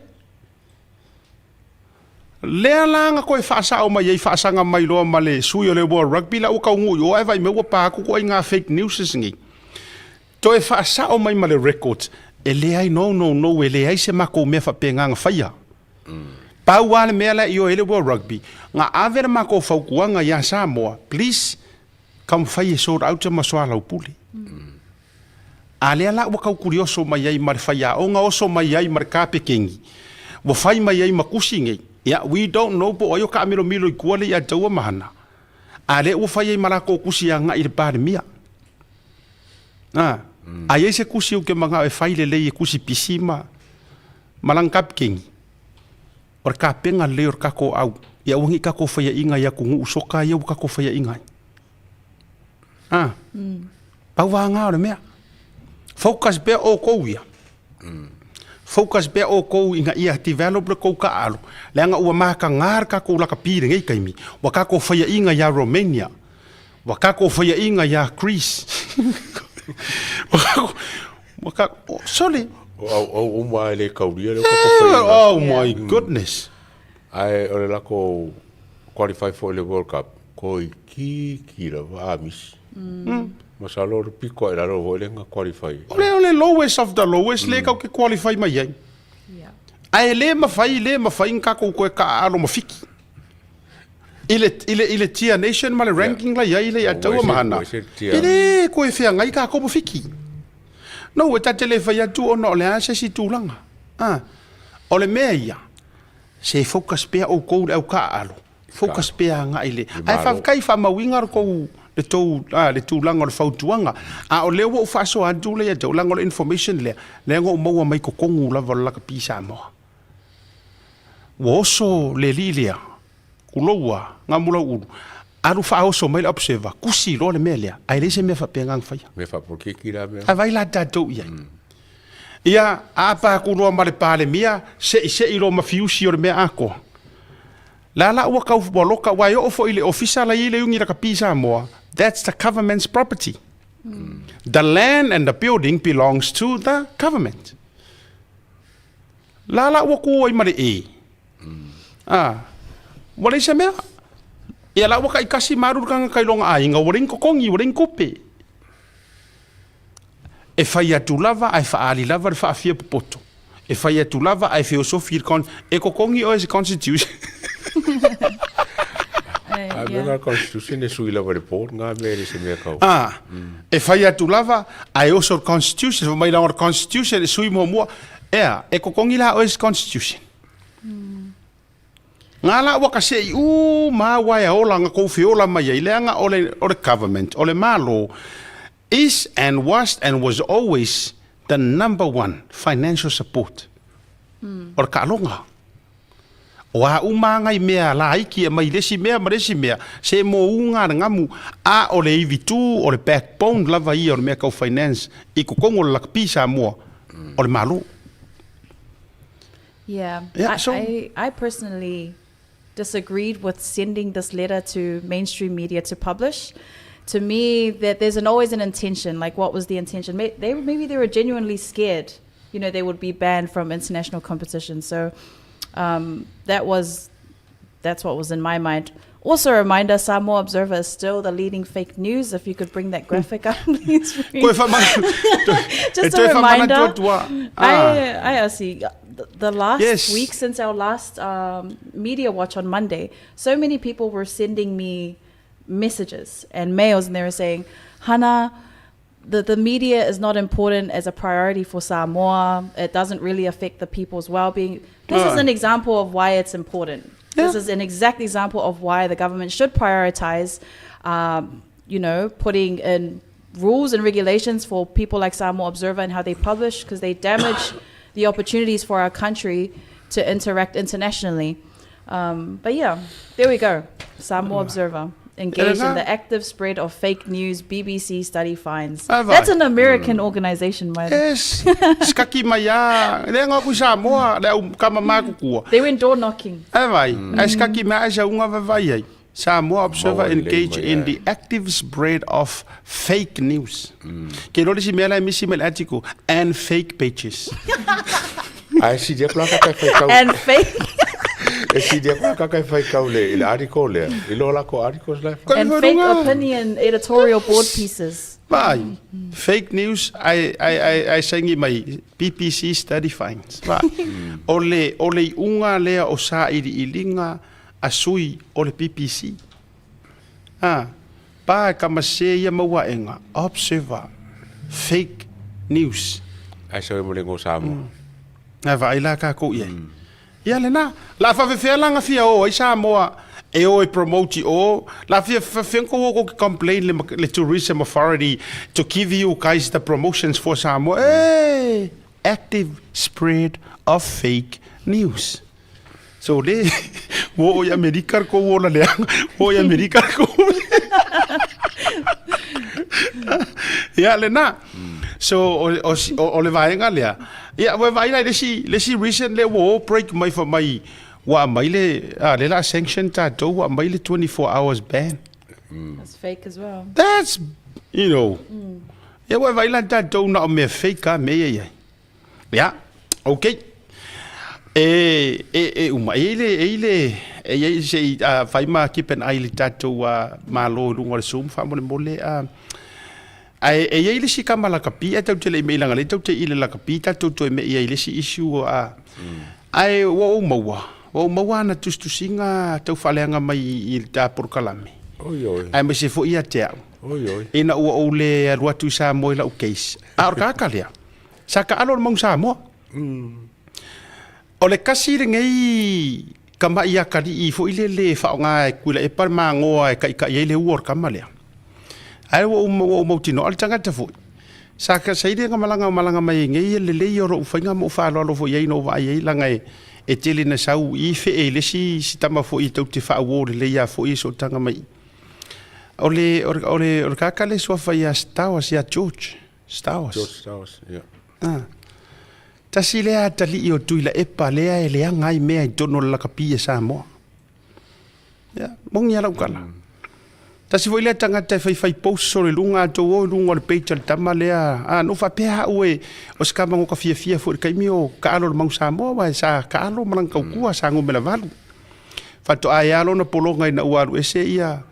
Lea langa koe whaasao mai ei whaasanga mai loa ma le sui o le World Rugby la uka ungu o ai vai meua pāku ko ai ngā fake news ngi. To e whaasao mai ma le records. E le ai no e le ai se mako mea whapenga nga whaia. Pau wale mea la I o ele World Rugby. Nga avera mako whaukuanga ia Samoa. Please, come whai e sort out ma soa lau puli. A lea la ua kaukuri oso mai ai ma le whaia o nga oso mai ai ma le kāpe kengi. Wa whai mai ai ma kusi ngei. Yeah, we don't know po ayo ka milo I kua le ia taua mahana. A le ua whai ai marako kusi a nga I le pāre mia. A iei se kusi u ke mga e whai le lei e kusi pisi ma malang kāpe kengi. Or ka penga le or kako au. Ia wangi kako whaia inga ia kungu usoka ia u kako whaia inga. Pau wanga o le mea. Focus be o kou ia. Focus be o kou inga ia develop le kou ka alo. Leanga ua maka ngar ka kou laka pire ngai kaimi. Wa ka kou whaia inga ia Romania. Wa ka kou whaia inga ia Greece. Wa ka... Sorry. O mai le kauria le oh my goodness. Ai o le lako qualify for the World Cup. Koi ki la amis. Masalo piko era ro le nga qualify. Ole lowest of the lowest le ka ke qualify mai ai. Yeah. Ai le mafai ka ko ka alo mafiki. Ile tier nation ma le ranking la ia ile atau mahana. Ile ko e fia ngai ka ko mafiki. No, e tatele whai atu o no le ase si tūlanga. O le mea ia. se focus pea o kou au ka alo focus pea nga ile ai fa kai fa mawinga ko le tu langa le fautuanga a o lewo fa so adu le ya langa le information le ngo mo mai ko kongu la vola ka pisa mo wo so le lilia kulowa nga mula u aru fa o so mai observer kusi lo le melia ai le se me fa pengang fa me fa por que kira me a vai la tatou ia apa ku no male pale mia se ilo mafiusi o me ako la wa ka boloka wa yo fo ile official ile ungi ka pisa mo that's the government's property the land and the building belongs to the government la wa ku i mare wale se mea ia la wa ka ikasi maru kanga kai longa ai nga woring ko kongi woring kope e fai atu lava ai fa ali lava fa afia poto e fai atu lava ai filosofia kon e ko kongi o is constitution a constitution e sui lava report nga me se me ka e fai atu lava ai also constitution mai la constitution e sui mo e ko kongi la o is constitution ngala wa ka sei ma wa ya ola nga ko fiola mai ile nga ole government ole malo is and was always the number one financial support or ka longa wa umanga i mea la iki mai lesi mea se mo unga ngamu a ole vitu ole backbone lava i or mea finance i ko kongo la pisa mo ole malo I personally disagreed with sending this letter to mainstream media to publish. To me, that there's always an intention. Like, what was the intention? Maybe they were genuinely scared. You know, they would be banned from international competition. So that's what was in my mind. Also, a reminder: Samoa Observer is still the leading fake news. If you could bring that graphic up, please. Just a reminder. I see. The last week since our last media watch on Monday, so many people were sending me messages and mails, and they were saying, Hana, the media is not important as a priority for Samoa. It doesn't really affect the people's well-being. This is an example of why it's important. This is an exact example of why the government should prioritize, putting in rules and regulations for people like Samoa Observer and how they publish, because they damage the opportunities for our country to interact internationally. But yeah, there we go. Samoa Observer engaged in the active spread of fake news. BBC study finds. That's an American organization, by the way. Yes. Skaki maya. Lenga ku Samoa le kama maku. They went door knocking. Avai. Skaki maya sa unga vai. Samoa Observer engaged in the active spread of fake news. Kero si mela misi mel article and fake pages. I see the plaka and fake. I see the plaka fai kaule il article le. Ilola ko articles le. And fake opinion editorial board pieces. Bye. Fake news. I sangi my BBC study finds. Ole unga lea o sa ilinga asui o le PPC. Pa kamaseia mawaenga observer fake news. Ai so mo lengo Samoa. Na vai la ka ko ye. Ya le na la fa fe langa fia o ai Samoa e o promote o la fia fenko ko complain le tourism authority to give you guys the promotions for Samoa. Hey, active spread of fake news. So le wo ya America ko wo la le wo ya America ko ya le na so o le vai nga le ya we vai la le si recent le wo break my for my wa mai le la sanction ta do wa mai le 24 hours ban. That's fake as well. That's ya we vai la ta do na me fake ka me ya okay. Uma ele sei fai ma keep an eye tatou malo lunga sum fa mole ele si kamala kapi tau tele me langa le tau te ile la kapi tatou to me ele si issue wo mawa na tustusinga tau falenga mai il ta por kalame ai me se fo ia te ina o le ruatu sa mo la case or ka kalia saka alor mong sa mo O le kasi le ngai kama ia kari I fo ile le whaonga e kuila e par maa ngoa e ka ia le uor kama lea. Ai wa umautino al tangata fo. Sa ka saide nga malanga mai ngai le le yoro ufainga mo whaalo alo fo iei no wa iei langa e tele na sau I fe e le si tama fo I tau te wha awore le ia fo I so tanga mai. O le kaka le sua whai a Stawas ia George. Stawas, yeah. Tasi lea tali I o tuila epa lea e lea ngai mea I tono laka pia Samoa. Ya, mongi ala ukala. Tasi foi lea tangata e whai post so le lunga ato o lunga le peita le tama lea. No wha pea ue o skama ngoka fia fo le kaimi o ka alo le mau Samoa wa e sa ka alo malang kaukua sa ngo mela valu. Fato ai alo na polonga ina uaru ese ia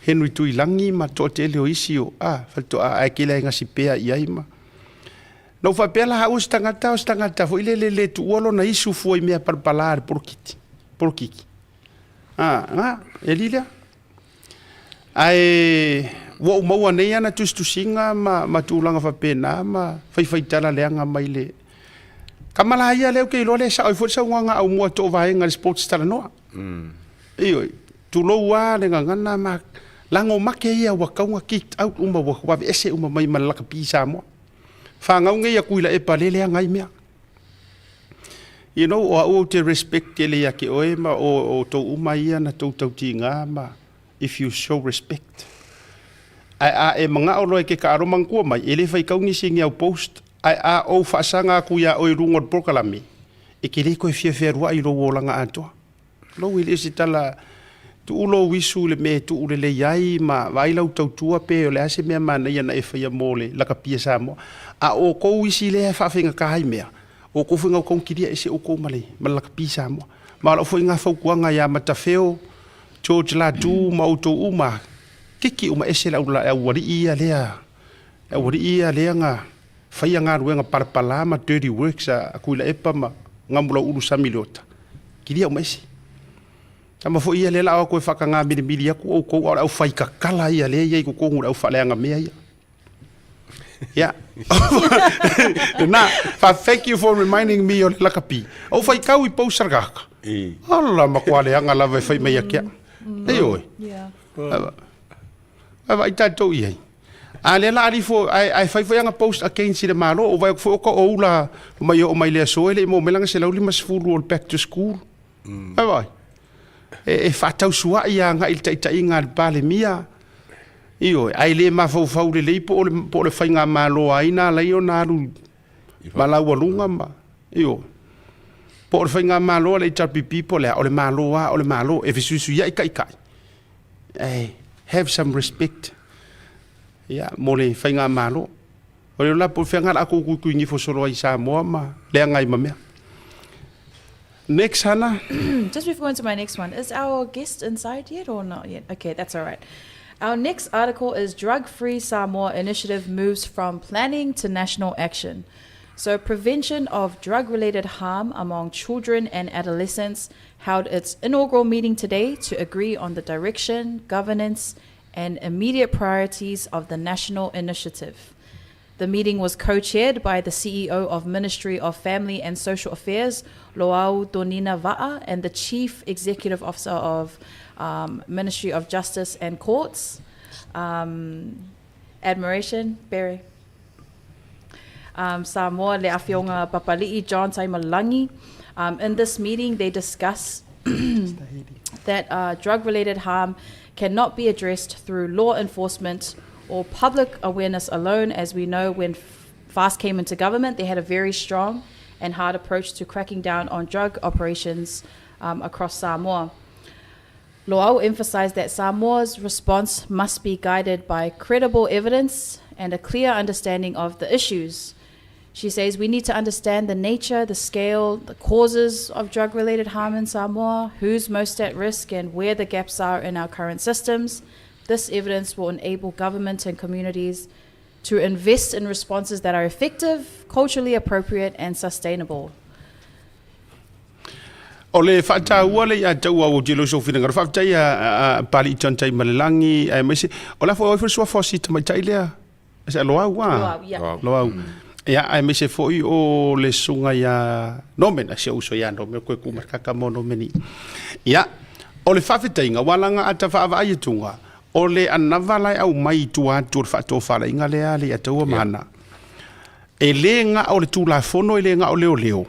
Henry Tuilangi ma to te leo isi o. Fato ai kila inga si pea iai ma. No fa pela ha us tangata fo ile le tu olo na isu foi mea parpalar por kiki. Elila. Ai wo mo nei ana tu singa ma tulanga fa pena ma fai tala leanga mai le. Kamala ia leo ke lo le sa o fo sa nga au mo to vai nga sports tala no. Io tu lo wa le ngana ma lango make ia wa kaunga kicked out wa ese mai malaka pisa mo. Whangau ngai a kuila e palelea ngai mea. You know, o te respect ke le ake oe ma o tau umaia na tau ti ngā ma if you show respect. E mga o loe ke ka aromang kua mai, ele whai kaungi singi au post, o whaasanga kuia oi rungor prokalami. E ke le koe whiawhia I lo langa atoa. Lo ili si tala tu ulo wisu le me tu ule le iai ma wailau tau tua pe o le ase mea mana ia na e whaia mole laka pia Samoa. O kou wisi le whawhinga kahai mea. O kou whinga o kou kiria ese o kou male malaka pia Samoa. Ma o whinga whaukuanga ia matawheo George la tu ma o tau uma. Kiki uma ese la ula e wari ia lea. E wari ia lea nga whaia ngā ruenga parapala ma dirty works a kuila epa ma ngamula ulu samiliota. Kiria uma ese. Tama fo ia le la o koe whakanga mirimiri aku o kou au whai kakala ia le ia I kou ngur au whaleanga mea ia. Yeah. Thank you for reminding me o le lakapi. O whai kau I pausargaka. Ala makwale anga lawe whai mea kia. Ei oi. Ava I tātou iai. A le la arifo, ai whai anga post against I le malo, o vai o ka oula mai o mai lea soe le mo melanga se lauli masfulu o back to school. Ai vai. E whatau sua I anga I tai ngā pale mia. Io, ai le mafau le po le whainga malo aina lai o nāru malaua lunga ma. Io. Po le whainga malo le tapi people le o le malo e visusu ia I kai. Have some respect. Yeah, mo le whainga malo. O le la po whainga ako kukuingi fo solo I Samoa ma le ngai ma mea. Next, Hannah. Just before going to my next one, is our guest inside yet or not yet? Okay, that's all right. Our next article is Drug Free Samoa Initiative Moves from Planning to National Action. So prevention of drug-related harm among children and adolescents held its inaugural meeting today to agree on the direction, governance, and immediate priorities of the national initiative. The meeting was co-chaired by the CEO of Ministry of Family and Social Affairs, Loau Donina Va'a, and the Chief Executive Officer of Ministry of Justice and Courts. Admiration, Barry. Samoa le awhionga papali'i John Taimalangi. In this meeting, they discuss that drug-related harm cannot be addressed through law enforcement or public awareness alone. As we know, when FAST came into government, they had a very strong and hard approach to cracking down on drug operations across Samoa. Loau emphasized that Samoa's response must be guided by credible evidence and a clear understanding of the issues. She says we need to understand the nature, the scale, the causes of drug-related harm in Samoa, who's most at risk, and where the gaps are in our current systems. This evidence will enable government and communities to invest in responses that are effective, culturally appropriate, and sustainable. O le whaataua le ia tau au jelo so whina ngara whaatai a pali I tantai malelangi a maise o la fo o fo so fo si tamai tai lea asa loa wa loa Ia, ai me se foi o le sunga ia nomena se uso ia no me koe kumakaka mo nomeni. Ia, o le whawhetainga, walanga ata whaava ai tunga, o le anavalai au mai tua tur whato whala inga lea le ataua mana. E le nga o le tulafono e le nga o leo leo.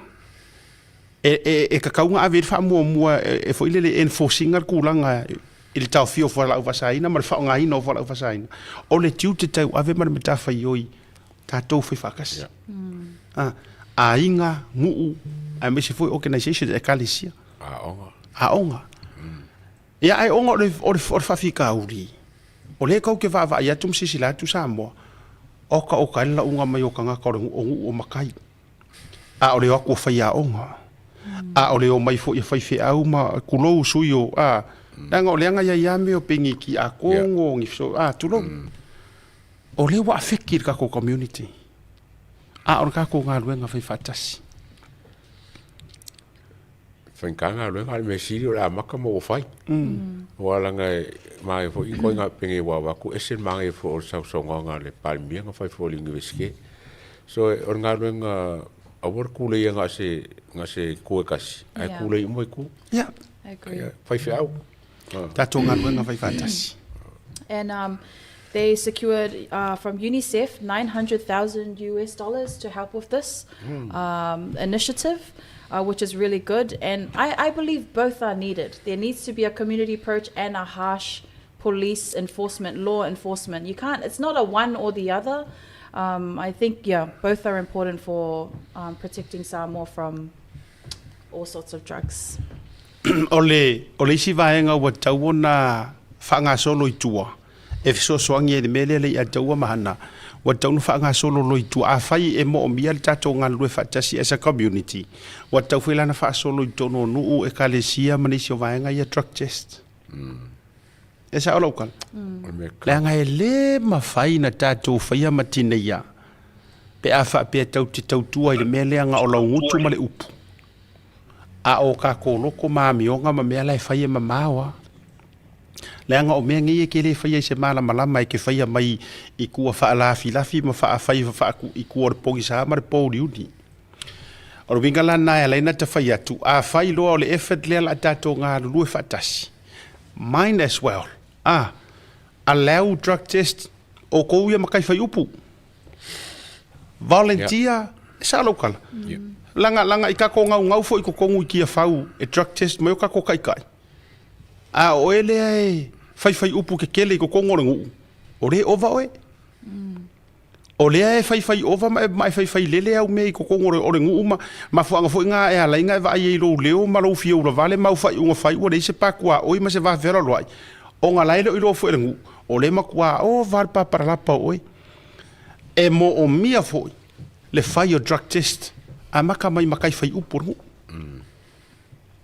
E kakaunga a veri wha mua e fo ile le enforcinga kulanga i le tau fio whala au wasaina, ma le wha ngai no whala au wasaina. O le tiu te tau ave mara me tawhai oi, tatou whai whakas. A inga, nguu, a me se foi organization e kalisia. A onga. Ia ai onga o le whawhika uri. O le kau ke whaava i atum sisi la tu Samoa. Oka o kaila unga mai o kanga kore o makai. A o le wako whai a onga. A o le o mai fo i whai au ma kulou sui o a. Nanga o le anga ia me o pengi ki a kongo ngifso. A tulo. O le wa awhikir kako community. A o kako ngā luenga whai whatasi. Whankanga luenga me siri o la maka mo o whai. O alanga mai fo i koi ngā penge wa waku esen mangai fo o sausonga ngā le palmia ngā whai fo lingi weske. So o ngā luenga awar kule ia ngā se koe kasi. Ai kule i moi ku. Yeah. I agree. Whai whiau. Tato ngā luenga whai whatasi. And they secured from UNICEF $900,000 to help with this initiative, which is really good. And I believe both are needed. There needs to be a community approach and a harsh police enforcement, law enforcement. You can't, it's not a one or the other. I think, both are important for protecting Samoa from all sorts of drugs. Ole isi vaenga wa tau na whanga solo i tua. E fiso soangi e mele le ia taua mahana. Wa tau na whanga solo lo i tua. A whai e mo o mia le tatou ngā lue whatasi as a community. Wa tau whela na wha solo i tono nuu e kalesia manisi o vaenga ia drug test. E sa ola ukal. Le anga e le mafai na tatou whaia matina ia. Pe a wha pe tau te tautua i le mele anga o lau ngutu ma le upu. A o ka koloko maamionga ma mea lai whaia ma mawa. Le anga o mea ngie ke le whaia se mala malama e ke whaia mai i kua wha lafi ma wha whai wha i kua repongi sa ma repori uni. O winga la nai alaina ta whaia tu a whai loa o le effort lea la tatou ngā lue whatasi. Mine as well. Allow drug test o kou ia makai whai upu. Volunteer, sa lokala. Langa i kako ngau fo i ko kongu i kia whau e drug test mai o kako kai. A o ele ai whai upu ke kele i ko kongo ngu. O le ova oe. O le ai whai ova mai whai lele au me i ko kongo o le ngu ma fuanga fo ngā e ala inga e vai e lo leo ma lo fio ula vale ma whai unga whai o le se pakua oi ma se va vera loai. O ngā laile i lo fo e ngu. O le makua o var pa paralapa oe. E mo o mia foi le whai o drug test. A maka mai makai whai upuru.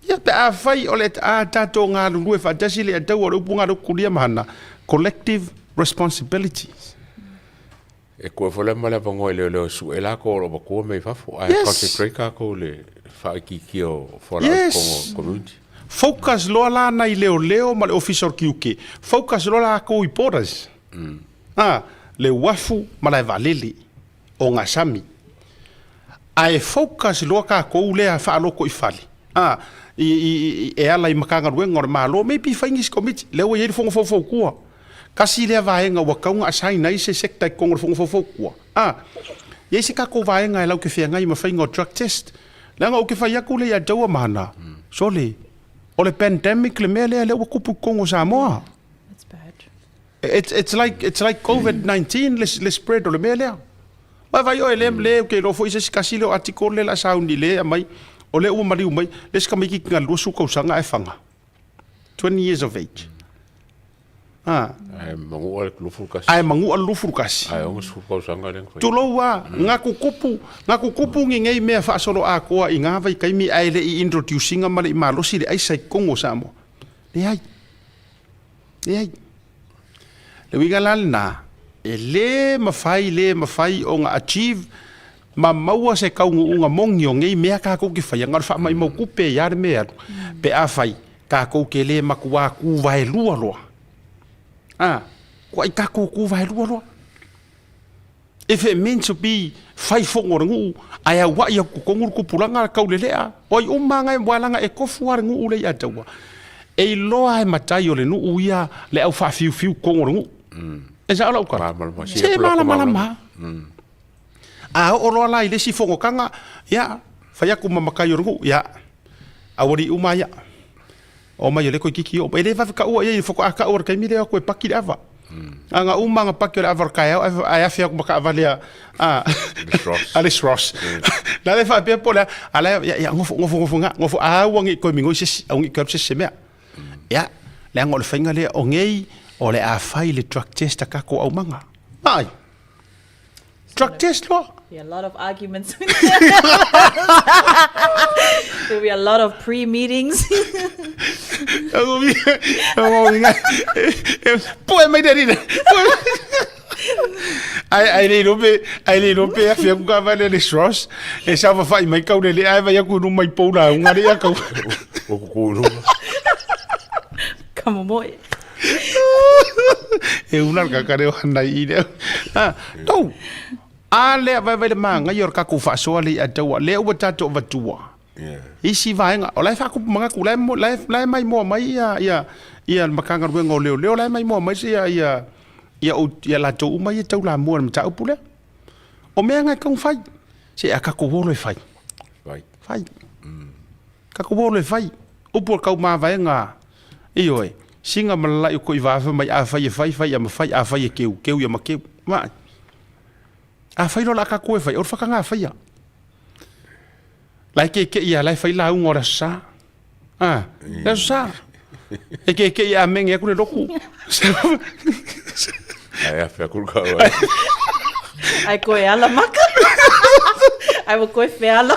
Ia pe a whai o le a tato ngā lue whatasi le a tau o upu ngā rukuria mahana. Collective responsibilities. E koe whale male pango e leo su e la ko o kua mei whafo. Ai concentrate ka ko le whaiki ki o whala kongo community. Focus loa la nai leo ma le official kiuke. Focus loa la ko i poras. Le wafu ma le valele o ngā sami. Ai focus loa ka kou lea whaaloko i whali. E ala i makanga ruenga o le malo, maybe whaingis committee, leo e eri whonga whau kua. Kasi lea vaenga wa kaunga asai nai se sekta i kongo whonga whau kua. Ie se kako vaenga e lau ke whenga i ma whainga o drug test. Leanga o ke whai aku lea daua mahana. So le, o le pandemic le mea lea leo kupu kongo Samoa. That's bad. It's like COVID-19 le spread o le mea lea. Vai o le ke lo foi se kasi le article le la sauni le mai o le o mari mai le ska mai ki ngal su ko sanga e fanga 20 years of age. Ai mangu al lufu kasi. Ai o su ko sanga le. Tu lo wa ngaku kupu ngi me fa solo a ko i nga vai kai mi ai le i introducing ma le malo si le ai sai kongo samo. Le ai. Le wigalal na e le mafai o nga achieve ma maua se kaungu unga mongi o ngei mea kako ki whai ngar wha mai mau kupe iare mea pe a whai kako ke le makua ku vai lua loa kua i kako ku vai lua loa if it meant to be fai fongo rangu aya wa ia kukongur kupulanga kaulelea oi umanga walanga e kofu rangu ule ya tawa e loa e matai ole nu uia le au fa fiu fiu kongo rangu e sa ala ukara se mala a o loa lai le si fongo kanga ya fa ku mamakai rangu ya awori umaya o mai le ko kiki o ele va ka o e foko aka o kai mire ko e pakile ava anga umanga pakile ava kai ai afia ko ka avalia Alice Ross la le fa pe pola ala ya ngofu a wangi ko mingo se ngi ka se mea ya le ngol fainga le o ngei o le a fai le drug test ka ko au manga ai drug test lo. A lot of arguments. There'll be a lot of pre-meetings. I need to pay a few government Ross. E sa fa mai kau le ai vai ku mai poula ngari ya kau. Come on. E una ka kare hana ide. No. Ale vai le manga yor ka ku faʻasoa le atua le ua tatou vatua isi vaenga o lai fa ku manga ku lai mai mo mai ia makanga ruenga o leo lai mai mo mai ia la tou mai tau la mo ta upule o mea ngai kong fai se aka ku volo fai ka ku volo fai upur kau ma vaenga ioi singa malai ko iva mai a fai a mafai a fai keu ia makeu ma a fai lo la ka koe fai or fa nga fai ya lai ke ia lai fai la un ora sa ya sa e ke ia menge ku le loku ai a fa ku ka ai koe ala maka ai wo koe fe ala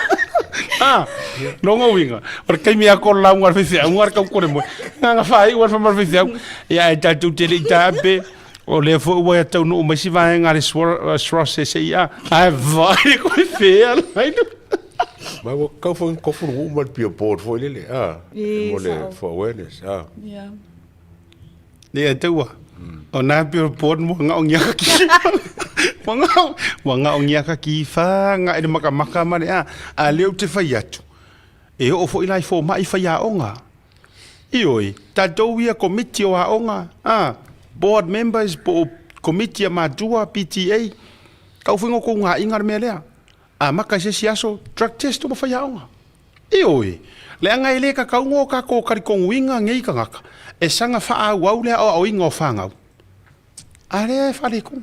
no winga or kai mi ko la un fa un ka ko mo nga fai un fa mar fa ya ta tu te ta be o le fo wa tau no mai si vai ngare swara se ia ai vai ko fe ai ma wo ka fo ko fu mo pio port fo le mo le for awareness yeah le tau o na pio port mo nga ongia ki mo nga ongia ka ki fa nga e maka mane a le te fai atu e o fo ilai fo mai fai a onga ioi ta do ia committee o a onga board members po committee ma dua PTA kau fingo ko nga ingar melea maka se siaso drug test to fa yaonga ioi le anga ile ka kau ngo ka ko kari ko winga ngei ka ngaka e sanga fa a wau le o ingo fanga ale fa le ku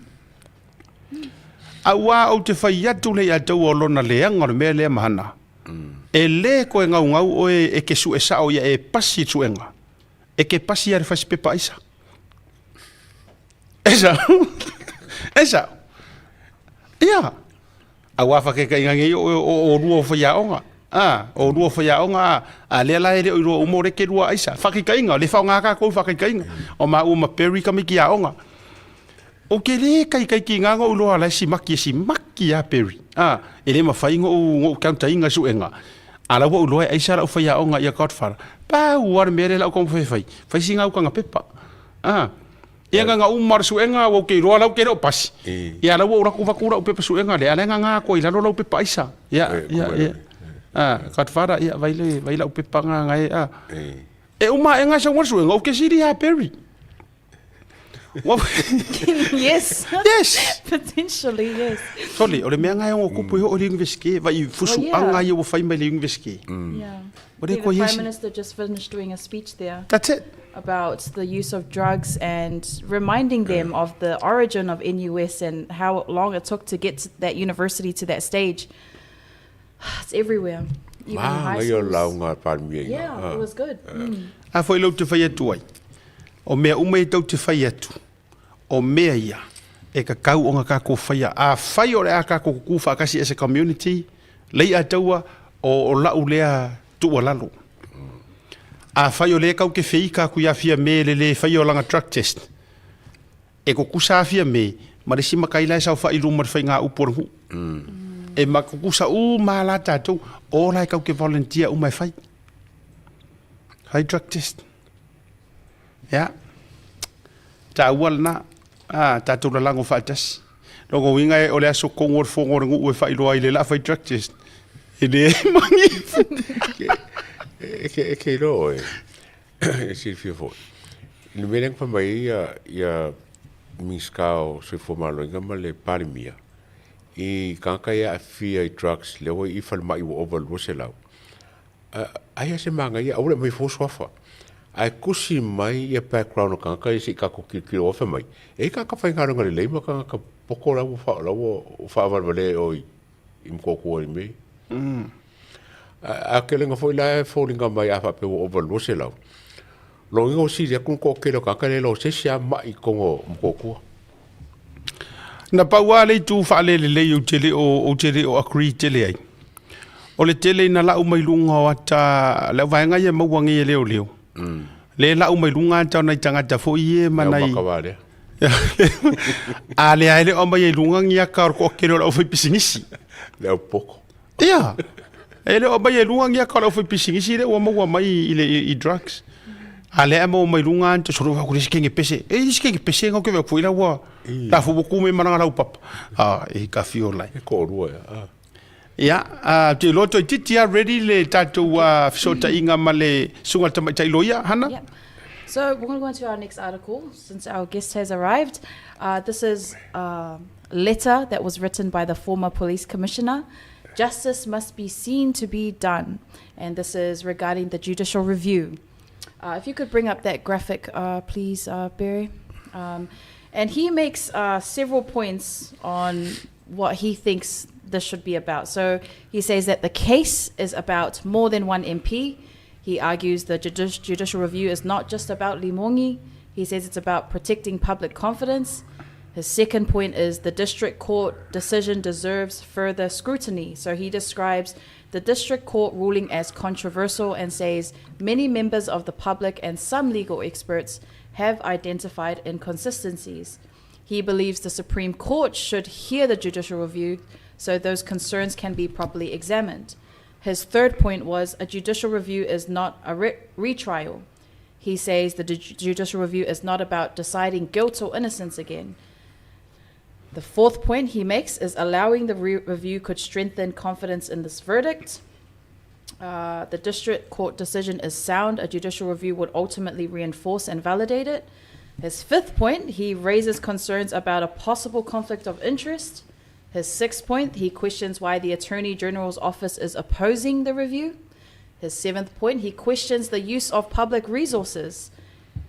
wa o te fa ya tu le ya tu o lona le anga mele mahana e le ko ngau o e ke su e sa o ya e pasi tu enga e ke pasi ar fa se pepa isa Esa. Ia. Awa fa ke kai ngai o ruo fa yaonga. O ruo fa yaonga. Le la ele o mo re ke ruo aisa. Fa ke kai nga le fa nga ka ko fa ke kai nga. O ma peri ka mi ki yaonga. O ke le kai ki nga o lo ala si maki ya peri. Ele ma fa ngo kanta inga su enga. Ala wo lo aisa la fa yaonga ia godfather. Pa war mere la ko fa. Fa singa u ka nga pepa. Ia nga umar suenga wo ke roa lau ke ro pas. Ia la wo ora ku vakura o pepa suenga le ala nga ko ila lau pepa isa. Ia. Godfather ia vai la pepa nga ngai E uma enga sa wo suenga o ke siri ha peri. Yes. Potentially, yes. Sorry, o le mea ngai o kupu o le university vai fusu anga ia wo fai mai le university. Yeah. The Prime Minister just finished doing a speech there. That's it. About the use of drugs and reminding them of the origin of NUS and how long it took to get to that university to that stage. It's everywhere. Even in high schools. Yeah, it was good. A foi lo te fai atu ai. O mea umei tau te fai atu. O mea ia. E ka kau o ngā kako fai a fai o le a kako kufa kasi as a community. Lei a taua o lau lea tua lalo. A fai o le kau ke fei ka kuia fia me le fai o langa drug test. E ko kusa fia me, ma le sima kai lai sau fai rumar fai ngā uporangu. E ma ko kusa ma la tatou, o lai kau ke volunteer mai fai. Hai drug test. Ya. Ta wal na, tatou la lango fatas. Logo winga e ole aso kongor fongor ngu e fai loa I le la fai drug test. E le mangi. Ke lo e. E si fio fo. Ni mereng pa mai ia miskao se fo malo inga male parimia. I kanka ia fia I drugs le o I fal mai o overlo se lau. Ai se manga ia ole mai fo swafa. Ai kusi mai ia background o kanka I si kako kilo ofa mai. E kanka fai ngaro ngari leima kanka poko la o fa vale o I mkoko I me. A kelenga foi la falling mai a fa pe o overlo se lau. Lo ingo si dia kun ko kelo kanka le lo se sia mai kongo mkoko. Na paua le tu fa le o tele o agree tele ai. O le tele na la mai lunga o ata le vaenga ia mauangi e leo. Le la mai lunga ata na tangata fo ie manai. A le ai le o mai lunga ngia ka ko kelo o foi pisingisi. Le poko. Ia. Ele o mai lunga ngia ka o foi pisingisi le o mau mai I drugs. Ale amo mai lunga anta soro va kurisi kenge pese. E disi kenge pese ngau ke va fuila wa. Ta fu boku me maranga lau papa. E ka fio lai. E ko rua ya. Te loto titi ready le tatou fisota inga male sunga tamaita iloia hana. Yep. So we're going to go into our next article since our guest has arrived. This is a letter that was written by the former police commissioner. Justice must be seen to be done. And this is regarding the judicial review. If you could bring up that graphic, please, Barry. And he makes several points on what he thinks this should be about. So he says that the case is about more than one MP. He argues the judicial review is not just about Limongi. He says it's about protecting public confidence. His second point is the district court decision deserves further scrutiny. So he describes the district court ruling as controversial and says many members of the public and some legal experts have identified inconsistencies. He believes the Supreme Court should hear the judicial review so those concerns can be properly examined. His third point was a judicial review is not a retrial. He says the judicial review is not about deciding guilt or innocence again. The fourth point he makes is allowing the review could strengthen confidence in this verdict. The district court decision is sound. A judicial review would ultimately reinforce and validate it. His fifth point, he raises concerns about a possible conflict of interest. His sixth point, he questions why the Attorney General's office is opposing the review. His seventh point, he questions the use of public resources.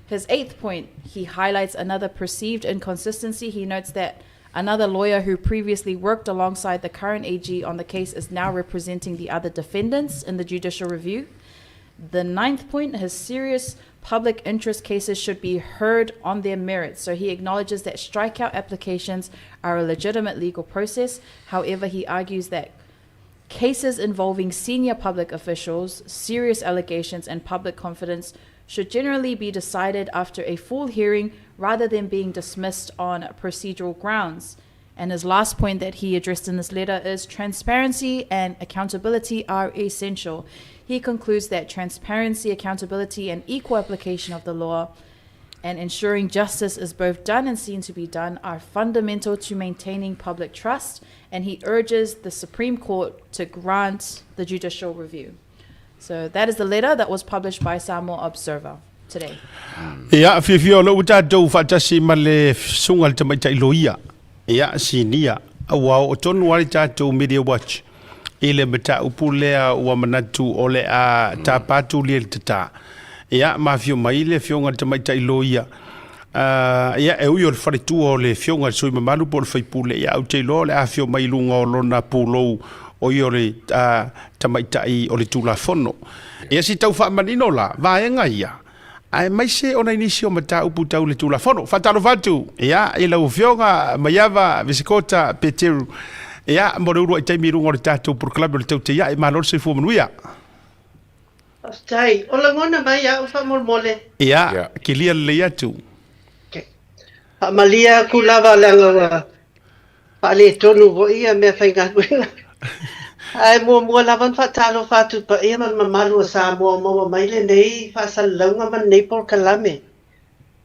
His eighth point, he highlights another perceived inconsistency. He notes that another lawyer who previously worked alongside the current AG on the case is now representing the other defendants in the judicial review. The ninth point, his serious public interest cases should be heard on their merits. So he acknowledges that strikeout applications are a legitimate legal process. However, he argues that cases involving senior public officials, serious allegations, and public confidence should generally be decided after a full hearing rather than being dismissed on procedural grounds. And his last point that he addressed in this letter is transparency and accountability are essential. He concludes that transparency, accountability, and equal application of the law and ensuring justice is both done and seen to be done are fundamental to maintaining public trust, and he urges the Supreme Court to grant the judicial review. So that is the letter that was published by Samoa Observer today. Ya, fifio lo uta do fatasi male sungal tamaita iloia. Ya, sinia. Awa o tonu wali tatou Media Watch. Ile meta upulea wa manatu ole a tapatu liel tata. Ya, mafio maile fionga tamaita iloia. Ya, e uyo faritu ole fionga sui mamalu pol faipule. Ya, utelo le afio mailunga olona pulo o yore tamaita I ole tulafono. Ya, si tau fa manino la, vaenga ia. Ai mai se ona inisio mata upu tau le tulafono. Fatalo fatu. Ya, ila ufionga mayava visikota peteru. Ya, moruru ai taimiru ngore tatou por club le taute ya, ma lor se fu manuia. Stai, ola ngona mai ya ufa mole. Ya, kilia le yatu. Malia kulava langa. Pale tonu vo ia me fainga. Ai mo lavan fatalo fatu pa ia man mamalu sa mo mai le nei fa salunga man nei por kalame.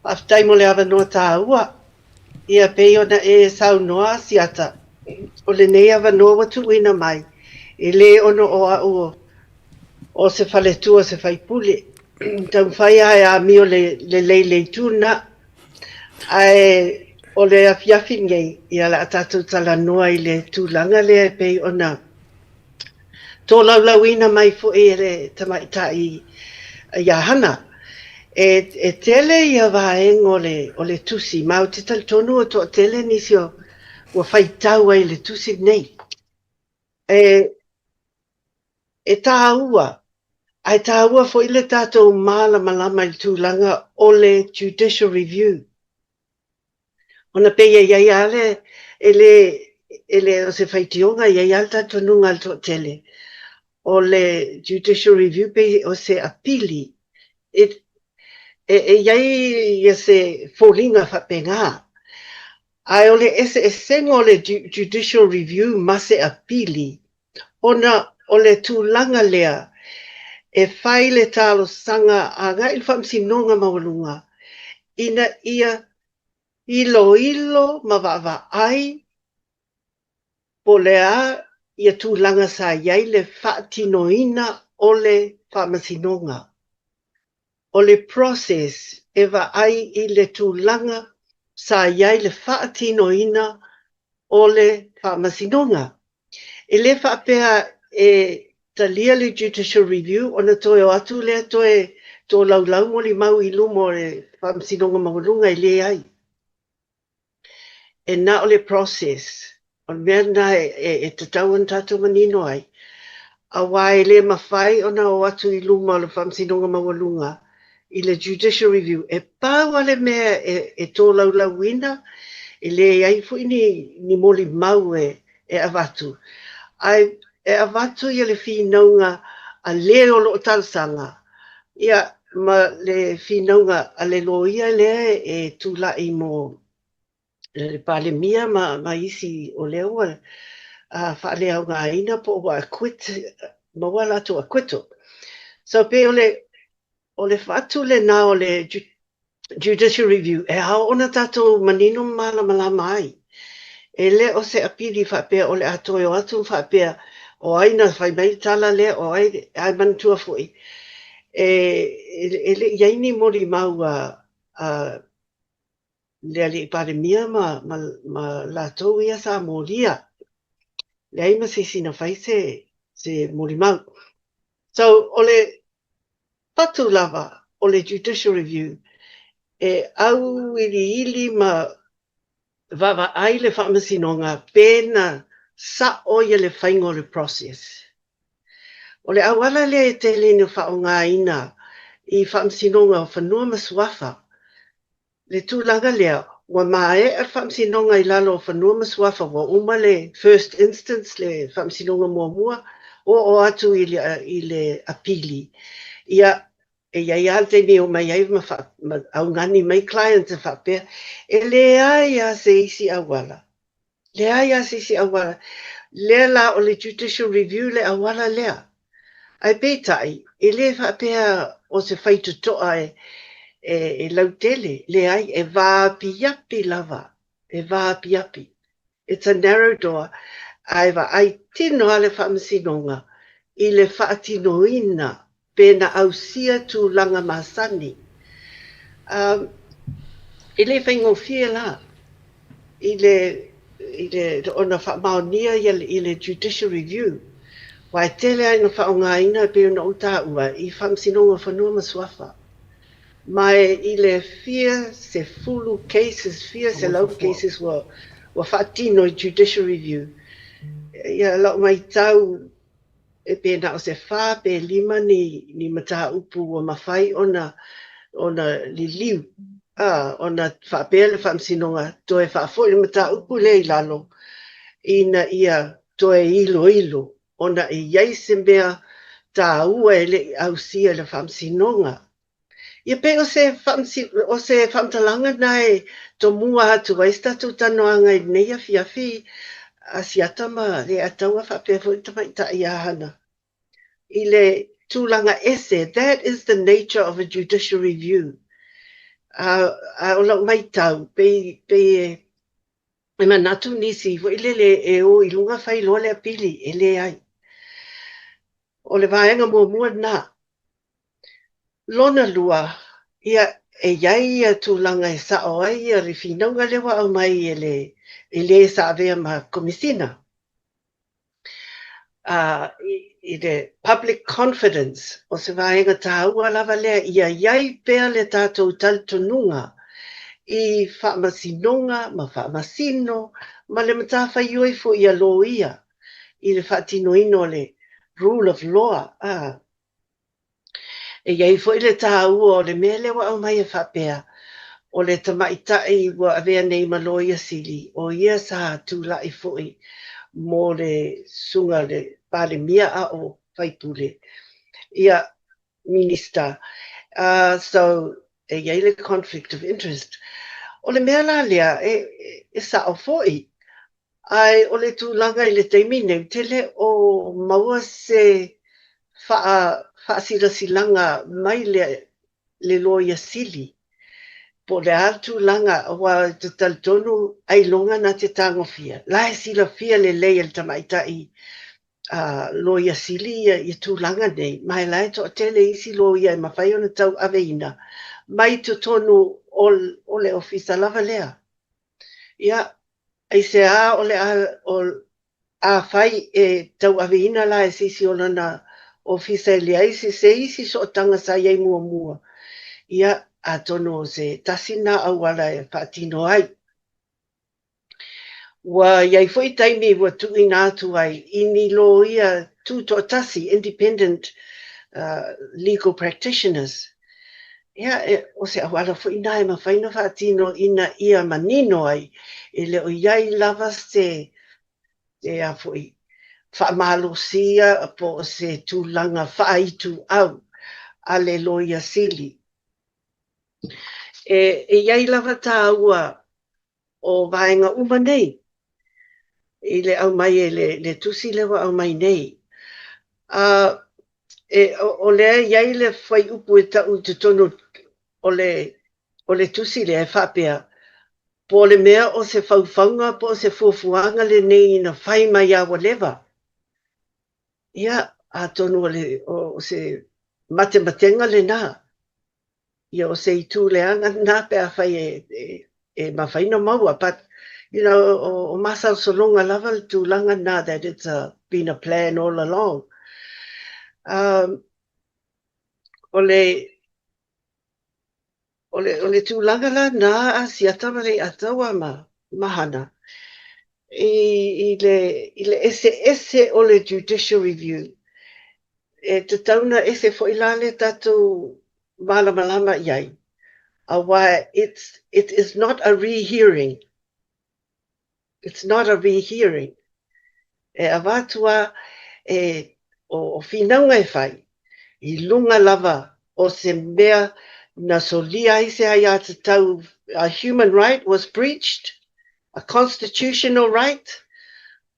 Aftai mo le ava no taua. ia pei ona e saunoa siata. O le nei avanoa watu ina mai. E le ono o se faletua se faipule. Tau whai ai a mi o le lei tuna. Ai o le afiafi ngei ia la atatu tala noa i le tūlanga le pei ona. Tō laulauina mai fo e le tamaita i hana. E tele ia vaeng o le tusi. Ma o te tonu o tō tele nisi o ua whaitau ai le tusi nei. E tā ua. Ai tā ua fo i le tātou māla malama i tūlanga o le judicial review. Ona peia iai ale ele o se whaitionga iai ale tātou nunga al tō tele. O le judicial review pe o se apili. Iai se fōlinga whapenga. Ai o le sengo o le judicial review ma se apili. Ona o le tūlanga lea e whai le talo sanga a ngā il whamsinonga mawalunga. Ina ia ilo ma wawa ai po lea ia tūlanga sa iai le whaatinoina o le whamasinonga. O le process e wa ai i le tūlanga sa iai le whaatinoina o le whamasinonga. E le whaapea e talia le judicial review ona toe o atu lea toe tō laulau mo li mau i lumo le whamasinonga mawalunga i le ai. E na o le process, o mea na e tatau an tātou manino ai. A wai le mafai ona o atu i lumo le whamasinonga mawalunga i le judicial review. E pāua le mea e tō laulauina, e le ai fui ni moli mau e avatu. Ai e avatu ia le whinaunga a le o loo talsanga. Ia ma le whinaunga a le loia le e tūla i mo le palemia ma isi o leo a whaale au ngā ina po wa quit, ma wala to a quito. So pe o le whatu le nā o le judicial review e hao ona tātou manino mala mai. E le o se apili whapea o le atoe o atu whapea o aina whai mai tala le o ai mantua fui. E le iaini mori mau le ali paremia ma lātou ia sa molia. Le ai ma se sina whai se mori mau. So o le patu lava o le judicial review e au ili ma wawa ai le whamasinonga pēna sa oia le whaingo le process. O le awala le te lene whaonga ina i whamsinonga o whanua masuafa. Le tūlanga lea, wa mae ar whamsinonga i lalo o whanua masuafa wa uma le first instance le whamsinonga mua o atu i le apili. Ia e iai alte ni o mai ai au ngani mai client e whapea. E le aia se isi awala. Le aia se isi awala. Le la o le judicial review le awala lea. Ai pētai, e le whapea o se whaitutoa e lautele, le ai e vāpiapi lava, e vāpiapi. It's a narrow door, ai wa ai tino ale whamasinonga, i le whaatinoina, pēna ausia tūlanga masani. I le whaingo fia la, i le ona whamaonia i le judicial review, wai tele ai na whaonga ina pe ona uta ua i whamsinonga whanua masuafa. Mai i le fia se fulu cases, fia se lau cases wa whaatino i judicial review. Ia lau mai tau e pēna o se whā pe lima ni mata upu o mafai ona liliu. Ona whapea le whamsinonga toe whaafo i mata upu le i lalo. Ina ia toe ilo. Ona e iai se mea tā ua e le ausia le whamsinonga. Ia pe o se whamtalanga nai to mua atu waista tu tanoanga i nei a fiafi a siata ma le ataua whapea fo i tamaita i ahana. I le tūlanga ese, that is the nature of a judicial review. O lau mai tau, pe E manatu nisi, fo ilele e o ilunga fai loa le apili, e le ai. O le vaenga mua na. Lona lua, ia e iai ia tūlanga e sa o ai ia riwhinaunga lewa au mai e le sa avea ma komisina. I le public confidence o se vaenga tā ua lava lea ia iai pea le tātou taltonunga I whaamasinonga, ma whaamasino, ma le matawhai oi fo ia lo ia, I le whaatino ino le rule of law. E iai fo I le tā ua o le mea lewa au mai e whapea, o le tamaitai ua avea nei malo ia sili, o ia sa tūlai fo I mō le sunga le pale mia a o whaipule. Ia minister. So, e iai le conflict of interest. O le mea la lea, e sa o foi. Ai, o le tūlanga I le teimine, tele o maua se wha silanga mai le loia sili. Po le tūlanga wa te taltonu ai longa na te tangofia. La e sila fia le lei el tamaitai loia sili I tūlanga nei. Mai lai to tele isi loia I mafai ona tau aveina. Mai tu tonu o le ofisa lava lea. Ia, ai se a fai e tau aveina la e sisi o lana ofisa e lea isi se isi so tanga sa iei mua. Ia a tono se tasina au ala e whaatino ai. Wa iei foi taimi wa tuina atu ai ini lo ia tu to tasi independent legal practitioners. Ia o se awala foi nai ma whaina whaatino ina ia manino ai e le o iei lava se a foi whaamalosia po se tūlanga whaaitu au a le loia sili. E iei lava tā ua o vaenga uma nei. I le au mai e le tusi lewa au mai nei. O le iei le whai upu e tau te tono o le tusi le e whapea. Po le mea o se whauwhaunga po se fuafuanga le nei ina whai mai awa lewa. Ia a tono o se matematenga le nā. Ia o se itu le anga nā pe a whai e mawhaina maua. But, you know, o masal solonga lava le tūlanga nā that it's been a plan all along. O le tūlanga la nā a siatama le atawa mahana. I le ese o le judicial review. E te tauna ese fo ilale tatou malamalama iai. It is not a rehearing. It's not a rehearing. E avatua o finaunga e whai. I lunga lava o se mea na solia i se ai a te tau a human right was breached, a constitutional right,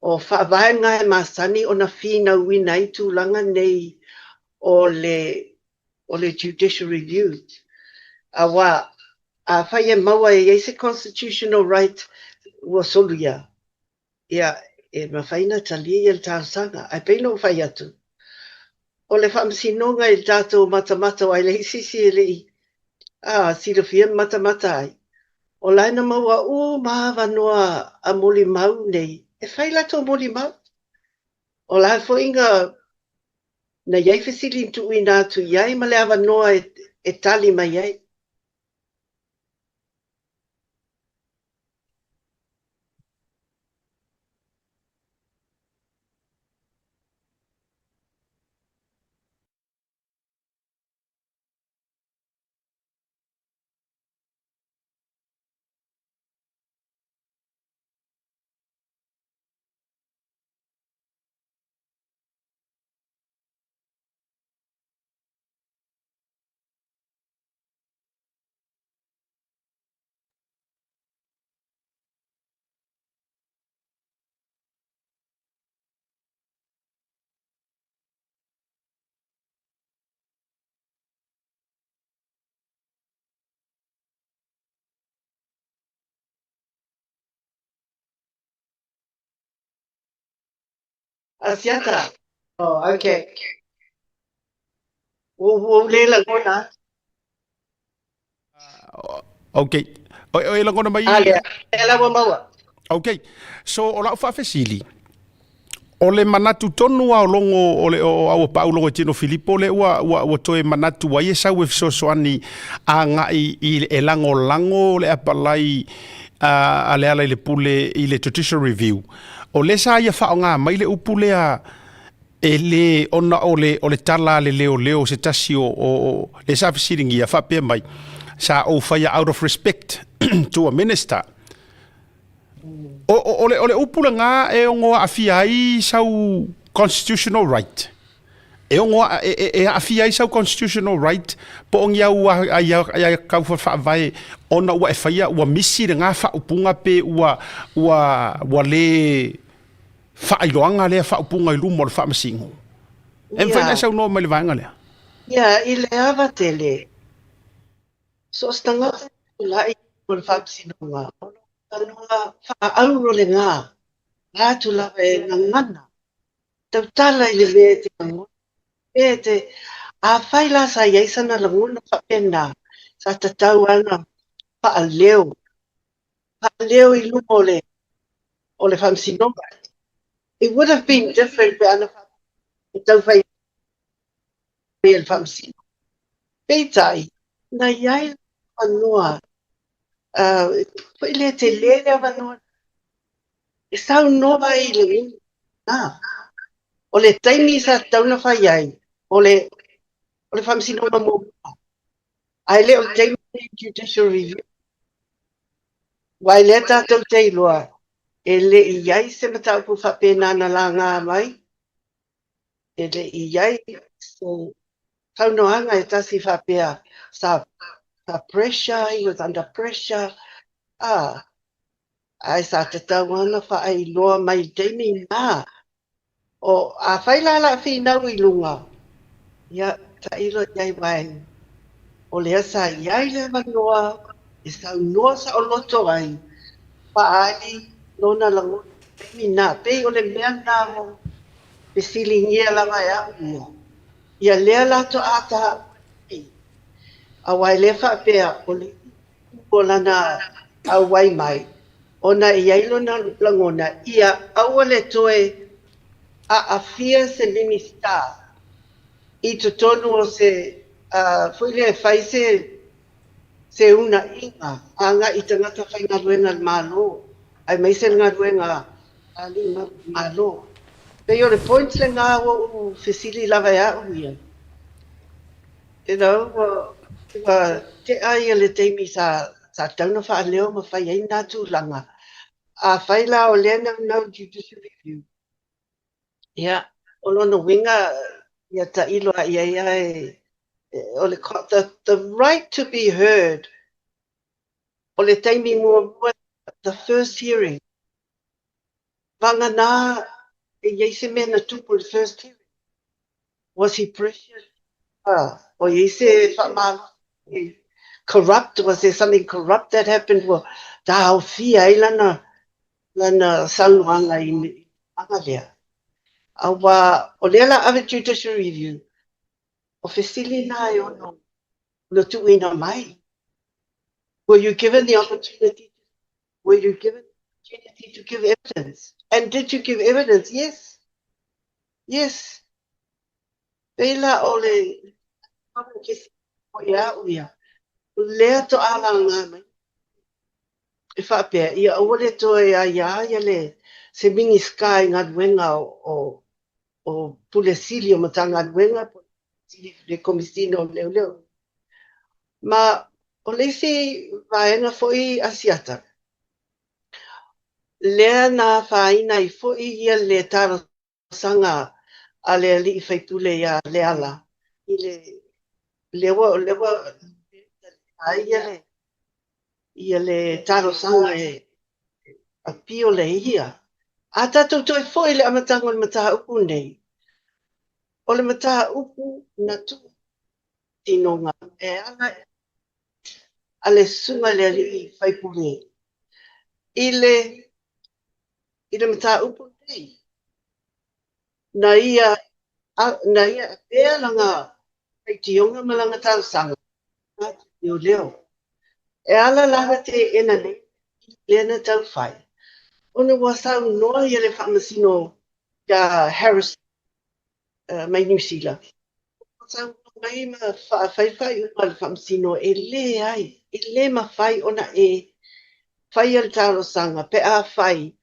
o whaavaenga e masani o na whina wina I tūlanga nei o le judicial review. A whai e maua e se constitutional right ua soluia. Ia e mawhaina tali I le tāsanga. Ai peino whai atu. O le whaamasinonga I tātou matamata o ai le hisisi e lei. Sira fia matamata ai. O laina maua maava noa a moli mau nei. E whai lato moli mau. O lai fo inga na iai fesili tu ina tu iai ma le ava noa e tali mai iai. Asiata. Oh, okay. Wo lela ngona. Okay. O lang ko na mai. Ale. Ela wa mawa. Okay. So o la fa fesili. O le manatu tonu a o longo o le o au Paulo o tino Filipo le ua toe manatu wa yesa with so soani a ngai i e lango le apalai a le ala i le pule i le judicial review. O le sa ia whao ngā mai le upule a e le ona o le tala le leo se tasi o le sa fisiringi a whapea mai sa o whaia out of respect to a minister. Ole upula ngā e ongoa awhia ai sau constitutional right. E ongoa e awhia ai sau constitutional right po ongi au a kau whawhai ona ua e whaia ua misi re ngā whaupunga pe ua le whailoanga lea whaupunga i lumo le whamasingo. E mwhaina sau no mai le vaenga lea. Ia, i le awa tele. So stanga lai o le whamasinonga. Anua whaauro le ngā. Ngā tula e ngangana. Tau tala i le mea te ngangona. E te a whaila sa iaisana la ngona whapena. Sa tatau ana whaaleo. Whaaleo i lumo o le whamsinonga. It would have been different pe ana tau whai e le whamsinonga. Peitai, na iai anua. Poi le te lele avanua. E sau nova i le ngina. O le taimi sa tauna whai ai. O le whamsinonga mo. Ai le o taimi judicial review. Wai le tātou teiloa. E le iai se matau pu whapena na la ngā mai. E le iai so kaunoanga e tasi whapea sa pressure, he was under pressure. Ai sa te tauana whaai loa mai teimi nā. O a whailala whinau i lunga. Ia, ta ilo iai wai. O lea sa iai le manoa, e sa noa sa o loto ai. Whaali, lona lango, teimi nā. Pei o le mea nā mo, pe silingia langa e au ia. Ia lea lato ata, a wai le whapea, o le o lana au wai mai. Ona iai lona langona, ia aua le toe a fia se limi star. I to tonu o se, fui le fai se una inga, anga i tangata whai ngā ruenga malo. Ai mai se ngā ruenga lima malo. Pei o le points le ngā o fesili lava e au ia. You know, te ai le teimi sa tauna wha leo ma whai ei nā tūlanga. A whai la o lea nau judicial review. Ia, o lono winga, ia ta ilo a ia the right to be heard. O le teimi mua the first hearing. Vanga nā, e yeise mena tupu the first hearing. Was he precious? O yeise whamalo. Corrupt? Was there something corrupt that happened? Well, ta au fia e lana sauanga i anga lea. Awa, o lea la ave judicial review. O fesili nā e ono. No tuina mai. Were you given the opportunity? Were you given the opportunity to give evidence? And did you give evidence? Yes. Yes. Pela o le o ia uia. Lea to ala ngā mai. E whapea, ia ore to e a ia le se mingi sky ngā duenga o pule sili o mata ngā duenga le komisino leo. Ma o le si vaenga foi asiata. Lea nā whaina i foi ia le taro sanga a le ali i whaipule ia le ala. I lewa ia le taro sanga a pio le ia. A tatou toi foi le amatanga o le mataha upu nei. O le mataha upu na tu tinonga e ala a le sunga le ali i whaipule. I le mataha upu nei. na ia e langa ai tionga malanga tau sanga yo leo e ala langa te ena ne lena tau fai ona wasa no ia le famasino ka Harris mai New Zealand sa mai ma fai ma famasino e le ai e le ma fai ona e fai al talo sanga pe a fai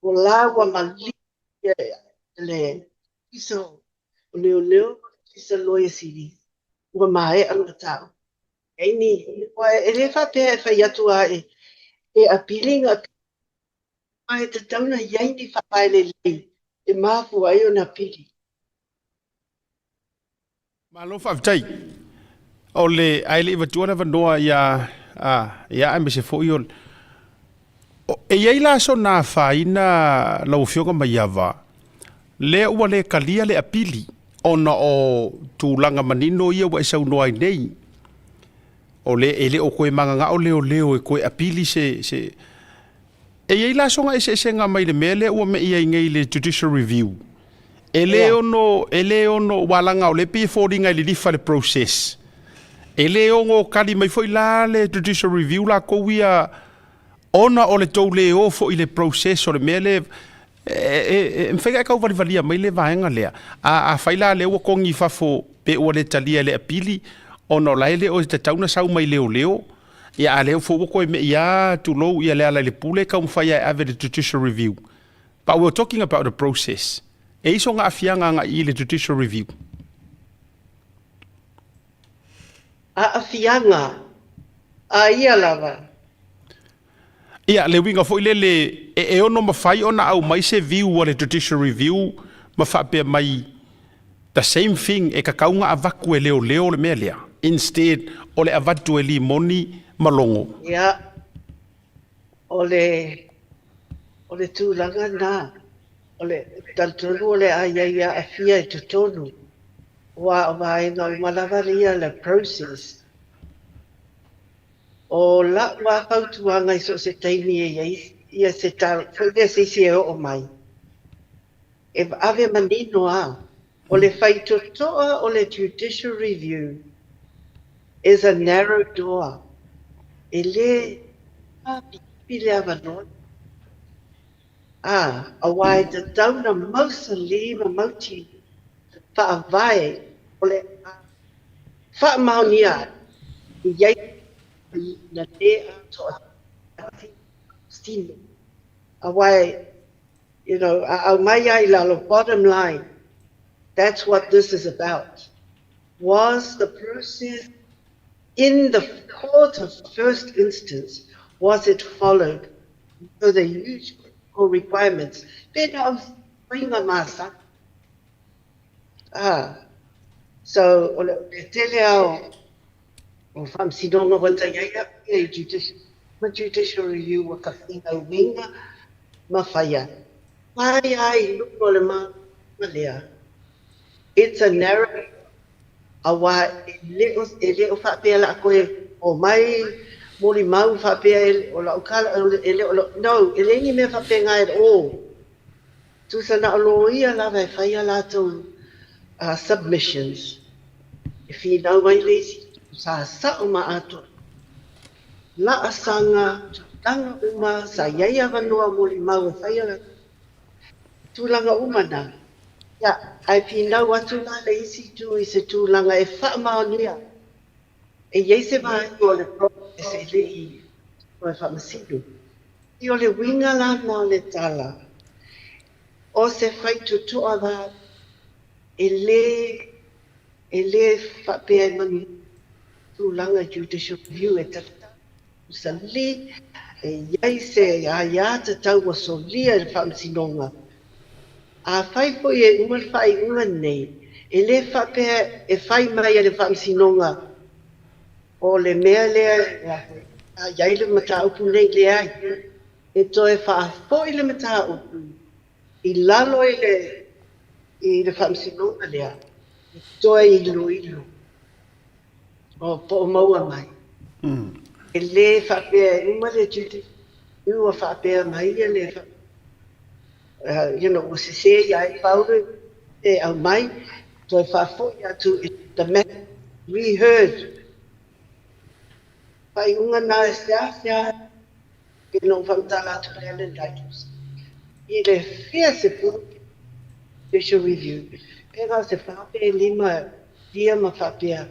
o lawa ma le iso leo isa loia siri ua mae anga tau e ni e le fa pe fai atu a e apilinga ai te tauna iai ni fa pai le e mafu ai ona pili Malo whaftai. O le aile iwa tuana wanoa ia ame se fo iol. E iei la so nā whaina lau whionga mai awa. Le ua le kalia le apili. Ona o tūlanga manino ia wa isau noai nei. O le ele o koe manga ngā o leo e koe apili se. E iei la so ngā ese ngā mai le mea le ua me iei ngai le judicial review. Ele ono walanga o le P40 ngai le lifa le process. Ele ongo kali mai foi la le judicial review la kouia ona o le tou le o fo i le process o le mele mwhega e kau valia mai le vaenga lea. A whaila le ua kongi fafo pe ua le talia le apili ona o laile o te tauna sau mai leo. Ia a leo fo wako e me ia tulou ia lea le pule kau mwhai a ave le judicial review. But we're talking about the process. E iso ngā afianga ngā i le judicial review. a afianga a ia lava Ia le winga fo ile le e ono mafai ona au mai se view o le judicial review ma whapea mai the same thing e kakaunga avaku e leo le mea lea. Instead o le avatu e li moni malongo. ia o le tūlanga nā o le taltonu o le ia afia e tutonu wa e ngau malavaria le process o la wa pautuanga iso se taimi e ia se tal foi se o mai e ave manino o le fai totoa o le judicial review is a narrow door ele pile avano a wai te tauna mausa lima mauti fa vai ole fa maunia iai na te to stino away mai ai la bottom line that's what this is about was the process in the court of first instance was it followed for the usual requirements then I was bring a masa so tele ao o fam sidonga wanta ia judicial review wa kafina winga mafai ai luko le malea it's a narrow awa ele o fa pela ko o mai mori mau fa pe o la ukala ele no ele ni me fa pe ngai o tu sana lo ia la vai fa ia la to submissions if you know my lazy sa uma ato la asanga tanga uma sa yaya vanua moli mau fa ia tulanga uma na ya ai pina watu la lazy tu is tu langa e fa maonia e yese vai o le process ele o fa masido io le winga la na le tala o se fai tu ava ele fa pe mani tu langa judicial review e tata usali e yaise ya te tau wa solia e fa msinonga a fai po e uma fai uma nei ele fa pe e fai mai e fa msinonga o le mea le a yaile mata upu nei le ai e to e fa po ile mata upu i lalo ile i le fa msinonga le ai to e ilu o po maua mai ele fa pe uma le tuti u fa pe mai ele fa o se se ya i paure e au mai, toi whafoi atu the message we heard. Pai unga nā e sea, ke no whamtala atu le ane titles. I le fia se puru special review. E ngā se whape lima dia ma whapea,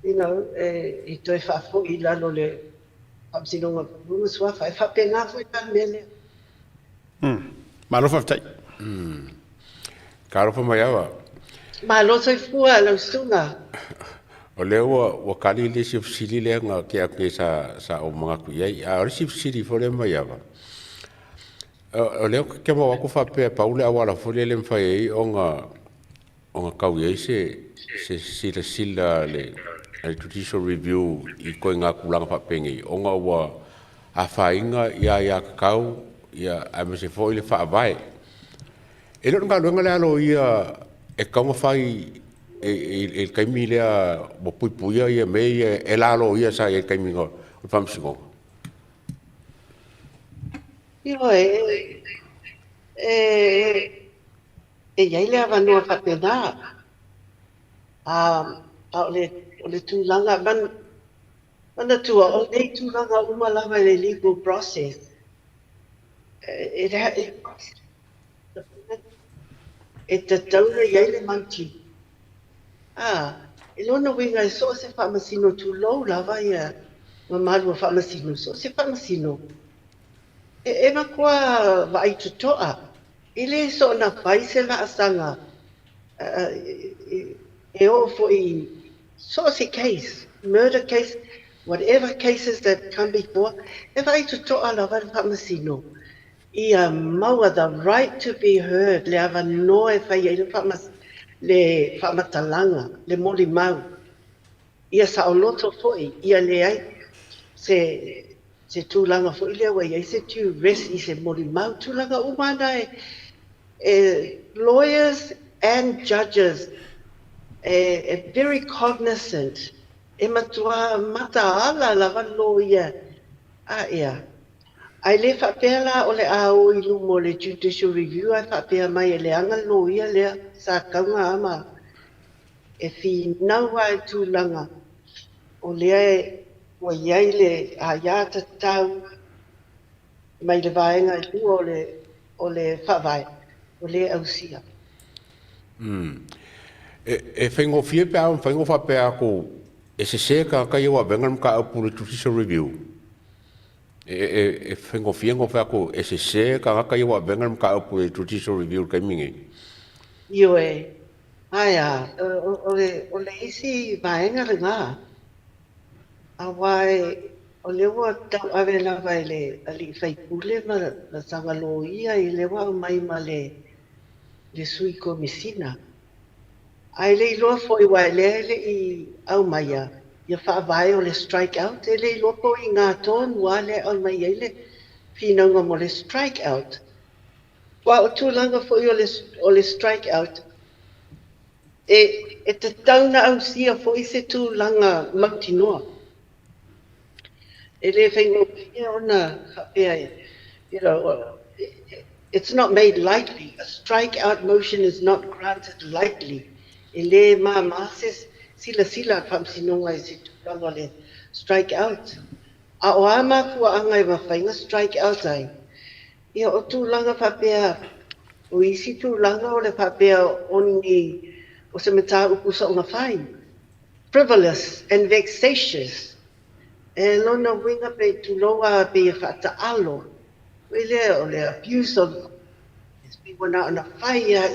i toi whafoi lalo le whamsinonga runga sua whai whape ngā fwoi tan mele. Malofa tai. Ka rofa mai awa. Ma loso I fua lau sunga. O leo wa kali le si fsili le nga ke sa o mga kuyai. A ori si fsili fole mai awa. O leo ke ma wako whapea paule awala fole le mwhai o nga kauyai se sila le judicial review I koe ngā kulanga whapengi. O nga wa a whainga ia kakau ia a me se foi le whaavai. E lo ngā luenga le alo ia e kaunga whai e kaimi lea mo puipuia ia me e lalo ia sa e kaimi ngā o whamsingonga. Io e iai lea vanua whapena. O le tūlanga mana tua o nei tūlanga umalawa le legal process. E tatou iai le manti. E lona winga e so se whamasino tūlou lava ia mamalua whamasino, so se whamasino. E makua vai tutoa. I le so na pai se la asanga. E o fo I so se case, murder case, whatever cases that come before, e vai tutoa lava le whamasino. Ia maua the right to be heard, le ava noe whai le whamatalanga, le moli mau. Ia sa o loto foi, ia le ai, se tūlanga foi le wai, ia se tu rest I se moli mau, tūlanga umana lawyers and judges very cognizant, matua mata ala lava loia, ia. Ai le whapela o le au I lumo le judicial review ai whapea mai le anga loia lea sa kaunga ama e whinau ai tūlanga o lea o iai le a ia tatau mai le vaenga I lua o le whawai o le ausia. E whaingo fie pe au, whaingo whapea ko e se ka kai wa vengan ka au le judicial review. E whaingo fiengo whako e se ka ngaka iwa vengan ka au le judicial review kai mingi. Io aia, o le isi vaenga le ngā. A wai, o le wa tau awe na vai le ali whaipule ma la sangalo ia I le wa mai ma le sui komisina. Ai le iloa fo I wai le I au maia. Ia whaavai o le strike out, e le lopo I ngā tōnu a le au mai ele whinanga mo le strike out. Wa o tūlanga fo I o le strike out, e te tauna au sia fo I se tūlanga mautinoa. E le whaingo pia ona hapea, it's not made lightly. A strike out motion is not granted lightly. E le māmases, sila whamsinonga I se tūlanga le strike out. A o ama kua anga I mawhainga strike out ai. Ia o tūlanga whapea, o isi tūlanga o le whapea oni o se mata ukusa o mawhai. Frivolous and vexatious. E lona winga pe tūloa pe whata alo. Wele o le abuse of wana ana whaia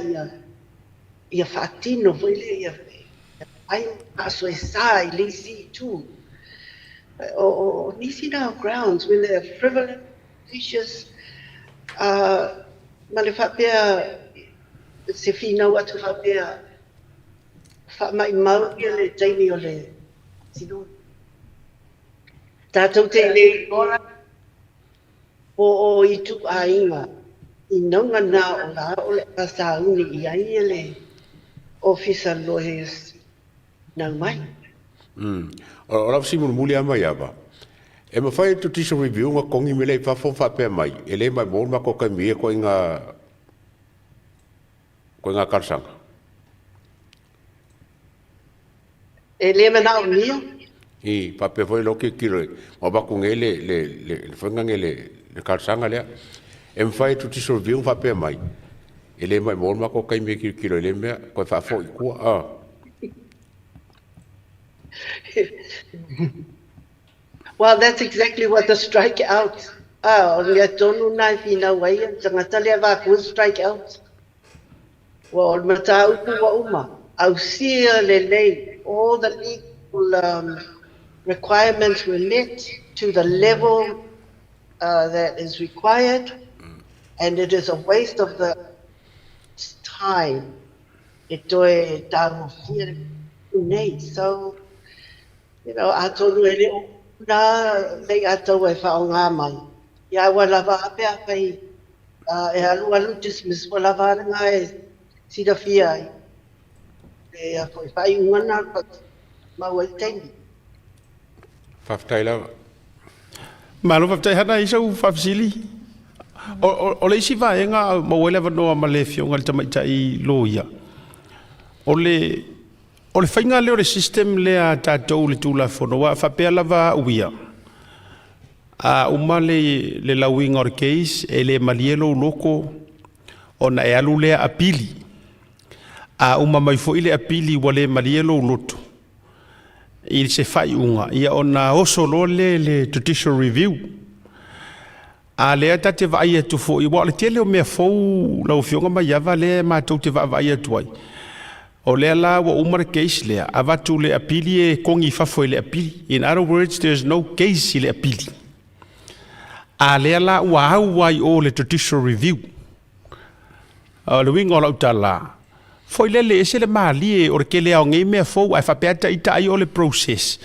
ia whatino, wele ia ai aso e sai, lisi tū. O nisi nā grounds, wele frivolous, vicious, ma le whapea se whinau atu whapea whamai mau ia le taimi o le sino. Tātou te le ora o itu a inga I naunga nā o la o le pasauni I ai le officer lawyers nau mai. O la si muli ama yaba. E ma fai tu tiso review nga kongi me le whafo whapea mai. E le mai mōr ma ko kai mia ko inga karsanga. E le mana o nia. I pape foi lo ke kilo. Ma ba ku ngele le fanga ngele le kalsanga le. Em fai tu ti sorviu pape mai. Ele mai mo ma ko kai me kilo le me ko fa fo ku a. Well, that's exactly what the strikeout. O le tonu nai fina wai, tangata le va ku strikeout. Well, mata upu wa uma. Au sia le lei, all the legal requirements were met to the level that is required, and it is a waste of the time. It doe tau sia nei. So, you know, I told you, they got to wait for mai. Ya wala va ape ape e alu dismiss wala va ngai si da fia e a foi fai ngana ma wai tei Faftai la. Malo faftai hana isa u fafsili. O le isi vaenga ma wele vanoa ma le fionga le tamaitai loia. O le whainga leo le system lea tatou le tulafono wa whapea lava uia. Uma le lauinga o le case e le malielo loko o na e alu lea apili. Uma mai fo ile apili wa le malielo loto. I se whai unga. Ia o na oso lo le judicial review. Lea tate vai atu fo i wa le tele o mea fau lau fionga mai ava le mātou te vai atu ai. O lea la wa umar case lea, avatu le apili e kongi fafo le apili. In other words, there's no case le apili. Lea la ua au wai o le judicial review. Le wingo la utala. Foi lele ese le maali e o ke lea o ngei mea fau, ai whapeata ita ai o le process.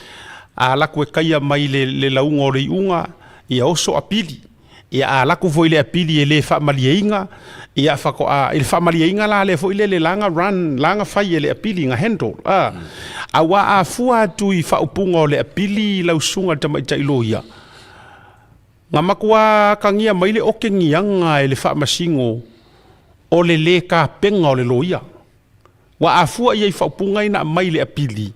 La kue kaia mai le launga o le iunga, ia oso apili. Ia laku foi le apili e le whamalieinga, ia whako il whamalieinga la le foi le langa run, langa whai e le apili nga handle. Awa fua atu I whaupunga o le apili lau sunga tamaita iloia. Nga makua kangia mai le oke ngianga e le whamasingo o le ka penga o le loia. Wa afua ia I whaupunga ina mai le apili.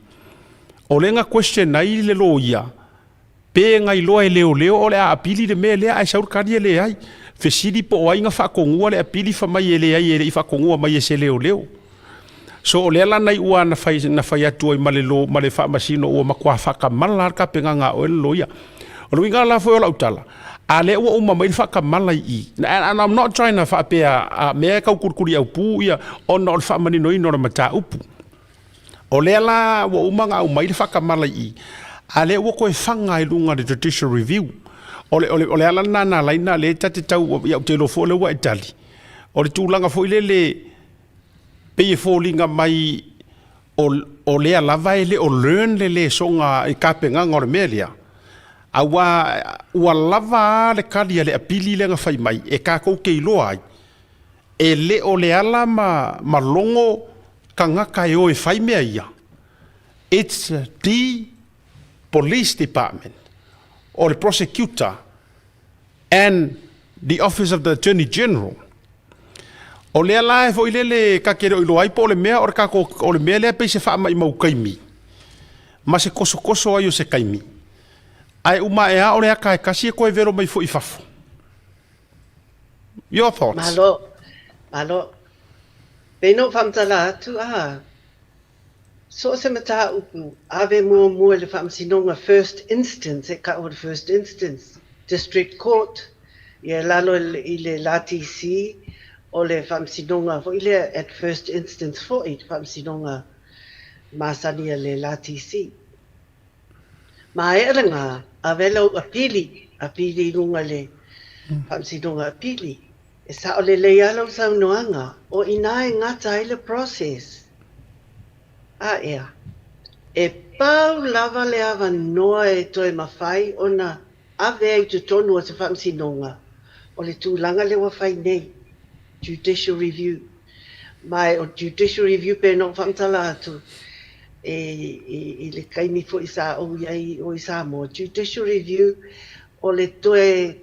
O le nga question ai le loia. Pe ngai loa e leo o le a apili le mea lea ai saur kari e le ai. Fesiri po o ai nga whakongua le apili whamai e le ai e le I whakongua mai e se leo. So o lea lanai ua na whai atu ai male whamasino ua makua whakamala ka penga ngā o e loia. O lui ngā lafo o lautala. A le ua uma mai whakamala I. And I'm not trying to whapea mea kau kurkuri au pū ia o na o le whamanino I no mata upu. O lea la ua uma ngā umai whakamala I. Ale wo ko fanga I lunga de judicial review ole ala na laina le tate tau ia te lo fo le wa itali o le tulanga fo le pe fo linga mai o le ala vai le o learn le songa I kapenga ngor melia wa lava le kali le apili le nga fai mai e ka ko ke lo ai e le o le ala ma longo kanga kai o e fai mea ia it's the police department or the prosecutor and the office of the attorney general o le ala fo ile ka kero ilo ai po le mea or ka ko o le mea le pe se fa mai mau kaimi ma se koso ai o se kaimi ai uma e a o le aka kasi ko e vero mai fo I fafo your thoughts malo peno famtala tu so se mata upu ave mo le famsinonga first instance e ka o first instance district court ia lalo I le LTC o le famsinonga fo ile at first instance fo I famsinonga masani le LTC ma e ranga ave lo apili lunga le famsinonga apili e sa o le yalo sa noanga o inae ngata I le process ea. E pau lava le ava noa e toi mafai ona ave ai tu tonu o te whamsinonga o le tūlanga le wafai nei judicial review mai o judicial review pe no whamtala atu e le kaimi fo isa o iai o isa mo judicial review o le toe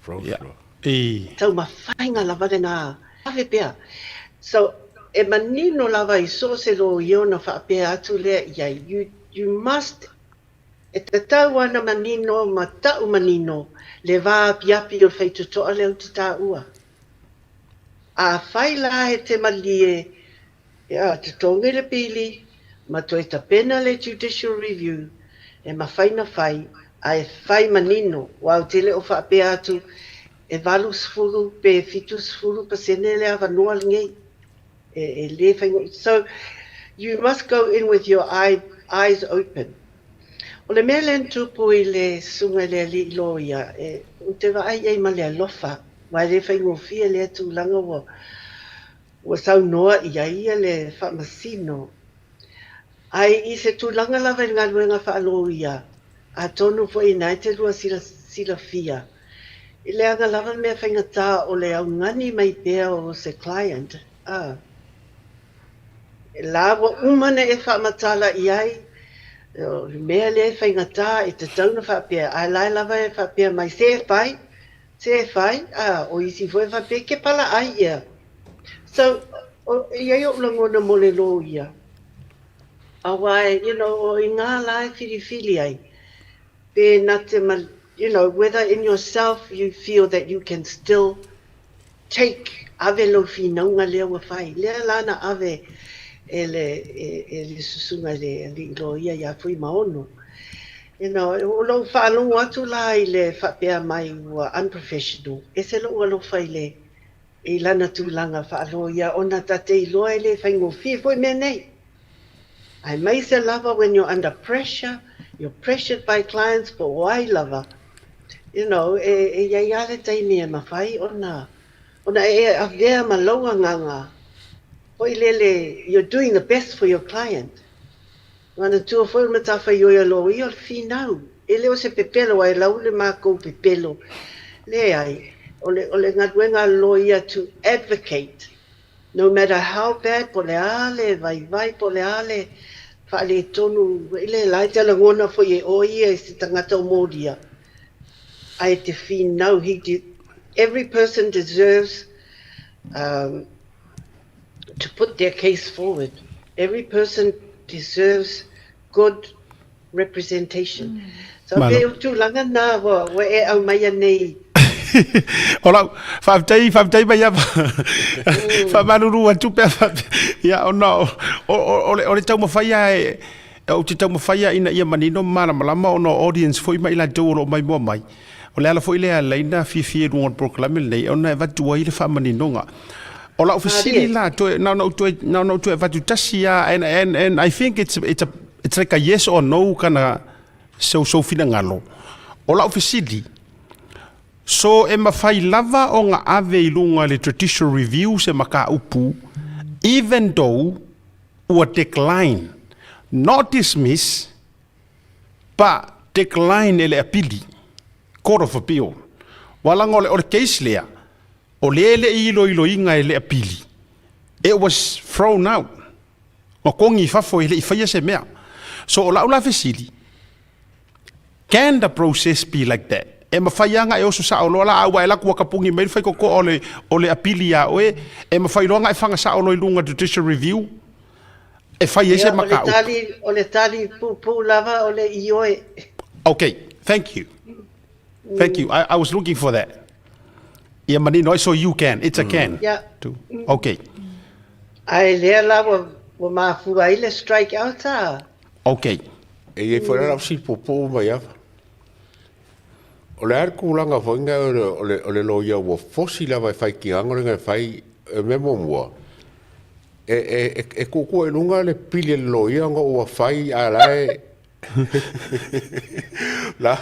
Tau mafai ngā lava ngā hawe pia. So, e manino lava I so se lo iona whaapea atu lea iai. You must, e te tau ana manino ma tau manino, le wā piapi o whaitu toa leo te tā ua. A whai la he te malie, te tonga le pili, ma toi ta pena le judicial review, e mawhai na whai, a e whai manino, wau te leo whaapea atu, e valu sfuru, pe fitu sfuru, pa sene le awa noa ngei. So you must go in with your eyes open. O le mea len tupu I le sunga le li loia, o te waai ei ma le alofa, wai le whaingo fia le atu langa wa sau noa I ia le whamasino. Ai I se tūlanga lawa I ngā luenga whaaloia, a tonu fo I nai te lua sila fia. I le anga lava mea whaingatā o le au ngani mai pēa o se client. E lawa umana e whaamatala I ai, mea le whaingatā I te tauna whaapea, ai lai lava e whaapea mai se whai, o isi fo e whaapea ke pala ai ia. So, iai o langona mo le lo ia. Awai, o I ngā lai whiriwhiri ai, pe na te whether in yourself you feel that you can still take ave lo finaunga lea wa whai. Lea lana ave e le susunga le lo ia ia fui maono. O lo whaalongo atu la I le whapea mai ua unprofessional. E se lo ua lo whai le I lana tūlanga whaalo ia ona tate I loa le whaingo fia fui mea nei. Ai mai se lava when you're under pressure, you're pressured by clients for wai lava. E iai ale taimi e mawhai ona e avea ma laua nganga. Hoi lele, you're doing the best for your client. Ngana tua foi matawha I oia lo I o finau. E leo se pepelo ai lau le mākou pepelo. Le ai, ole ngaduenga lo ia to advocate. No matter how bad, po le ale, vai po le ale, whaale tonu, ile lai te langona fo e oia e si tangata o molia. Ai te finau, every person deserves to put their case forward. Every person deserves good representation. So pe tūlanga nā wa e au mai nei. Ola, whaaftai mai apa. Whamaruru atu pe. Ia, no. Ole tau mawhaia o te tau mawhaia ina ia manino malama ono audience foi mai la tau o mai mua mai. O le ala foi lea leina fie rungon proclame nei ona e watu ai le whamaninonga. O la ofisili la no to e watu tasi and I think it's like a yes or no kana so fina ngalo. O la ofisili. So e mawhai lava o ngā ave I lunga le traditional review se maka upu, even though ua decline, not dismiss, but decline ele apili. Court of Appeal. Walanga o le case lea, o le ilo inga ele apili. It was thrown out. O kongi fafo ele I se mea. So o la fesili. Can the process be like that? E mawhaianga e oso sa o loa la awa e laku wakapungi mai whai koko o le apili a oe. E mawhaironga e whanga sa o lunga judicial review. E whai ese maka o le tali pu lava o le ioe. Okay, thank you. Thank you. I was looking for that. Yeah, manino, so you can. It's a can. Yeah. Too. Okay. Ai lea la wa mafu ai le strike out Okay. E foi la si popo mai ava. O le ar kulanga foinga o le loia wa fosi la vai fai ki anga nga fai memo mua. E kuku e lunga le pili le loia nga o fai ala la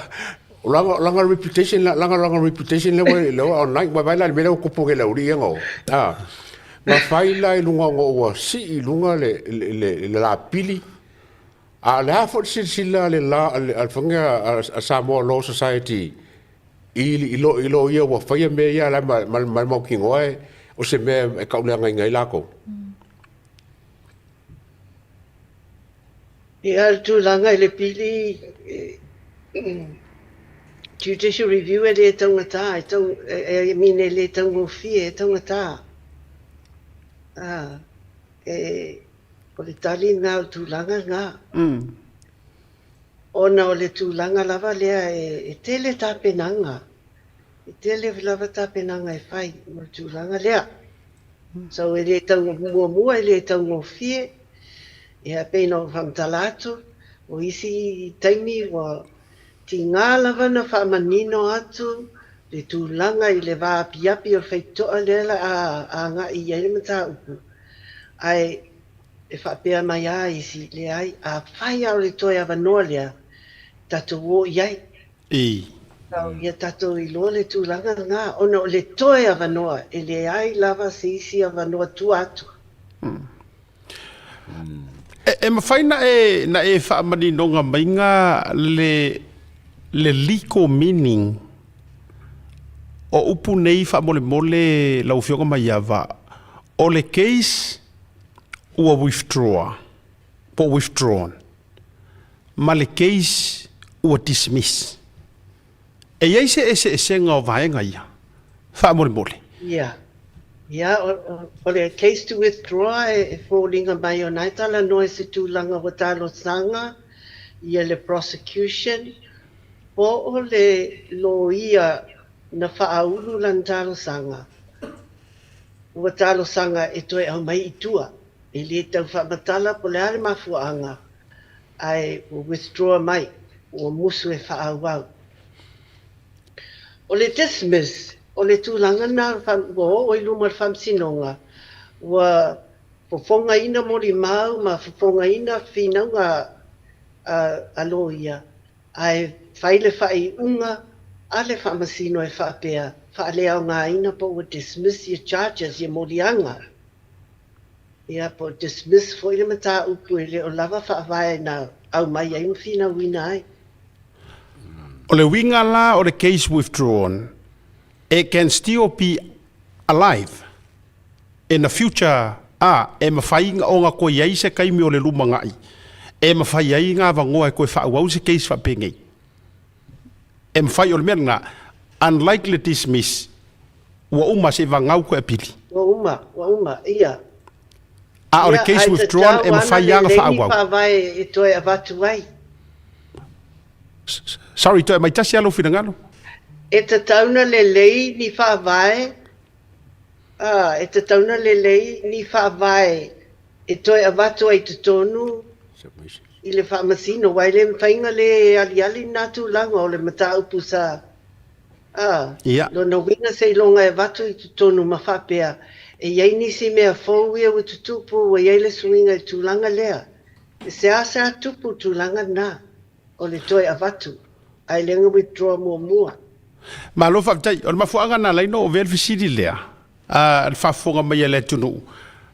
langa reputation le online wa vai la me ko poke la uri ngo. Ma fai la lunga ngo wa si lunga le la pili. A la fo sila le la al fanga a Samoa Law Society ilo ia wa fai me ia la mal mo kingoe o se me e ka le ngai lako. Ia tu langa le pili judicial review e le tangata, e mine le tangofi e tangata. O le tali ngā o tūlanga ngā. Ona o le tūlanga lava lea e tele tāpenanga. E tele lava tāpenanga e whai o le tūlanga lea. So e le tango mua e le tango fie. E a peina o whamtalatu. O isi taimi wa ti ngā lava na whamanino atu. Le tūlanga i le wā api o whaitoa lela a ngā i aile mata upu. Ai e whapea mai a isi le ai a whai au le toi awanoa lea tatou o iai. Tau ia tatou i loa le tūlanga ngā ona o le toi awanoa e le ai lava se isi awanoa tu atu. E mawhai na e whaamaninoga mai ngā le legal meaning o upu nei whaamole mole lau whionga mai awa o le case ua withdrawn. Ma le case ua dismiss. E iei se ngā vaenga ia. Whaamole mole. Ia. Ia, o le case to withdraw e fōringa mai o nai tala noe se tūlanga o talo sanga. Ia le prosecution. Po o le lo ia na whaaulu lan talo sanga. Ua talo sanga e toi au mai itua. E le tau whaamatala po le ale mafuanga. Ai o withdraw mai. O musu e whaauau. O le dismiss. O le tūlanga na o i lumar whamsinonga. Ua fofonga ina mori mau ma fofonga ina whinaunga aloia. Ai whaile whai unga. Ale whamasino e whaapea. Whaalea o ngā ina po ua dismiss your charges, your morianga. Ia po dismiss fo ile mata upu ile o lava whaawai na au mai ai mwhina wina ai. O le winga la o le case withdrawn, it can still be alive in the future. E mawhai ngā o ngā koe iei se kaimi o le luma ngai. E mawhai ai ngā wangoa e koe whaawau se case whapengei. E mawhai o le mea ngā unlikely dismiss ua uma se wangau koe pili. Ua uma, ia. O le case withdrawn e mawhai anga whaawau. Ia, ai ta tau e toi avatu ai. Sorry, toi mai tasi alo whina ngalo. E ta tauna le lei ni whaawai. E ta tauna le lei ni whaawai. E toi avatu ai te tonu. I le whaamasino, wai le mwhainga le ali nātu langa o le mata upu sa. Lona winga se ilonga e watu i te tonu mawhapea. E iei nisi mea fōwia o tutupu o iei le suinga i tūlanga lea. E se asa tupu tūlanga nā. O le toi a watu. Ai lenga withdraw mua. Ma lo whaptai, o le mafuanga nā leino o velvisiri lea. Le whafonga mai e le tunu.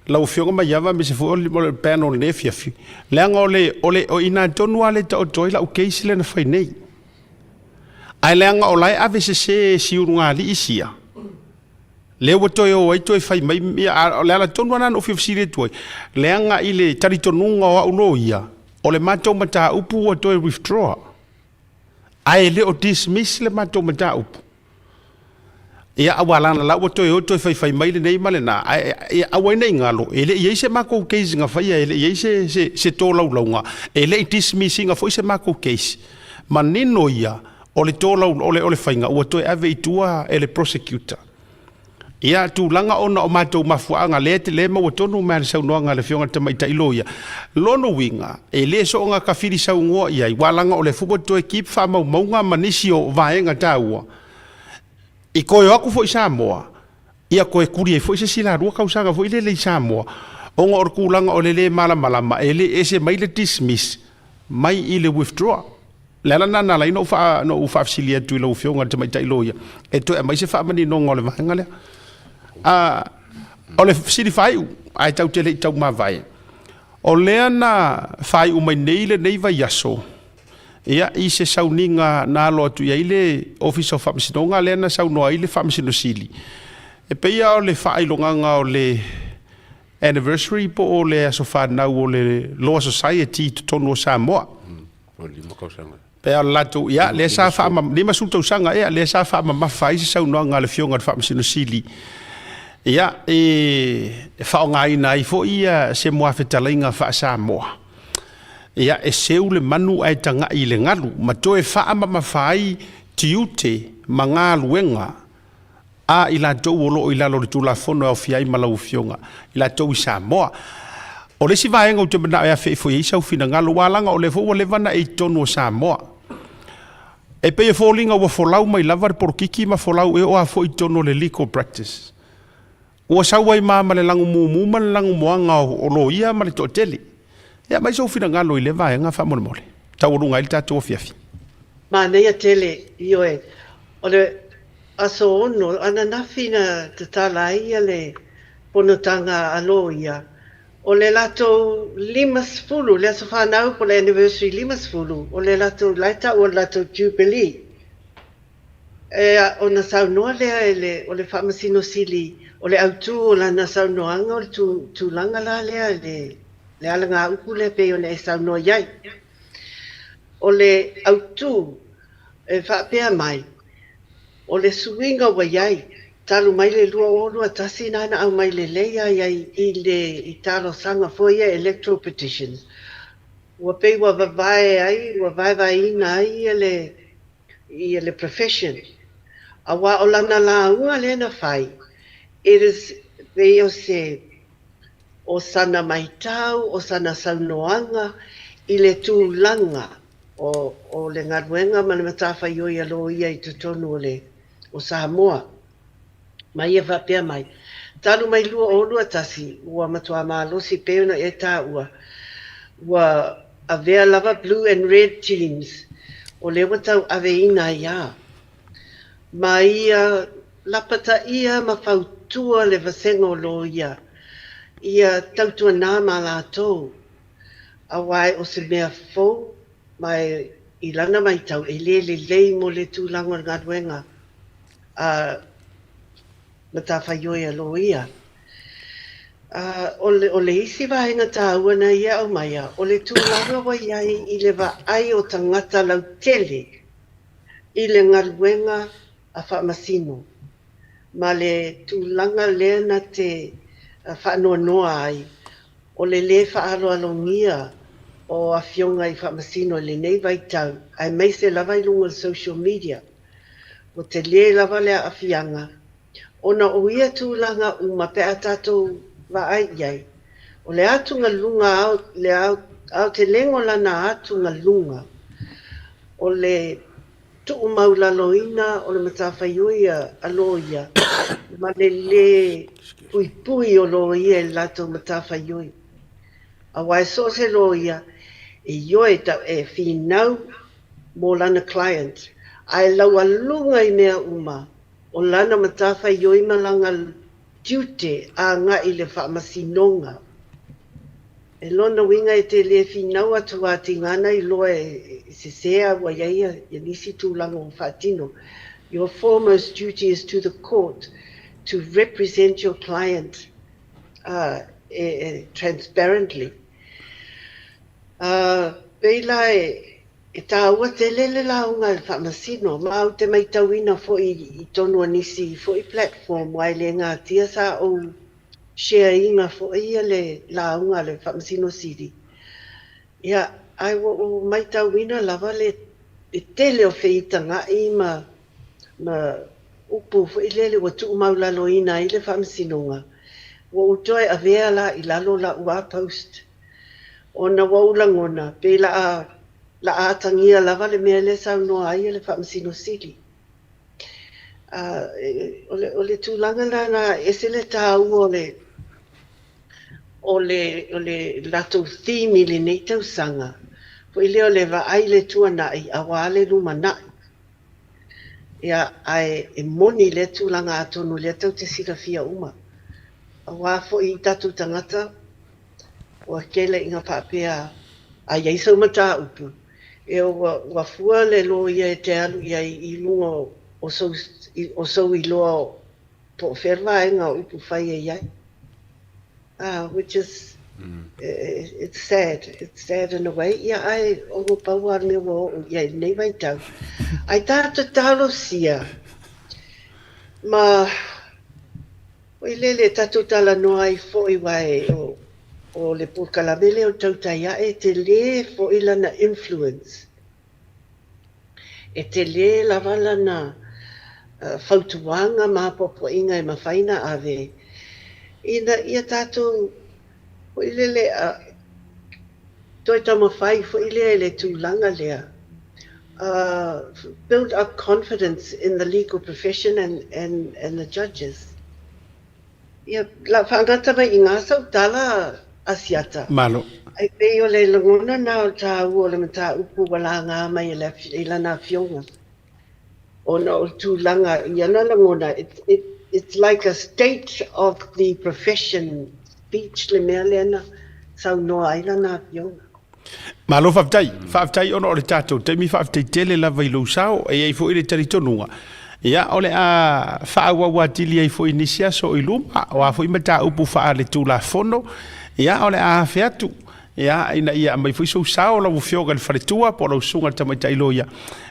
Lau whionga mai awa me se fu o le panel ne fiafi. Leanga o ina tonu ale ta o toi la o keisi le na whai nei. Ai leanga o lai ave se siurunga li isia. Leo toi o ai toi whai mai, leala tonu ana no fiafisiri toi. Leanga i le taritonunga o auno ia. O le matou mata upu o toi withdraw. Ai le o dismiss le matou mata upu. Ia awalana la o toi whai mai le nei male na. Ia awai nei ngalo. Ele iei se mako case nga whai. Ele iei se tō laulaunga. Ele i dismissi nga whai se mako case. Ma nino ia o le tō lau o le whainga. Ua toi ave i tua ele prosecutor. Ia tūlanga ona o mātou mafuanga le te le maua tonu mea le saunoanga le whionga tamaita iloia. Lono winga, e le so nga ka whiri sau ngoa ia i walanga o le fubo toi kip wha maunga manisi o vaenga tāua. I koe aku fo i Samoa, ia koe kuri e fo i se sila rua kausanga fo i le i Samoa. Onga or kulanga o le malama, e le ese mai le dismiss, mai i le withdraw. Lala nana la ino ufa fsilia tu ilo whionga tamaita iloia. E toi mai se wha mani no ngole vaenga lea. O le siri whai u, ai tau te lei tau mawai. O lea na whai u mai nei le nei vai aso. Ia i se sauninga nā loa tu ia i le Office of Whamasinonga, lea na saunoa i le Whamasino Sili. E peia o le whai longanga o le anniversary po o le aso whanau o le Law Society to tonu o Samoa. O lima kausanga. Pe ala latu ia le sa fa ma lima sultau sanga e le sa fa ma mafai se sau no nga le fionga fa masino sili. Ia fa nga ina I fo ia se mo afetalinga fa Samoa. Ia seu le manu ai tanga I le ngalu ma toe fa ma mafai tiute manga luenga a ila to wolo ila lo tulafono au fiai malau fionga ila to Samoa. O le si vaenga o te mana e fe fo isa fina ngalo walanga o le fo le vana e tono Samoa. E pe e folinga wa folau mai lava por kiki ma folau e o a fo I tono le legal practice. O sa wai ma le langu mu ma le langu moanga o lo ia ma le toteli. Ya mai so fina ngalo I le vaenga fa mo mole. Ta o runga ilta to fiafi. Ma nei a tele io e o le aso ono ana na fina te tala ia le ponotanga alo ia. O le lato 5 le aso whanau po le anniversary 5 o le lato laita o le lato jubilee. E o na saunoa lea o le whamasino sili o le autu o lana saunoanga o le tūlanga la lea le alanga uku le pe o le saunoa iai. O le autu e whapea mai o le suinga wa iai talu mai le lua o lua tasi nana au mai le leia iai I talo sanga foia electoral petitions. Ua pei wa vavae ai, wa vai ina ai I le profession. Awa o lana la unga le na fai. It is pei o se o sana maitau, o sana saunoanga I le tūlanga o le ngaruenga ma le matafa ioi alo ia I tutonu o Samoa. Mai e whapea mai. Talu mai lua o lua tasi, ua matua maalosi peona e tā ua avea lava blue and red teams, o le watau ave ina ia. Ma ia lapata ia ma fautua le vasengo lo ia. Ia tautuana ma lātou. Awai o se mea fau, mai I lana mai tau, e lei mo le tūlanga ngaruenga. Mata whaioi alo ia. O le isi vahenga tāuana ia au maia, o le tūlanga wa iai I le va ai o tangata lau tele I le ngaruenga a whamasino. Ma le tūlanga lea na te whaanoa noa ai, o le whaaloalongia o a fionga I whamasino le nei vai tau, ai mai se lava I lunga social media, o te le lava lea a fianga, ona o ia tūlanga uma pe a tātou wa ai iai. O le atunga lunga au te lengo lana atunga lunga. O le tuu maulaloina o le matawhaiuia aloia. Ma le pui o loia e lato matawhaiui. A wai so se loia e ioe tau e whinau mo lana client. Ai laua lunga I mea uma. O lana matafa ioi malanga tute a nga I le whaamasinonga. E lona winga e te le whinau atu a tingana I loa e se sea wa iaia e nisi tūlanga o whaatino. Your foremost duty is to the court to represent your client transparently. Peila e tāua te lele launga I whamasino, ma au te mai tauina fo I tonu anisi, fo I platform, wai le ngā tia sa o share inga fo ia le launga le whamasino siri. Ia, ai o mai tauina lava le tele o whiitanga I ma upu fo I lele wa tuu maulalo ina I le whamasinonga. Wa utoe a vea la I lalo la ua post. Ona wa ulangona, pe la atangia lava le mea le sau noa ai le whamasino sili. O le tūlanga lana ese le tāu o le lato theme le nei tau sanga. Po I leo le va ai le tuanai a wale lumanai. Ia ai e moni le tūlanga atonu le tau te sira fia uma. A wā fo I tatu tangata o kele inga papea a iai sau mata upu. E o wafua le lo ia e te alu ia I lunga o sau I loa po wherwa inga upu whai e iai. Which is It's sad. It's sad in a way. Ia ai o mo paua me wo ia nei vai tau. Ai tātou talo sia. Ma o i lele tātou tala noa i fo i wae o le pūkalamele o Tautai A'e te le fo i lana influence. E te le lava lana whautuanga māpopo inga e mawhaina ave. Ina ia tātou fo i lele toi tau mawhai fo i le tūlanga lea. Build up confidence in the legal profession and the judges. Ia la whangata mai i ngā sau tala asiata. Malo. Ai pei o le langona na o tā ua le mata upu wala ngā mai i lana fionga. O na o tūlanga i ana langona. It's like a state of the profession speech le mea leana sau noa i lana fionga. Malo whaftai ono o le tātou, te mi whaftai tele lava i lau sao, e ei fo i le taritonunga. Ia, ole a whaawawa tili ei fo inisia so i luma, o a fo i mata upu wha le tulafono, ia, ole a whiatu. Ia, ina ia mai fo i so sao lau whioga le wharetua, po lau sunga tamai tailo ia.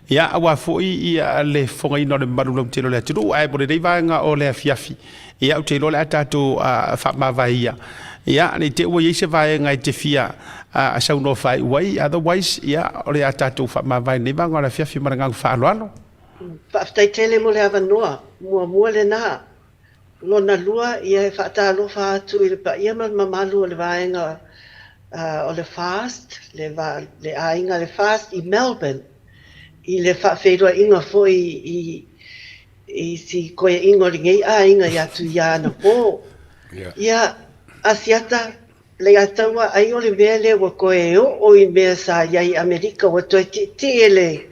Ia, awa fo i le fonga ino le maru lau telo le aturu, ai po le reivanga o le afiafi. Ia, o telo le a tātou whamawai ia. Ia, ni te ua i se vai ngai te fia, a sau no fai wai, otherwise, ia, ole a tātou whamawai ne vanga o le afiafi marangang whaaloalo. Whaftai tele mo le awa noa, mua le nā. Lona lua, ia e whaatalo whaatu i le pa ia mamalu o le vaenga o le fast, le ainga le fast i Melbourne. I le whaafeirua inga fo i si koe ingo li ngei ainga i atu i ana po. Ia asiata le ataua ai o le mea le wa koe o i mea sa iai Amerika wa toi ti le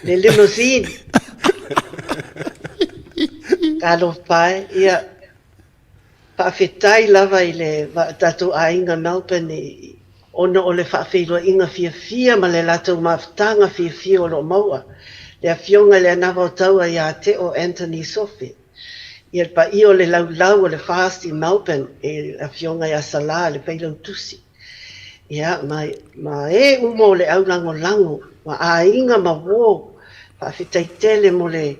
limousine. Kalo pai, ia whaafetai lava i le tatou ainga Melbourne ono o le whaafeirua inga fia ma le latou mawhtanga fia o lo maua. Le a fionga le anawa o taua ia te o Anthony Sophie. Ia pa i o le lau o le fast i Melbourne e a fionga ia sala le peilau tusi. Ia, ma e umo le au lango, ma a inga ma wo, pa fitai tele mo le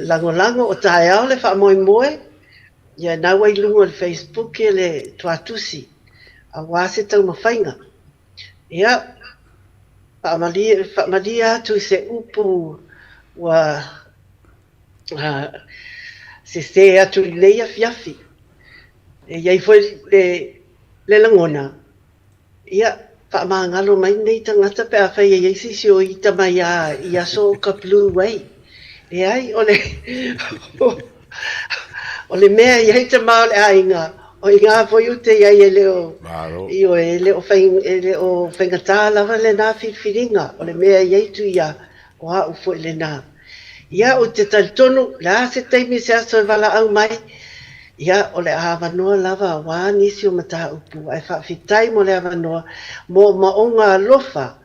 lango o tae au le wha moe, ia naua i lunga le Facebook e le tuatusi, a wase tau mawhainga. Ia, pa malia atu se upu wa se atu i leia fiafi. E iai foi le langona. Ia, whaamangalo mai nei tangata pe a whai e eisi si o i tamai i aso ka blue way. E ai, o le mea i heita mao le ainga, o i ngā foi ute iai e leo, i o e leo whaingatā lava le nā whiringa, o le mea i heitu ia, o a ufo le nā. Ia o te talitonu, le a se teimi se aso e wala au mai, ia o le awanoa lava wā nisi o mata upu, ai whawhitai mo le awanoa, mo maonga alofa,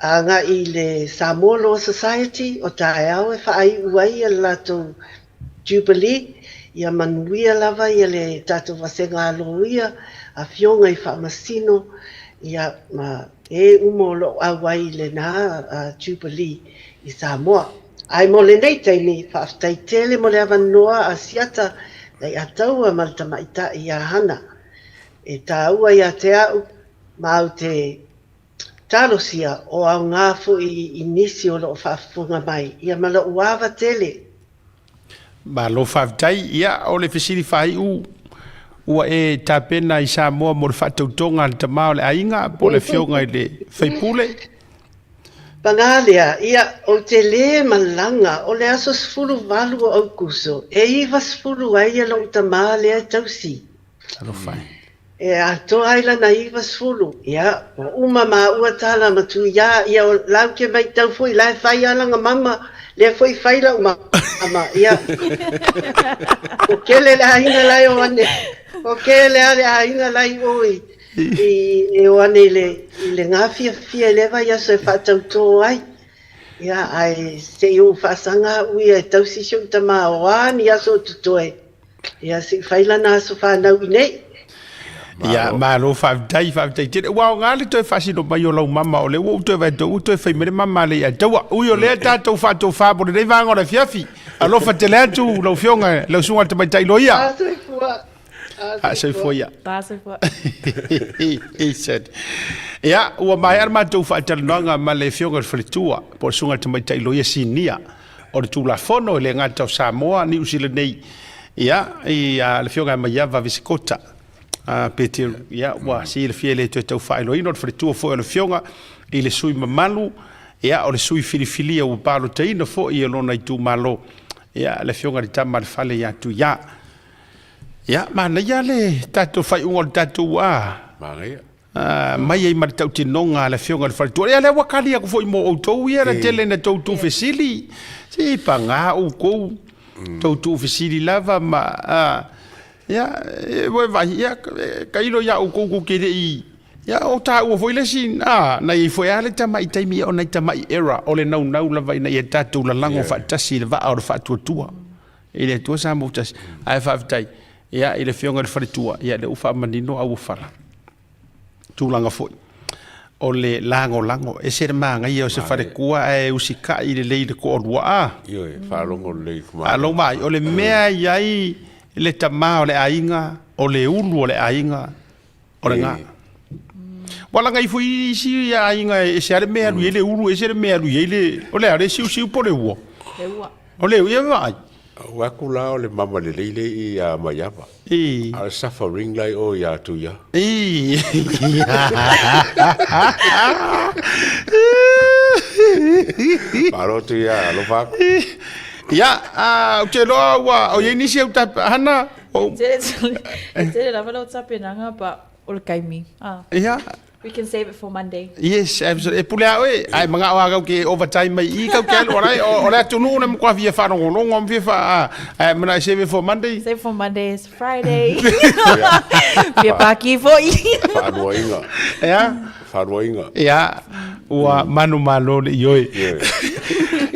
a ngā i le Samoa Law Society, o tae au e whaai uai a lato Jubilee, ia manuia lava ia le tātou wasenga aloia, a fionga i whaamasino, ia ma e umo lo awai le nā Jubilee i Samoa. Ai mo le nei teini, whaaftai tele mo le awanoa a siata, dai ataua malta maita i a hana. E tā ua i a te au, mau te talosia o au ngāfu i nisi o lo whaafunga mai. Ia mala uawa tele. Ba lo whaftai, ia o le whisiri whai ua e tāpena i Samoa mo le whaatautonga le tamao le ainga, po le whionga i le whaipule. Pangalia, ia o te le malanga o le aso sfuru walu o au kuso. E iwa sfuru aia lo utamaa lea tausi. Alo whai. E a to aila na iwa sfuru. Ia, o uma maa ua tala matu ia o lau ke mai tau fui. Lai whai alanga mama, lea fui whaila uma. Ia. O kele le hainga lai o ane. O kele le hainga lai oi. E o ane le ngā fia lewa ia so e whātau tō ai. Ia ai se i o whaasanga ui e tausi siong tama o ani aso tutoe. Ia se whaila nā so whanau i nei. Ya malo faftai te wa ngale to fasi no mai o lo mama o le wo to va to fai mere mama le ya tawa u yo le tatou fa to fa bo le va ngora fiafi alo fa te le tu lo fionga lo sunga te mai tai loia sai foi ya he said ya o mai arma to fa te nanga ma le fionga fritua por sunga te mai tai loia sinia o le tulafono le ngata Samoa ni usile nei ya le fionga mai ya va visikota Peter ya wa si le fiele to tau failo ino for tu fo le fionga i le sui mamalu ya o le sui filifilia o palo teino fo i lona i tu malo ya le fionga di tama le fale ya tu ya ma na ya le tatu fai un tatu mai ai mar tau tinonga le fionga le fale tu ya le wakali ko fo i mo o to ya le tele na to tu fesili si panga o ko to tu fesili lava ma ya we vai ya kailo ya o ko ke i ya o ta o foi le sin na i foi ale ta mai tai mi o na ta mai era o le nau la vai na ia tatu la lango fa tasi le va o fa tua ile tua sa mo tas ai fa tai ya ile fionga le fa tua ya le ufa manino au fala tu langa foi o le lango e se manga ia o se fa kua e usika ile le ko o yo fa longo le kuma alo mai o le mea ia le tama o le ainga o le ulu o le ainga o le ngā wala ngai fui si ya ainga e se ale mea lu ele ulu e se le mea lu ele o le are siu po le ua o le ua vai wakula o le mama le leile i a mayapa a suffering lai o ya tu ya paro tu ya lo fa ya o te loa wa o ye nisi au tapa hana Tere la wala o tape nanga pa o le kaimi. Ya. We can save it for Monday. Yes, absolutely. E pule awe, ai mga o agau ke overtime mai I kau ke alo rai o le tunu na mkwa fia fa no no ngom fia fa ai mana save it for Monday. Save for Monday is Friday. Fia paki fo I. Fa roinga. Ya. Fa roinga. Ya. Wa manu malo le yoi.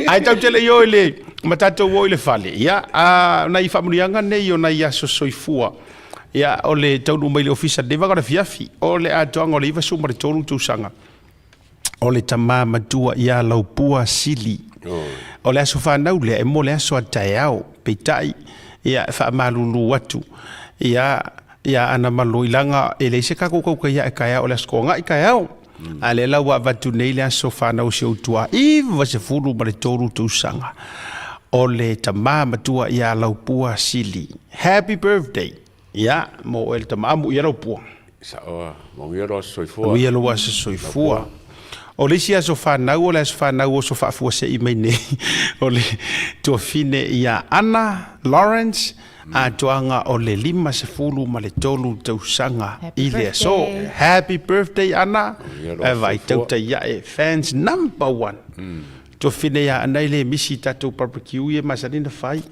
Ai tau tele yoi le matato wo le fale. Ya. Na I fa murianga nei o na ia soifua. Ya ole tau mai le ofisa de vaga fiafi ole atoanga ole iva sumare tolu tu sanga ole tama matua ia laupua sili ole aso fa nau le mo le aso ataiao peitai ia fa malulu watu ia ana maloilanga ele se ka ko ia ka ole skonga ka ia ale la wa vatu nei le aso fa nau se utua iva se fulu mare tolu tu sanga ole tama matua ia laupua sili happy birthday ya mo el tamamu ia ropua sa mo ia ro soifua mo ia lo was soifua o le sia so fa na o le fa na o so fa fu se I mene o le to fine ia Anna Lawrence a toanga o le lima se fulu ma le tolu tau sanga ile so happy birthday Anna vai tautai A'e fans number 1 to fine ia ana ile misi tatou barbecue ia masalina fai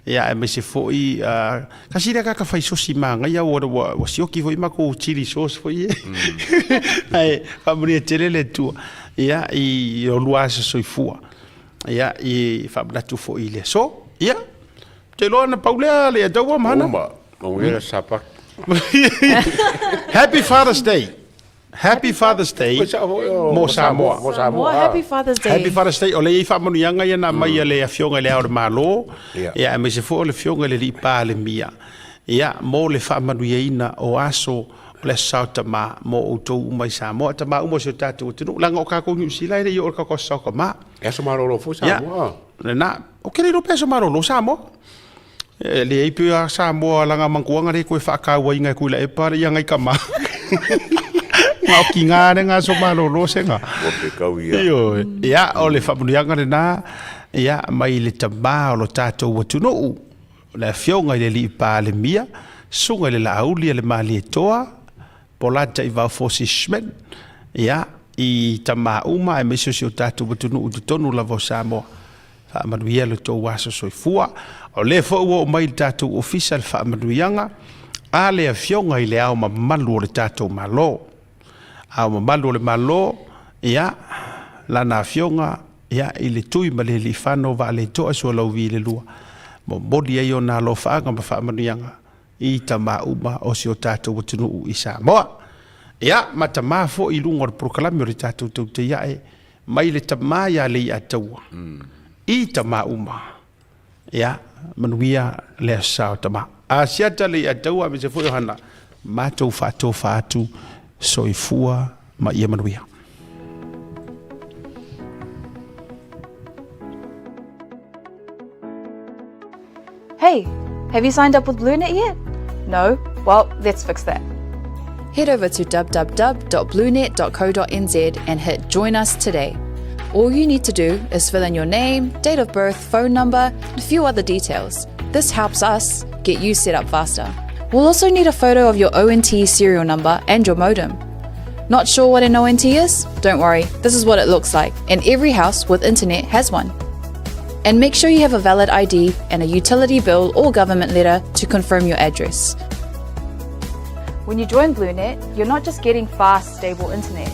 ya me se foi kasi ka fai sosi manga ya o sioki foi mako chili sauce foi ai fabri telele tu ya I o luas soifua ya I fabra tu foi le so ya te lo na paula le dawa mana mo ia sapa Happy Father's Day. Happy Father's Day. Mo Samoa. Happy Father's Day. Happy Father's Day. Ole I fa manuianga ia na mai le afionga le aur malo. Ia me se fo le fionga le lipa le mia. Ia mo le fa manuiina o aso le sauta ma mo o to mai Samoa ta ma mo se tatu tunu langa o ka ko New Zealand le yo ka ko soko ma. E so maro lo fu Samoa. Na o ke le lo peso maro lo Samoa. Le ai pia Samoa langa mangkuanga le ko fa ka wa inga ku le e pa ia ngai kama. Ngau ki ngare nga so malo lo senga. Iyo, ya ole famunianga na ya mai le tama o lo tatou watuno u. Le fionga le li pa le mia, sunga le lauli le mali toa, polata I va fosi shmen. Ya I tama uma e meso si o tatou watuno u tonu la vo Samoa. Fa manuia le to waso soifua. O le fo o mai tatou official fa manuianga. A le fionga I le au mamalu le tatou malo. A mamalu le malo ia lana fionga ia I le tui ma le li fano va le toa so lau vi le lua mo modi ai ona lo faanga ma fa manuianga I tama uma o si o tātou o tunu I Samoa. Ia, matama fo I lunga o proklami o le tātou Tautai A'e, mai le tama ia le I ataua. I tama uma. Ia, manuia le asao tama. A siata le I ataua me se fo yohana, mātou whātou whātu, soifua ma ia manuia. Hey, have you signed up with BLUNET yet? No? Well, let's fix that. Head over to www.bluenet.co.nz and hit Join Us today. All you need to do is fill in your name, date of birth, phone number, and a few other details. This helps us get you set up faster. We'll also need a photo of your ONT serial number and your modem. Not sure what an ONT is? Don't worry, this is what it looks like, and every house with internet has one. And make sure you have a valid ID and a utility bill or government letter to confirm your address. When you join BLUNET, you're not just getting fast, stable internet.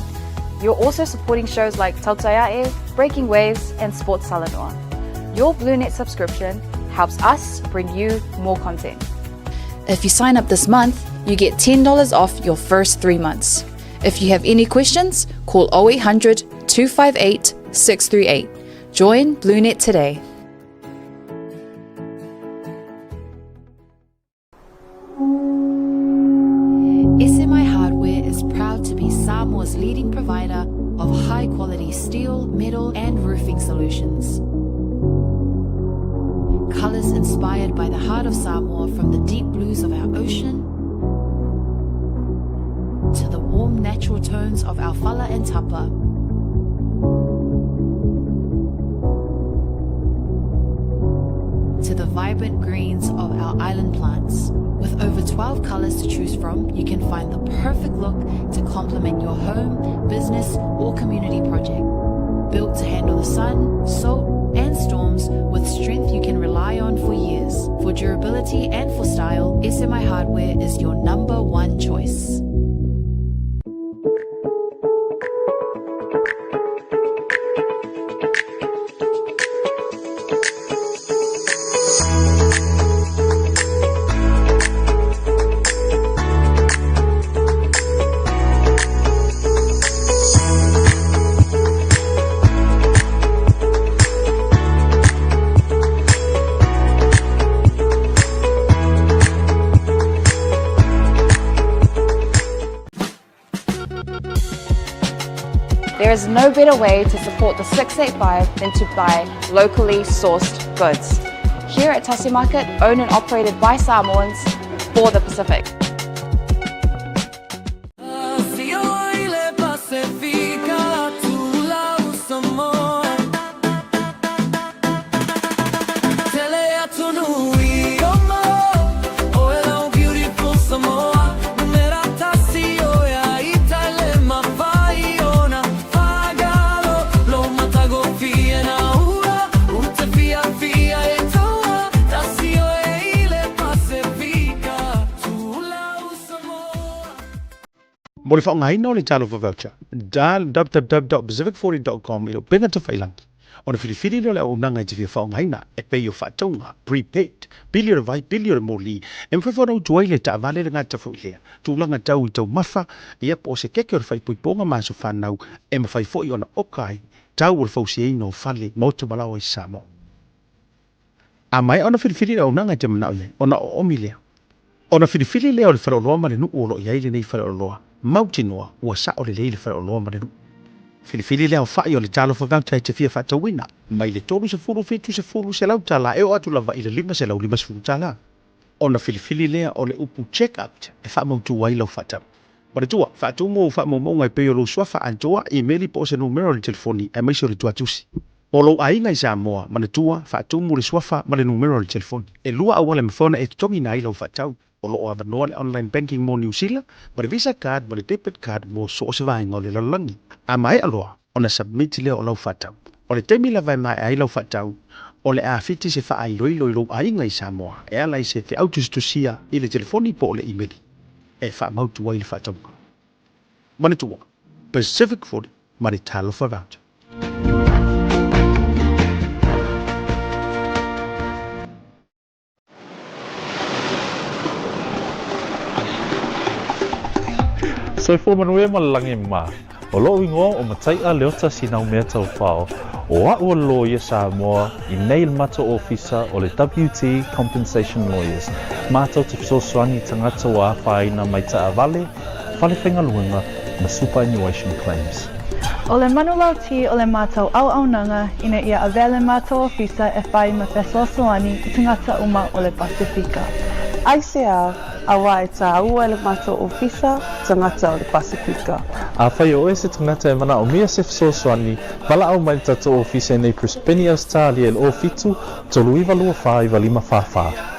You're also supporting shows like Tautai A'e, Breaking Waves, and Sports Salanoa. Your BLUNET subscription helps us bring you more content. If you sign up this month, you get $10 off your first 3 months. If you have any questions, call 0800 258 638. Join BLUNET today. SMI Hardware is proud to be Samoa's leading provider of high-quality steel, metal, and roofing solutions. Colours inspired by the heart of Samoa, from the deep blues of our ocean to the warm natural tones of our fala and tapa. To the vibrant greens of our island plants. With over 12 colours to choose from, you can find the perfect look to complement your home, business, or community project. Built to handle the sun, salt, and storms with strength you can rely on for years. For durability and for style, SMI Hardware is your #1 choice. There is no better way to support the 685 than to buy locally sourced goods. Here at Tasi Market, owned and operated by Samoans for the Pacific. Mo le whaongaina o le talo for voucher. www.pacific40.com ilo penga te whailangi. O na whiriwhiri leo le au nanga I te whia whaongaina e pei o whātaunga, prepaid, pili o le vai, pili o le moli. E mwhewhanau tuai le ta vale le ngata whaulea. Tūlanga tau I tau mafa, ia po se keke o le whaipuiponga māso whanau, e mawhai fōi o na okai, tau o le whausiaino whale, mauta malawa I Samoa. A mai o na whiriwhiri le au nanga I te manao ia, o na o omi lea. O na whiriwhiri leo le whareoloa ma le nuu o lo iai le nei whareoloa. Mautinoa ua sa o le leile whareoloa ma le nuu. Whiriwhiri leo whai o le talo for voucher te whia whatawina. Mai le tolu se furu fitu se furu se lau tala e o atu lava I le 5 se lau 5 se furu tala. O na whiriwhiri lea o le upu check-out e whamautu wai lau whatau. Pare tua, whatu mo whamau ngai peo lo swafa antoa I meli po se numero le telefoni e maisi o le tuatusi. O lo ainga I Samoa, mana tua, whatu mo le swafa ma le numero le telefoni. E lua awale mfona e tongi nai lau whatau. O lo avanoa le online banking mo New Zealand, ma le Visa card, ma le debit card mo so se vainga o le lalangi. A mai aloa, o na submit leo o lau whatau. O le temi la vai mai ai lau whatau, o le awhiti se wha ai lo ainga I Samoa, e alai se te autostusia I le telefoni po o le email. E wha mautu wai le whatau. Manitua, Pacific Food, ma le talo for voucher. Soifua manue malalangi ma. O lo ingo o matai a leo tasi nau mea tau whao. O a ua lawyer Samoa I nei mato officer o le WT Compensation Lawyers. Mātou te fisosoani tangata o a whaina mai ta avale, whale whenga luenga na superannuation claims. O le manulauti o le mātou au-aunanga ina ia avele mātou ofisa e whai ma faʻasoani I tangata uma o le Pasifika. Ai sea, a wai tā ua e le mātou ofisa, tangata o le Pasifika. A whai o e se tangata e mana o mea se fisosoani, wala au mai tatou ofisa nei Crispini Australia el o fitu, tolu iwa lua whai wa lima whawha.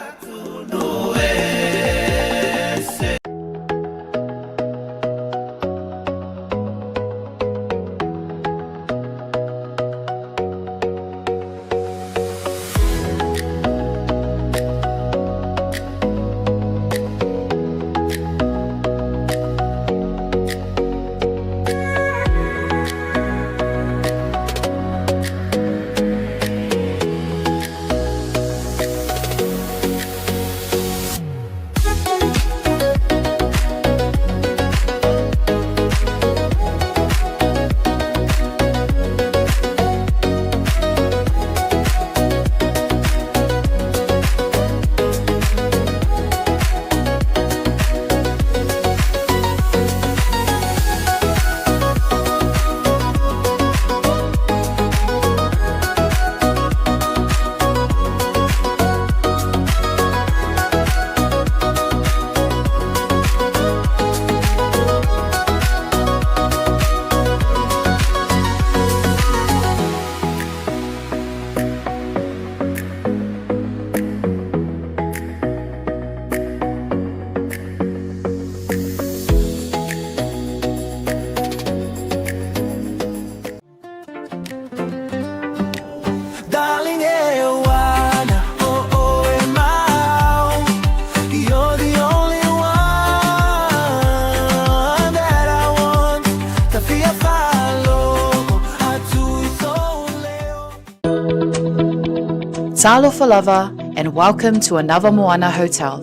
Talofa lava and welcome to Anavamoana Hotel.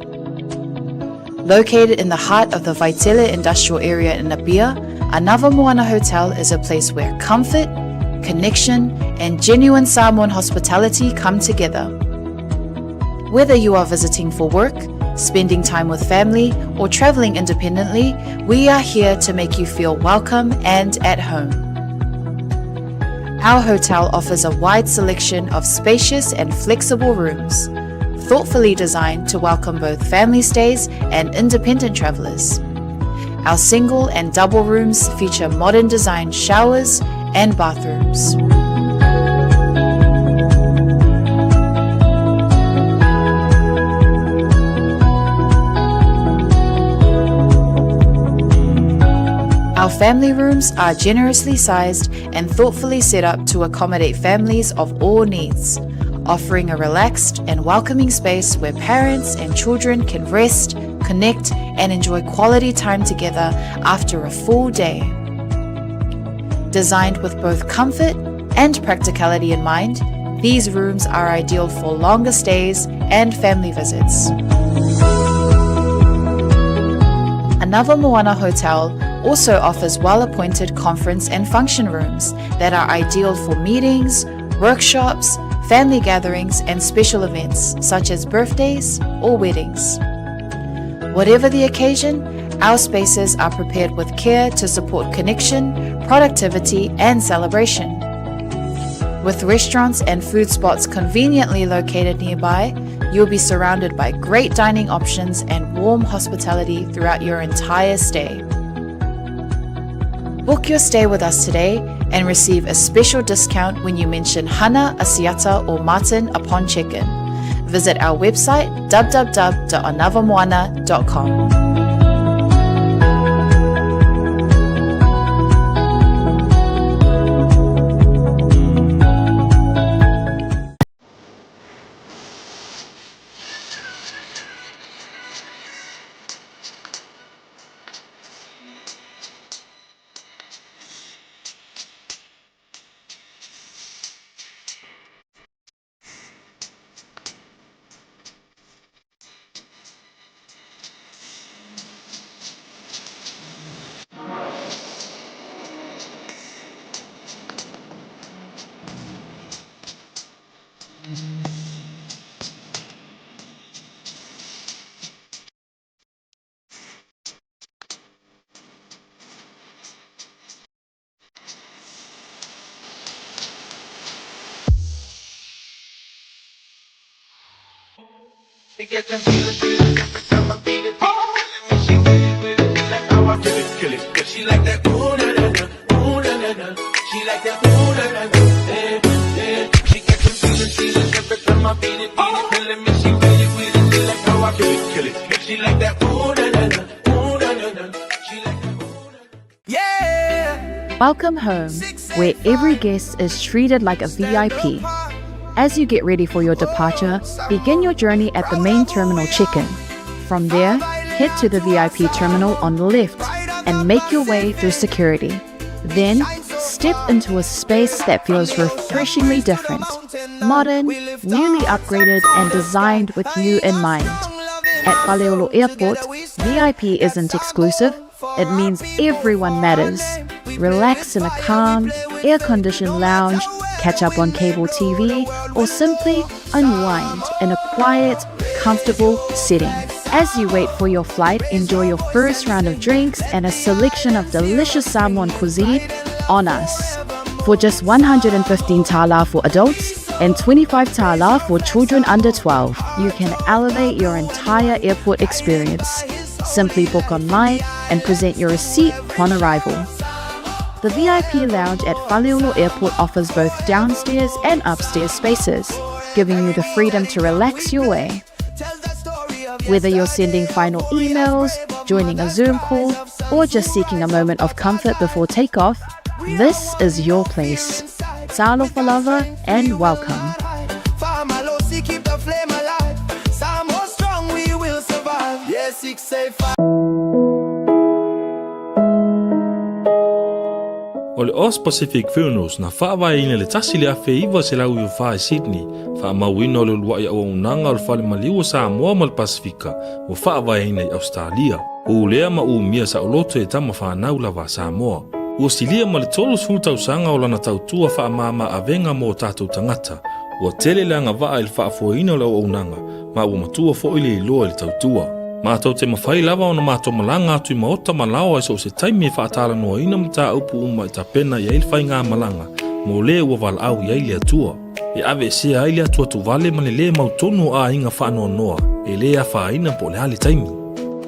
Located in the heart of the Vaitele industrial area in Apia, Anavamoana Hotel is a place where comfort, connection, and genuine Samoan hospitality come together. Whether you are visiting for work, spending time with family, or traveling independently, we are here to make you feel welcome and at home. Our hotel offers a wide selection of spacious and flexible rooms, thoughtfully designed to welcome both family stays and independent travelers. Our single and double rooms feature modern design showers and bathrooms. Our family rooms are generously sized and thoughtfully set up to accommodate families of all needs, offering a relaxed and welcoming space where parents and children can rest, connect, and enjoy quality time together after a full day. Designed with both comfort and practicality in mind, these rooms are ideal for longer stays and family visits. Anavamoana Hotel also offers well-appointed conference and function rooms that are ideal for meetings, workshops, family gatherings, and special events such as birthdays or weddings. Whatever the occasion, our spaces are prepared with care to support connection, productivity, and celebration. With restaurants and food spots conveniently located nearby, you'll be surrounded by great dining options and warm hospitality throughout your entire stay. Book your stay with us today and receive a special discount when you mention Hana, Asiata, or Martin upon check-in. Visit our website www.anavamoana.com. She get them feelings every time I beat it. Telling me she with it. She like how I kill it. Cause she like that ooh na na na, ooh na na na. She like that ooh na na na, She get them feelings every time I beat it. Telling me she with it. She like how I kill it. Cause she like that ooh na na na, ooh na na na. She like that ooh na na. Yeah. Welcome home, where every guest is treated like a VIP. As you get ready for your departure, begin your journey at the main terminal check-in. From there, head to the VIP terminal on the left and make your way through security. Then, step into a space that feels refreshingly different, modern, newly upgraded and designed with you in mind. At Paleolo Airport, VIP isn't exclusive, it means everyone matters. Relax in a calm, air-conditioned lounge, catch up on cable TV, or simply unwind in a quiet, comfortable setting. As you wait for your flight, enjoy your first round of drinks and a selection of delicious Samoan cuisine on us. For just 115 tala for adults and 25 tala for children under 12, you can elevate your entire airport experience. Simply book online and present your receipt upon arrival. The VIP lounge at Paleolo Airport offers both downstairs and upstairs spaces, giving you the freedom to relax your way. Whether you're sending final emails, joining a Zoom call, or just seeking a moment of comfort before takeoff, this is your place. Talo for lover and welcome. O le Aus Pacific Funerals na whaavaina le Tasi Market se lau i whae Sydney, whaamauina o le luai au unanga o le whale maliu Samoa ma le Pasifika, o whaavaina i Australia. O lea ma umia sa oloto e tama whanau lava Samoa. O stilia ma le tolu sultausanga o lana tautua whaamama avenga mo tātou tangata, o tele leanga waa il whaafoina o le au unanga, ma ua matua fo ile iloa le tautua. Mātou te mawhai lava o na mātou malanga atu I maota malawa so se taimi whaatala noa ina mta upu uma I ta pena I aile whai ngā malanga, mo le ua wala au I aile atua. E ave se aile atua tu vale mane le mautono a inga whaanoa noa, e le a whaina po le hale taimi.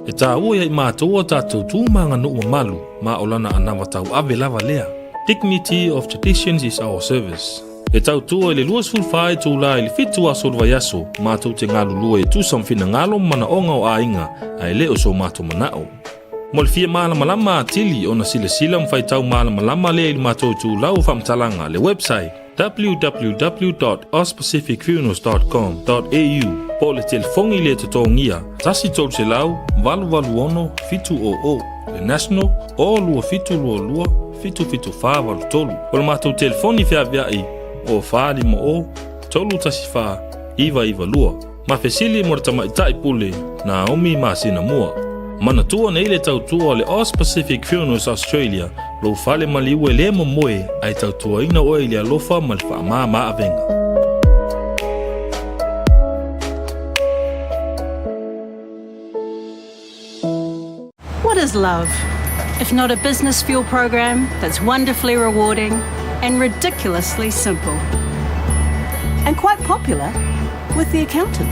E tā ua I mātou o tātou tūmanga no ua malu, ma o lana anavatau ave lava lea. Dignity of traditions is our service. E tautua le luas fulfai tūla I le fitu aso lwa yaso, mātou te ngālu lua E tūsam whina ngalo mana onga o ainga, ai leo so mātou manao. Mo le fia māla malama atili o na sila sila mwhaitau māla malama lea I mātou tūlau whamtalanga le website www.auspacificfunerals.com.au po le telefongi le tutongia tasi tolu se lau, valu ono, fitu o, le national, o lua fitu lua, fitu wha valu tolu. O le mātou telefoni fia viai, o whaari mo o, tolu tasi wha, iwa lua. Ma fesili mo rata maitai pule, na omi ma sina mua. Mana tua na ile tautua le Aus Pacific Funerals Australia, lo whale maliu le mo moe, ai tautua ina o ile alofa mal wha ma avenga. What is love, if not a business fuel program that's wonderfully rewarding and ridiculously simple? And quite popular with the accountant.